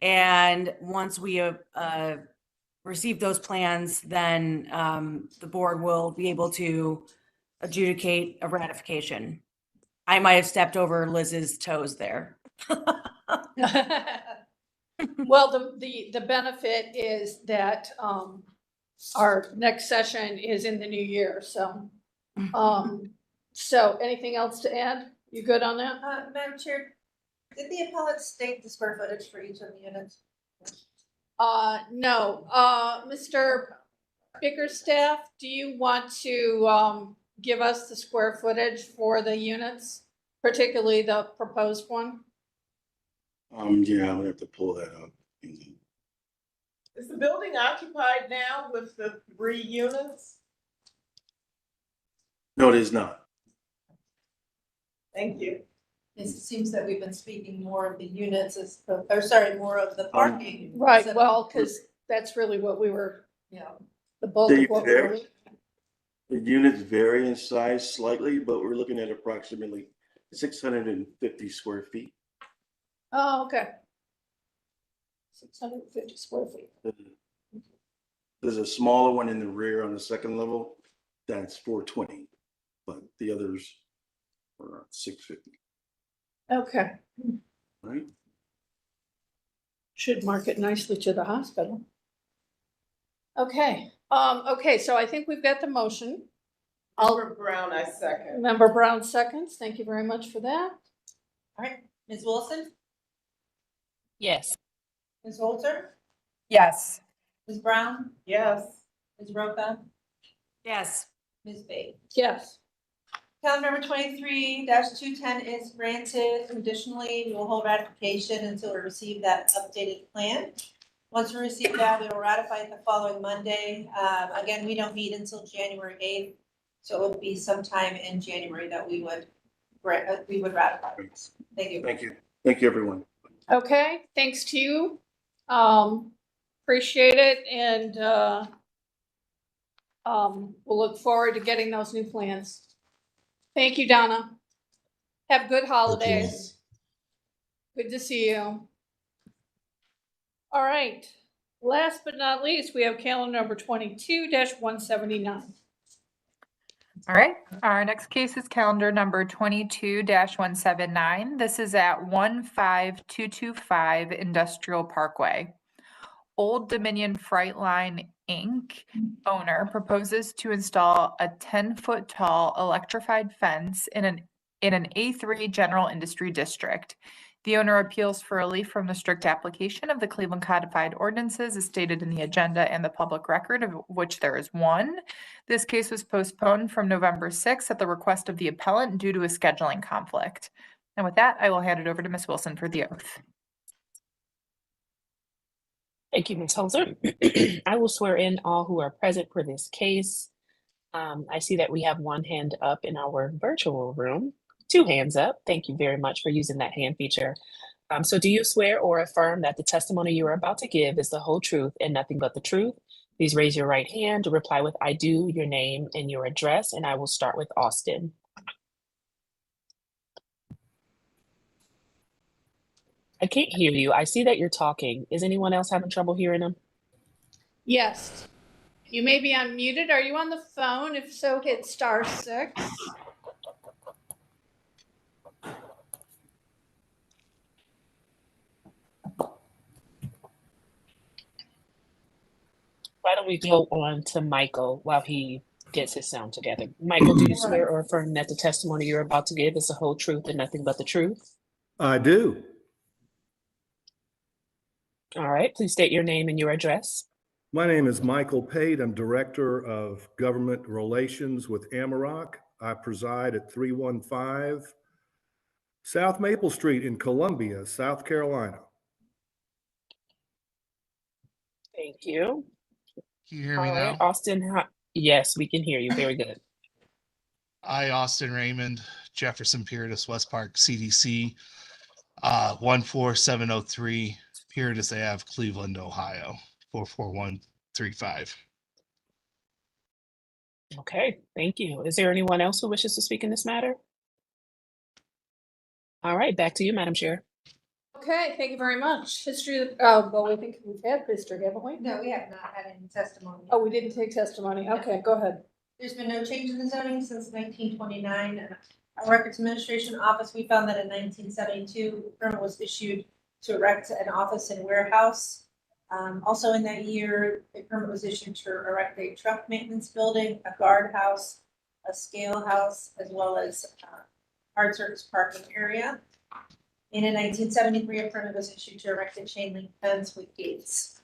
And once we receive those plans, then the board will be able to adjudicate a ratification. I might have stepped over Liz's toes there. Well, the benefit is that, our next session is in the new year, so. So anything else to add? You good on that? Madam Chair, did the appellant state the square footage for each of the units? No, Mr. Bickerstaff, do you want to, give us the square footage for the units, particularly the proposed one? Yeah, I'm gonna have to pull that up. Is the building occupied now with the 3 units? No, it is not. Thank you. It seems that we've been speaking more of the units more of the parking. Right, instead of- well, because that's really what we were, Yeah. the bulk They of what we were. vary. The units vary in size slightly, but we're looking at approximately 650 square feet. Oh, okay. 650 square feet. There's a smaller one in the rear on the second level, that's 420, but the others are 650, Okay, right? should market nicely to the hospital. Okay, okay, so I think we've got the motion. Member Brown, I second. Member Brown seconds. Thank you very much for that. All right, Ms. Wilson, Yes. Ms. Holzer, Yes. Ms. Brown, Yes. Ms. Roca, Yes. Ms. Bates. Yes. Calendar number 23-210 is granted. Additionally, we will hold ratification until we receive that updated plan. Once we receive that, we will ratify it the following Monday. Again, we don't meet until January 8th, so it will be sometime in January that we would ratify this. Thank you. Thank you. Thank you, everyone. Okay, thanks to you. Appreciate it, and we'll look forward to getting those new plans. Thank you, Donna. Have good holidays. Good to see you. All right, last but not least, we have calendar number 22-179. All right, our next case is calendar number 22-179. This is at 15225 Industrial Parkway. Old Dominion Frightline Inc. owner proposes to install a 10-foot tall electrified fence in an A3 general industry district. The owner appeals for relief from the strict application of the Cleveland Codified Ordinances as stated in the agenda and the public record, of which there is one. This case was postponed from November 6th at the request of the appellant due to a scheduling conflict. And with that, I will hand it over to Ms. Wilson for the oath. Thank you, Ms. Holzer. I will swear in all who are present for this case. I see that we have one hand up in our virtual room, 2 hands up. Thank you very much for using that hand feature. So do you swear or affirm that the testimony you are about to give is the whole truth and nothing but the truth? Please raise your right hand to reply with I do, your name and your address, and I will start with Austin. I can't hear you. I see that you're talking. Is anyone else having trouble hearing them? Yes. You may be unmuted. Are you on the phone? If so, hit *6. Why don't we go on to Michael while he gets his sound together? Michael, do you swear or affirm that the testimony you're about to give is the whole truth and nothing but the truth? I do. All right, please state your name and your address. My name is Michael Pate. I'm Director of Government Relations with Amarok. I preside at 315 South Maple Street in Columbia, South Carolina. Thank you. Can you hear me All right, now? Austin, yes, we can hear you. Very good. I, Austin Raymond, Jefferson Puritas, West Park, CDC, 14703, Puritas Ave, Cleveland, Ohio, 44135. Okay, thank you. Is there anyone else who wishes to speak in this matter? All right, back to you, Madam Chair. Okay, thank you very much. History, well, we think we've had history, haven't we? No, we have not had any testimony. Oh, we didn't take testimony. Okay, go ahead. There's been no change in the zoning since 1929. Our Records Administration Office, we found that in 1972, a permit was issued to erect an office and warehouse. Also in that year, a permit was issued to erect a truck maintenance building, a guard house, a scale house, as well as hard surface parking area. And in 1973, a permit was issued to erect a chain link fence with gates.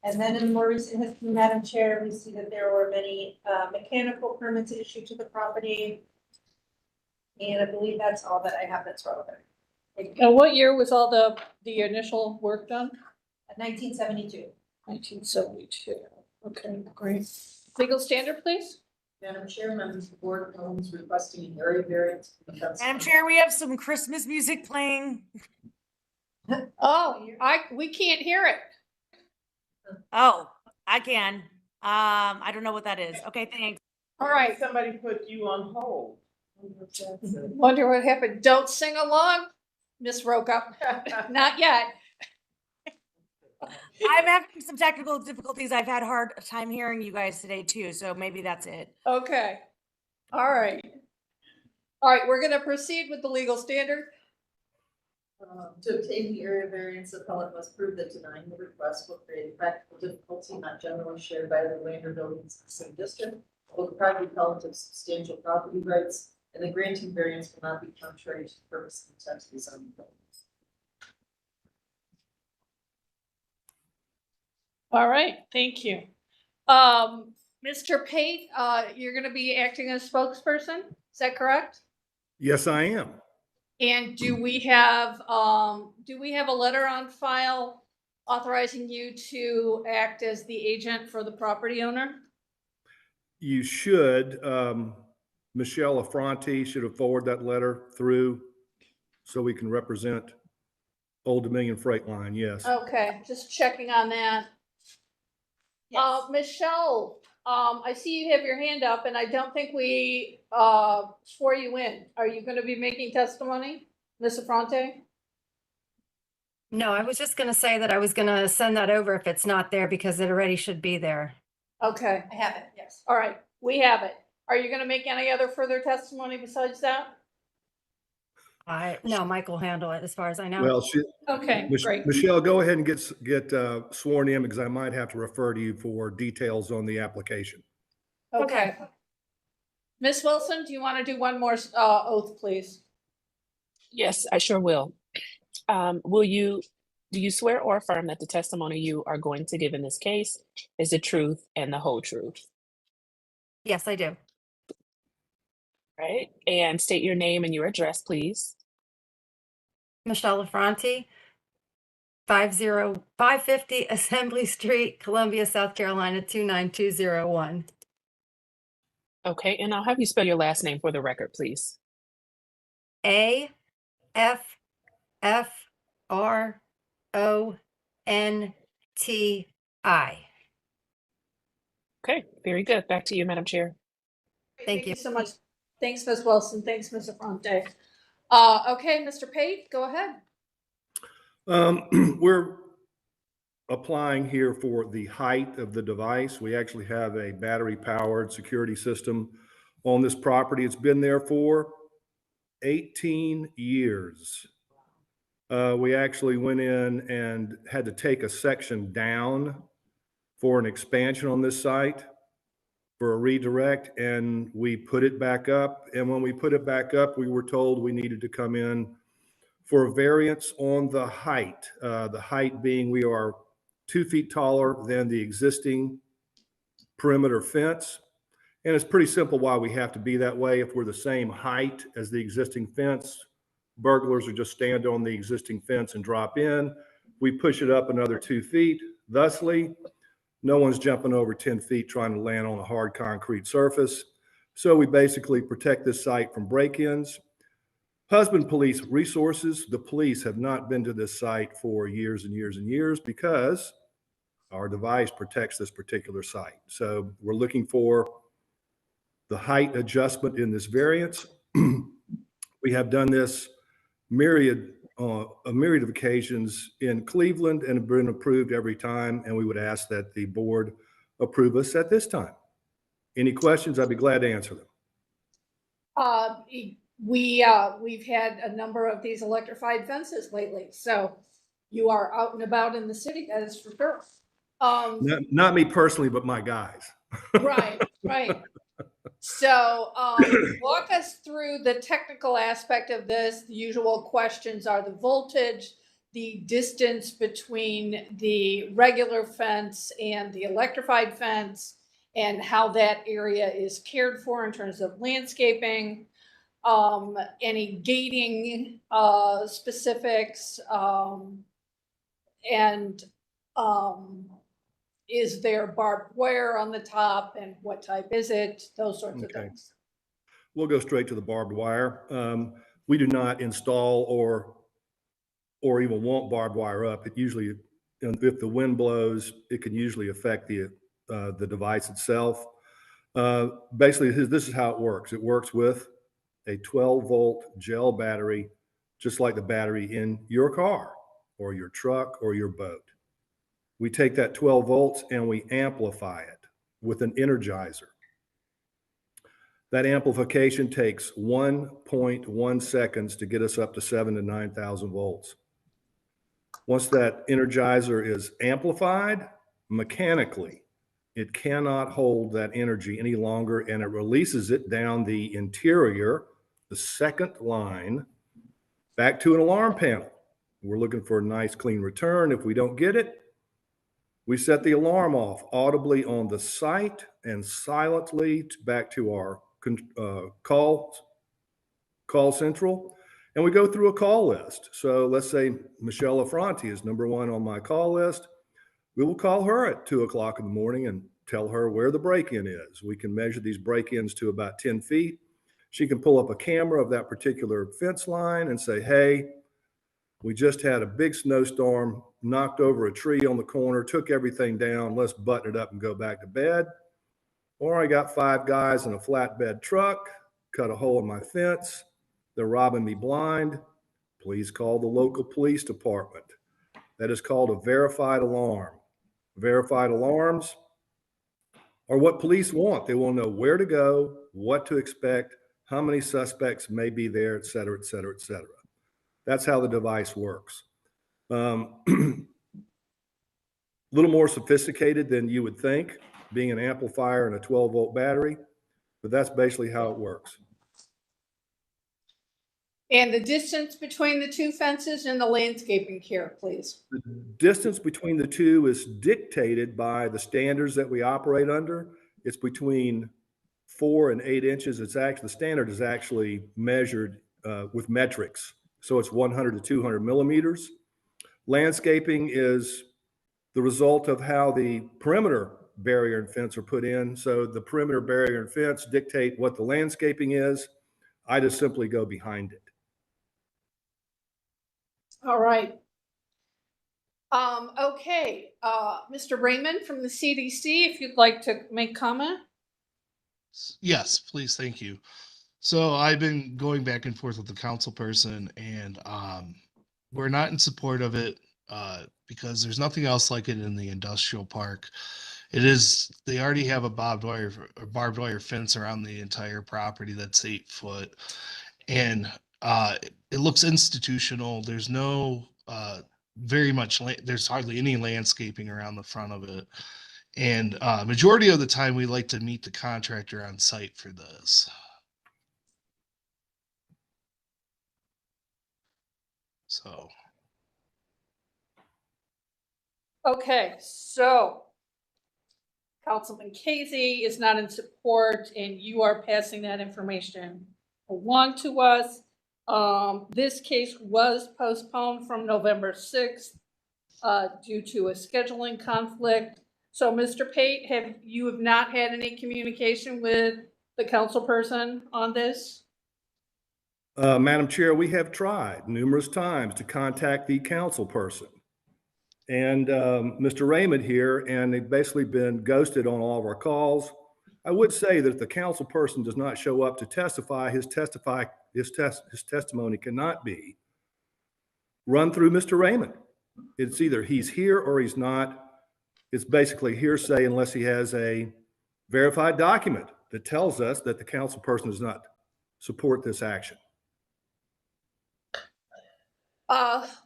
And then in more recent history, Madam Chair, we see that there were many mechanical permits issued to the property. And I believe that's all that I have that's relevant. And what year was all the initial work done? 1972. 1972. Okay, great. Legal standard, please? Madam Chair, members of the Board of Health is requesting an area variance. Madam Chair, we have some Christmas music playing. Oh, we can't hear it. Oh, I can. I don't know what that is. Okay, thanks. All right. Somebody put you on hold. Wonder what happened. Don't sing along, Miss Roca. Not yet. I'm having some technical difficulties. I've had a hard time hearing you guys today too, so maybe that's it. Okay. All right. All right, we're gonna proceed with the legal standard. To obtain the area variance, the appellant must prove that denying the request will create a practical difficulty not generally shared by the land or buildings in the same district, or the private appellant of substantial property rights, and the granting variance will not be contrary to the purpose and intent of the zoning code. All right, thank you. Mr. Pate, you're gonna be acting as spokesperson, is that correct? Yes, I am. And do we have a letter on file authorizing you to act as the agent for the property owner? You should. Michelle Affronti should have forwarded that letter through so we can represent Old Dominion Freight Line. Yes. Okay, just checking on that. Michelle, I see you have your hand up and I don't think we swore you in. Are you gonna be making testimony, Ms. Affronti? No, I was just gonna say that I was gonna send that over if it's not there because it already should be there. Okay, I have it, yes. all right, we have it. Are you gonna make any other further testimony besides that? No, Mike will handle it as far as I know. Well, Okay, great. Michelle, go ahead and get sworn in because I might have to refer to you for details on the application. Okay. Ms. Wilson, do you want to do one more oath, please? Yes, I sure will. Do you swear or affirm that the testimony you are going to give in this case is the truth and the whole truth? Yes, I do. Right, and state your name and your address, please. Michelle Affronti, 550 Assembly Street, Columbia, South Carolina, 29201. Okay, and I'll have you spell your last name for the record, please. AFFRONTI. Okay, very good. Back to you, Madam Chair. Thank you so much. Thanks, Ms. Wilson. Thanks, Ms. Affronti. Okay, Mr. Pate, go ahead. We're applying here for the height of the device. We actually have a battery-powered security system on this property. It's been there for 18 years. We actually went in and had to take a section down for an expansion on this site for a redirect, and we put it back up. And when we put it back up, we were told we needed to come in for a variance on the height being we are 2 feet taller than the existing perimeter fence. And it's pretty simple why we have to be that way. If we're the same height as the existing fence, burglars would just stand on the existing fence and drop in. We push it up another 2 feet. Thusly, no one's jumping over 10 feet trying to land on a hard concrete surface. So we basically protect this site from break-ins. Husband Police Resources, the police have not been to this site for years and years and years because our device protects this particular site. So we're looking for the height adjustment in this variance. We have done this a myriad of occasions in Cleveland and have been approved every time, and we would ask that the board approve us at this time. Any questions? I'd be glad to answer them. We've had a number of these electrified fences lately, so you are out and about in the city, that is for sure. Not me personally, but my guys. Right, right. So, walk us through the technical aspect of this. The usual questions are the voltage, the distance between the regular fence and the electrified fence, and how that area is cared for in terms of landscaping, any gating specifics, and is there barbed wire on the top and what type is it? Those sorts of things. We'll go straight to the barbed wire. We do not install or even want barbed wire up. It usually, if the wind blows, it can usually affect the device itself. Basically, this is how it works. It works with a 12-volt gel battery, just like the battery in your car or your truck or your boat. We take that 12 volts and we amplify it with an energizer. That amplification takes 1.1 seconds to get us up to 7,000 to 9,000 volts. Once that energizer is amplified, mechanically, it cannot hold that energy any longer, and it releases it down the interior, the second line, back to an alarm panel. We're looking for a nice clean return. If we don't get it, we set the alarm off audibly on the site and silently back to our call central, and we go through a call list. So let's say Michelle Affronti is number one on my call list. We will call her at 2 o'clock in the morning and tell her where the break-in is. We can measure these break-ins to about 10 feet. She can pull up a camera of that particular fence line and say, hey, we just had a big snowstorm, knocked over a tree on the corner, took everything down. Let's button it up and go back to bed. Or I got 5 guys in a flatbed truck, cut a hole in my fence. They're robbing me blind. Please call the local police department. That is called a verified alarm. Verified alarms are what police want. They want to know where to go, what to expect, how many suspects may be there, et cetera, et cetera, et cetera. That's how the device works. A little more sophisticated than you would think, being an amplifier and a 12-volt battery, but that's basically how it works. And the distance between the two fences and the landscaping care, please. The distance between the two is dictated by the standards that we operate under. It's between 4 and 8 inches. It's actually, the standard is actually measured with metrics. So it's 100 to 200 millimeters. Landscaping is the result of how the perimeter barrier and fence are put in. So the perimeter barrier and fence dictate what the landscaping is. I just simply go behind it. All right. Okay, Mr. Raymond from the CDC, if you'd like to make comment. Yes, please. Thank you. So I've been going back and forth with the council person, and we're not in support of it because there's nothing else like it in the industrial park. They already have a barbed wire fence around the entire property that's 8 foot, and it looks institutional. There's no there's hardly any landscaping around the front of it. And majority of the time we like to meet the contractor on site for this. So. Okay, so Councilman Casey is not in support and you are passing that information along to us. This case was postponed from November 6th due to a scheduling conflict. So Mr. Pate, you have not had any communication with the council person on this? Madam Chair, we have tried numerous times to contact the council person and Mr. Raymond here, and they've basically been ghosted on all of our calls. I would say that if the council person does not show up to testify, his testimony cannot be run through Mr. Raymond. It's either he's here or he's not. It's basically hearsay unless he has a verified document that tells us that the council person does not support this action.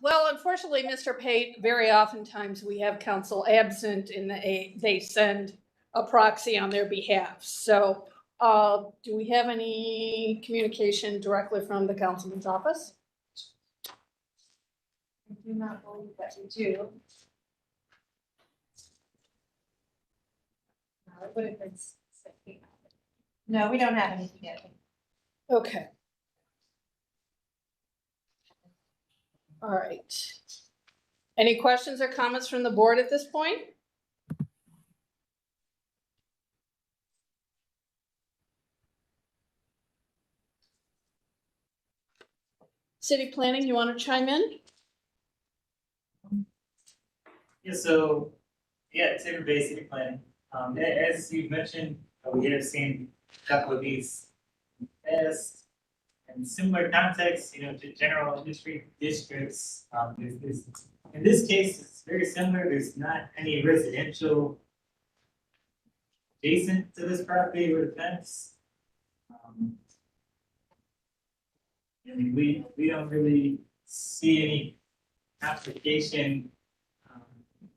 Well, unfortunately, Mr. Pate, very oftentimes we have counsel absent and they send a proxy on their behalf. So do we have any communication directly from the councilman's office? I do not believe that we do. No, it would have been. No, we don't have anything yet. Okay. All right. Any questions or comments from the board at this point? City planning, you want to chime in? Yeah, so, yeah, Tiverton Bay City Planning. As you mentioned, we have seen a couple of these in the past. In similar contexts, to general industry districts. In this case, it's very similar. There's not any residential adjacent to this property with a fence. And we don't really see any application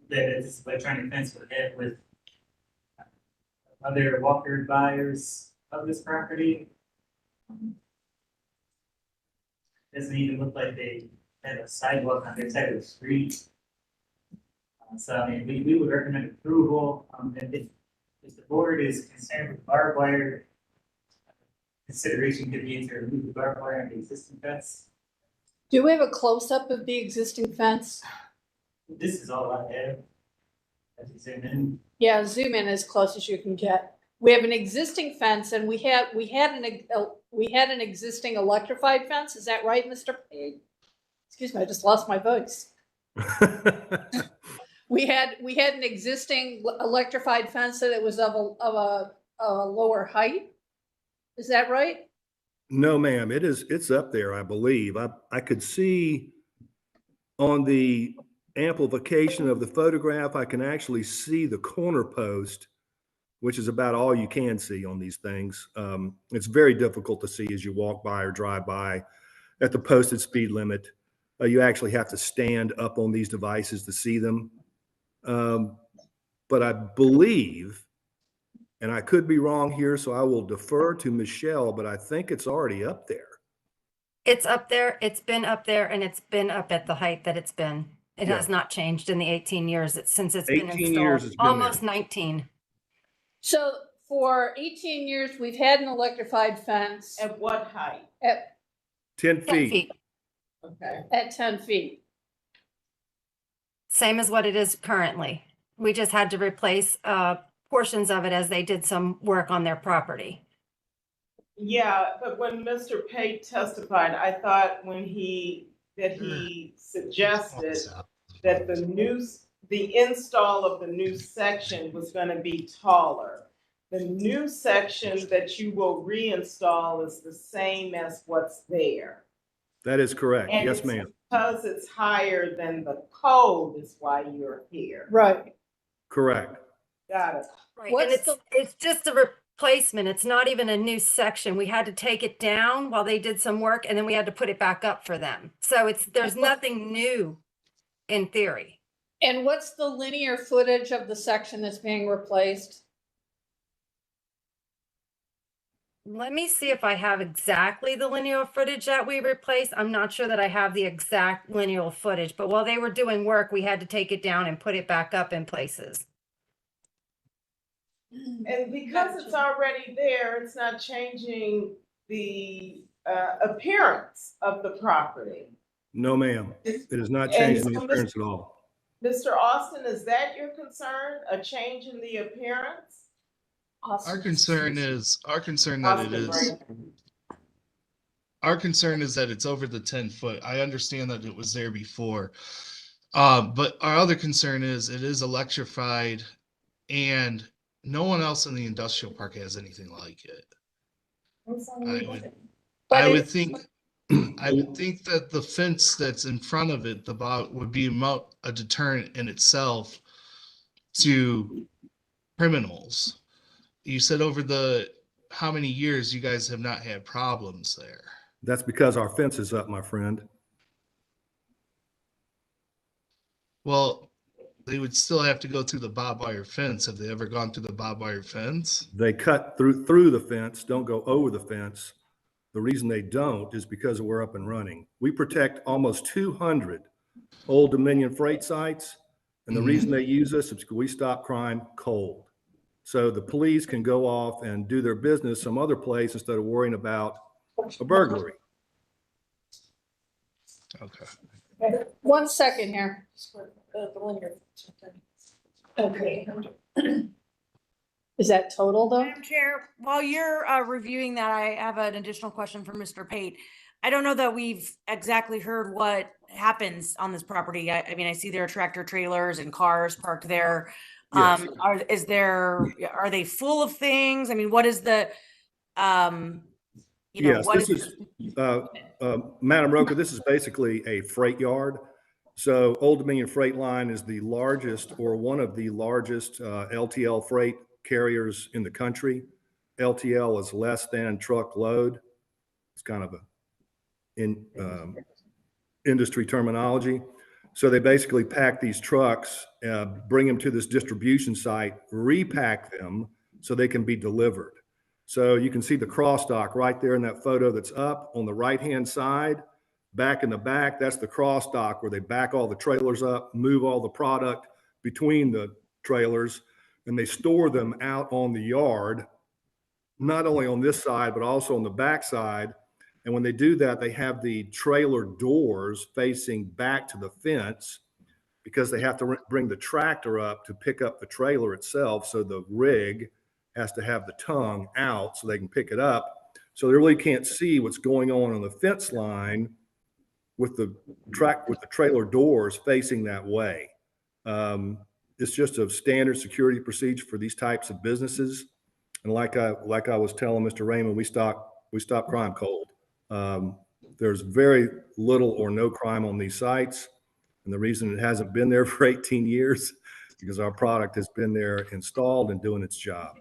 that this electronic fence would have with other Walker buyers of this property. Doesn't even look like they have a sidewalk on their side of the street. So I mean, we would recommend approval, and if the board is concerned with barbed wire, consideration could be to remove the barbed wire on the existing fence. Do we have a close-up of the existing fence? This is all I have. As you zoom in. Yeah, zoom in as close as you can get. We have an existing fence and we had an existing electrified fence. Is that right, Mr. Page? Excuse me, I just lost my voice. We had an existing electrified fence that it was of a lower height. Is that right? No, ma'am, it's up there, I believe. I could see on the amplification of the photograph, I can actually see the corner post, which is about all you can see on these things. It's very difficult to see as you walk by or drive by at the posted speed limit. You actually have to stand up on these devices to see them. But I believe, and I could be wrong here, so I will defer to Michelle, but I think it's already up there. It's up there, it's been up there, and it's been up at the height that it's been. It has not changed in the 18 years since it's been 18 years installed, it's been almost there. 19. So for 18 years, we've had an electrified fence At what height? at 10 feet. Okay. 10 feet. Same as what it is currently. We just had to replace portions of it as they did some work on their property. Yeah, but when Mr. Pate testified, I thought he suggested that the install of the new section was gonna be taller. The new section that you will reinstall is the same as what's there. That is correct. And Yes, it's ma'am. because it's higher than the code is why you're here. Right. Correct. Got it. Right, What's and it's just a replacement. It's not even a new section. We had to take it down while they did some work, and then we had to put it back up for them. So there's nothing new in theory. And what's the linear footage of the section that's being replaced? Let me see if I have exactly the linear footage that we replaced. I'm not sure that I have the exact linear footage, but while they were doing work, we had to take it down and put it back up in places. And because it's already there, it's not changing the appearance of the property. No, ma'am. It is not And changing the so appearance at all. Mr. Austin, is that your concern, a change in the appearance? Our concern is that it's over the 10 foot. I understand that it was there before. But our other concern is it is electrified and no one else in the industrial park has anything like it. I But would it's- think, I would think that the fence that's in front of it, would be a deterrent in itself to criminals. You said over how many years you guys have not had problems there? That's because our fence is up, my friend. Well, they would still have to go through the barbed wire fence. Have they ever gone through the barbed wire fence? They cut through the fence, don't go over the fence. The reason they don't is because we're up and running. We protect almost 200 Old Dominion freight sites. And the reason they use us is because we stop crime cold. So the police can go off and do their business some other place instead of worrying about a burglary. Okay. 1 second here. Okay. Is that total though? Madam Chair, while you're reviewing that, I have an additional question for Mr. Pate. I don't know that we've exactly heard what happens on this property. I mean, I see there are tractor trailers and cars parked there. Yes. Are they full of things? I mean, what is the, Yes, what this is, Madam Roca, this is basically a freight yard. So Old Dominion Freight Line is the largest or one of the largest LTL freight carriers in the country. LTL is less than truckload. It's kind of industry terminology. So they basically pack these trucks, bring them to this distribution site, repack them so they can be delivered. So you can see the cross dock right there in that photo that's up on the right-hand side. Back in the back, that's the cross dock where they back all the trailers up, move all the product between the trailers, and they store them out on the yard, not only on this side, but also on the back side. And when they do that, they have the trailer doors facing back to the fence because they have to bring the tractor up to pick up the trailer itself. So the rig has to have the tongue out so they can pick it up. So they really can't see what's going on the fence line with the trailer doors facing that way. It's just a standard security procedure for these types of businesses. And like I was telling Mr. Raymond, we stop crime cold. There's very little or no crime on these sites. And the reason it hasn't been there for 18 years is because our product has been there installed and doing its job.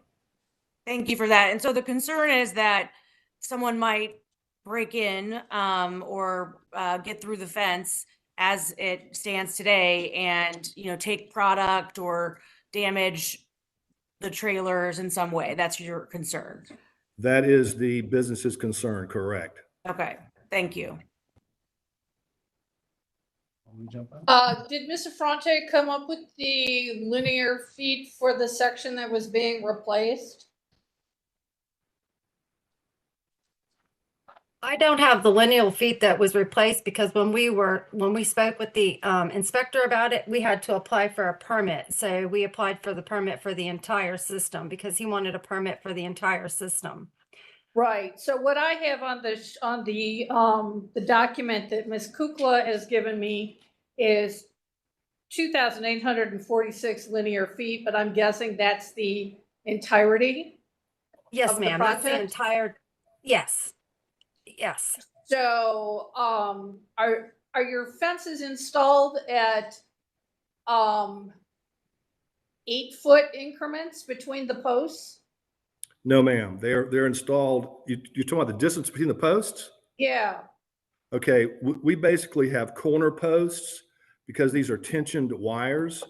Thank you for that. And so the concern is that someone might break in or get through the fence as it stands today and, take product or damage the trailers in some way. That's your concern. That is the business's concern, correct? Okay, thank you. Did Mr. Fronte come up with the linear feet for the section that was being replaced? I don't have the lineal feet that was replaced because when we spoke with the inspector about it, we had to apply for a permit. So we applied for the permit for the entire system because he wanted a permit for the entire system. Right, so what I have on the document that Ms. Kukla has given me is 2,846 linear feet, but I'm guessing that's the entirety? Yes, of the ma'am, that's the project? entire, yes. Yes. So, are your fences installed at 8-foot increments between the posts? No, ma'am. They're installed. You're talking about the distance between the posts? Yeah, Okay, we basically have corner posts because these are tensioned wires.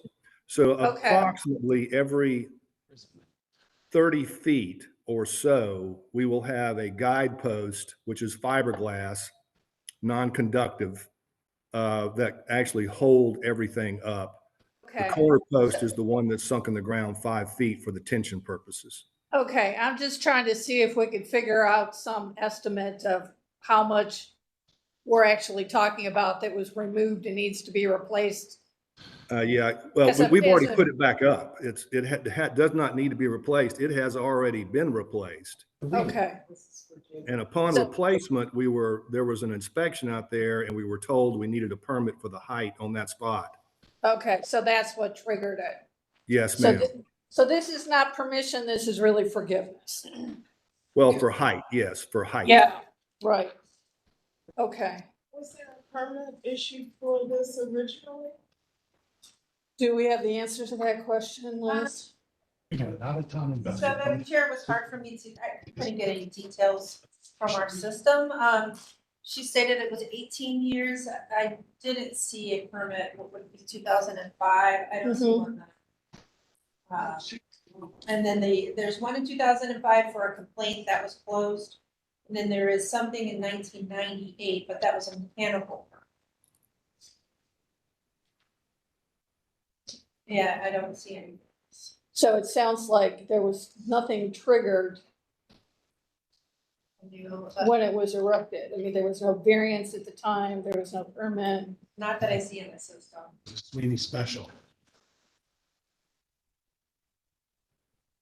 So Okay. approximately every 30 feet or so, we will have a guide post, which is fiberglass, non-conductive, that actually hold everything up. The okay. corner post is the one that's sunk in the ground 5 feet for the tension purposes. Okay, I'm just trying to see if we could figure out some estimate of how much we're actually talking about that was removed and needs to be replaced. Yeah, well, As a- we've already as a- put it back up. It does not need to be replaced. It has already been replaced. Okay, And upon So- replacement, there was an inspection out there and we were told we needed a permit for the height on that spot. okay, so that's what triggered it. Yes, So, ma'am. So this is not permission, this is really forgiveness. Well, for height, yes, for height. Yeah, right. Okay. Was there a permit issued for this originally? Do we have the answer to that question, Liz? So Madam Chair, it was hard for me to, I couldn't get any details from our system. She stated it was 18 years. I didn't see a permit, what would be 2005. I don't see one. And then there's one in 2005 for a complaint that was closed. And then there is something in 1998, but that was a mechanical permit. Yeah, I don't see any. So it sounds like there was nothing triggered when it was erected. I mean, there was no variance at the time, there was no permit. Not that I see in the system. Sweeney special.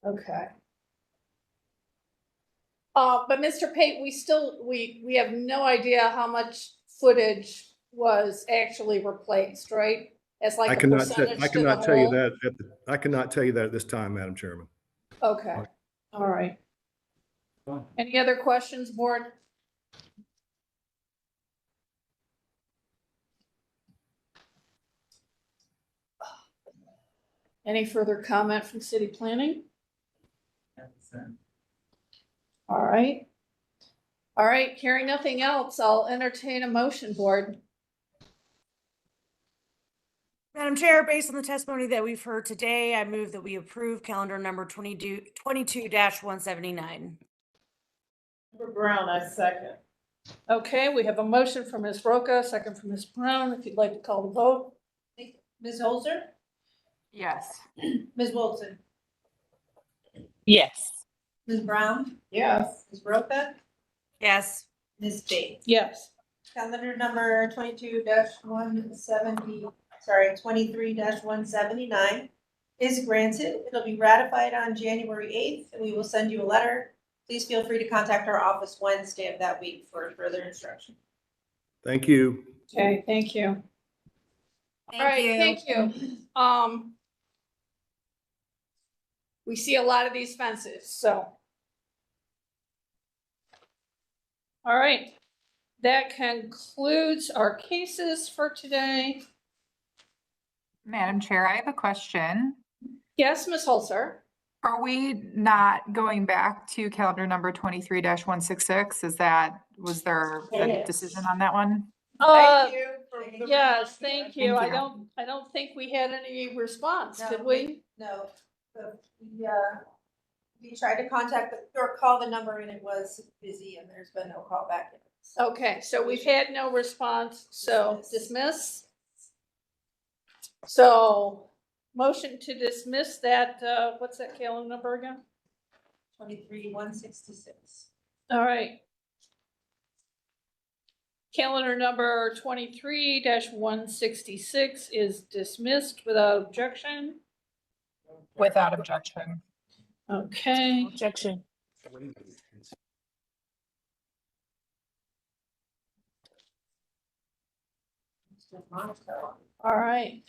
Okay. But Mr. Pate, we have no idea how much footage was actually replaced, right? As like I a cannot, percentage I to the cannot tell you whole? that, I cannot tell you that at this time, Madam Chairman. Okay, all right. Any other questions, board? Any further comment from city planning? All right. All right, hearing nothing else, I'll entertain a motion, board. Madam Chair, based on the testimony that we've heard today, I move that we approve calendar number 22-179. Member Brown, I second. Okay, we have a motion from Ms. Roca, second from Ms. Brown. If you'd like to call the vote. Ms. Holzer? Yes. Ms. Wilson? Yes. Ms. Brown? Yes. Ms. Roca? Yes. Ms. Bates? Yes. Calendar number 23-179 is granted. It'll be ratified on January 8th, and we will send you a letter. Please feel free to contact our office Wednesday of that week for further instruction. Thank you. Okay, thank you. All right, thank you. We see a lot of these fences, so. All right, that concludes our cases for today. Madam Chair, I have a question. Yes, Ms. Holzer? Are we not going back to calendar number 23-166? Was there a Yes. decision on that one? Thank you. Yes, thank you. Thank I you. don't think we had any response, No, did we? No, we tried to contact or call the number and it was busy and there's been no call back. Okay, so we've had no response, so dismiss. So, motion to dismiss that, what's that calendar number again? 23-166. All right. Calendar number 23-166 is dismissed without objection. Without objection. Okay. Objection. All right.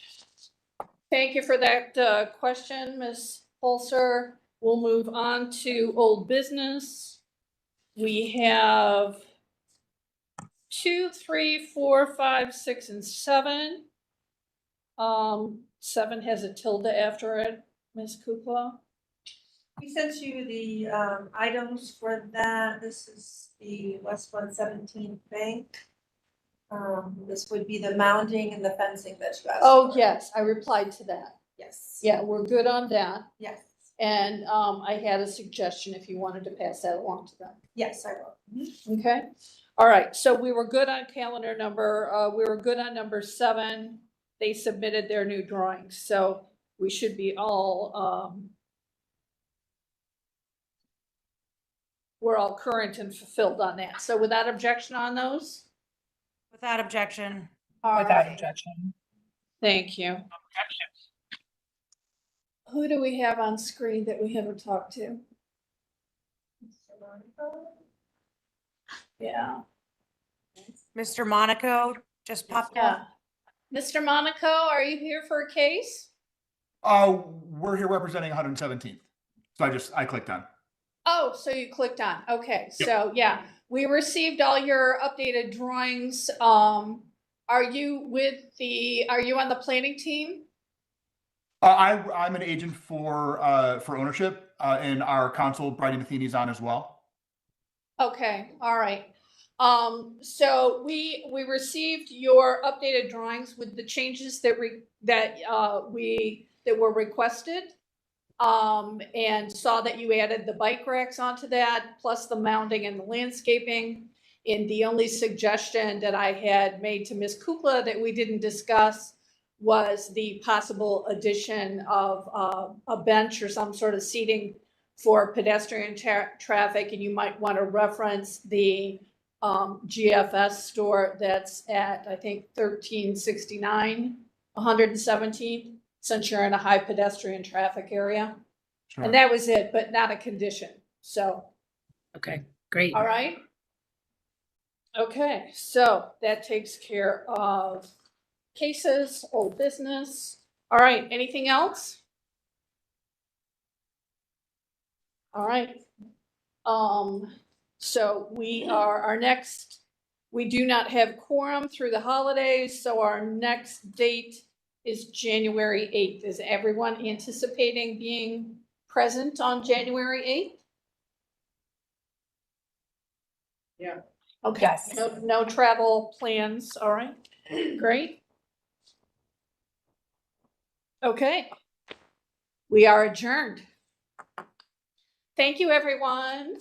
Thank you for that question, Ms. Pulsar. We'll move on to old business. We have 2, 3, 4, 5, 6, and 7. 7 has a tilde after it, Ms. Kukla. We sent you the items for that. This is the West 117th Bank. This would be the mounding and the fencing that you asked Oh, for. yes, I replied to that. Yes. Yeah, we're good on that. Yes. And I had a suggestion if you wanted to pass that along to them. Yes, I will. Okay, all right, so we were good on calendar number, we were good on number 7. They submitted their new drawings, so we should be all, we're all current and fulfilled on that. So without objection on those? Without objection. Without objection. Thank you. Who do we have on screen that we haven't talked to? Yeah. Mr. Monaco just popped up. Yeah. Mr. Monaco, are you here for a case? We're here representing 117th. So I clicked on. Oh, so you clicked on, okay, Yep. so yeah, we received all your updated drawings. Are you on the planning team? I'm an agent for ownership, and our counsel, Bridie Matheny, is on as well. Okay, all right. So we received your updated drawings with the changes that were requested. And saw that you added the bike racks onto that, plus the mounting and the landscaping. And the only suggestion that I had made to Ms. Kukla that we didn't discuss was the possible addition of a bench or some sort of seating for pedestrian traffic. And you might want to reference the GFS store that's at, I think, 1369, 117th. Since you're in a high pedestrian traffic area. Sure. And that was it, but not a condition, so. Okay, great. All right. Okay, so that takes care of cases, old business. All right, anything else? All right. So we do not have quorum through the holidays, so our next date is January 8th. Is everyone anticipating being present on January 8th? Yeah. Okay, Yes. no travel plans, all right, great. Okay, we are adjourned. Thank you, everyone.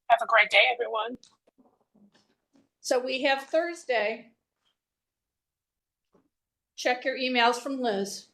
Have a great day, everyone. So we have Thursday. Check your emails from Liz.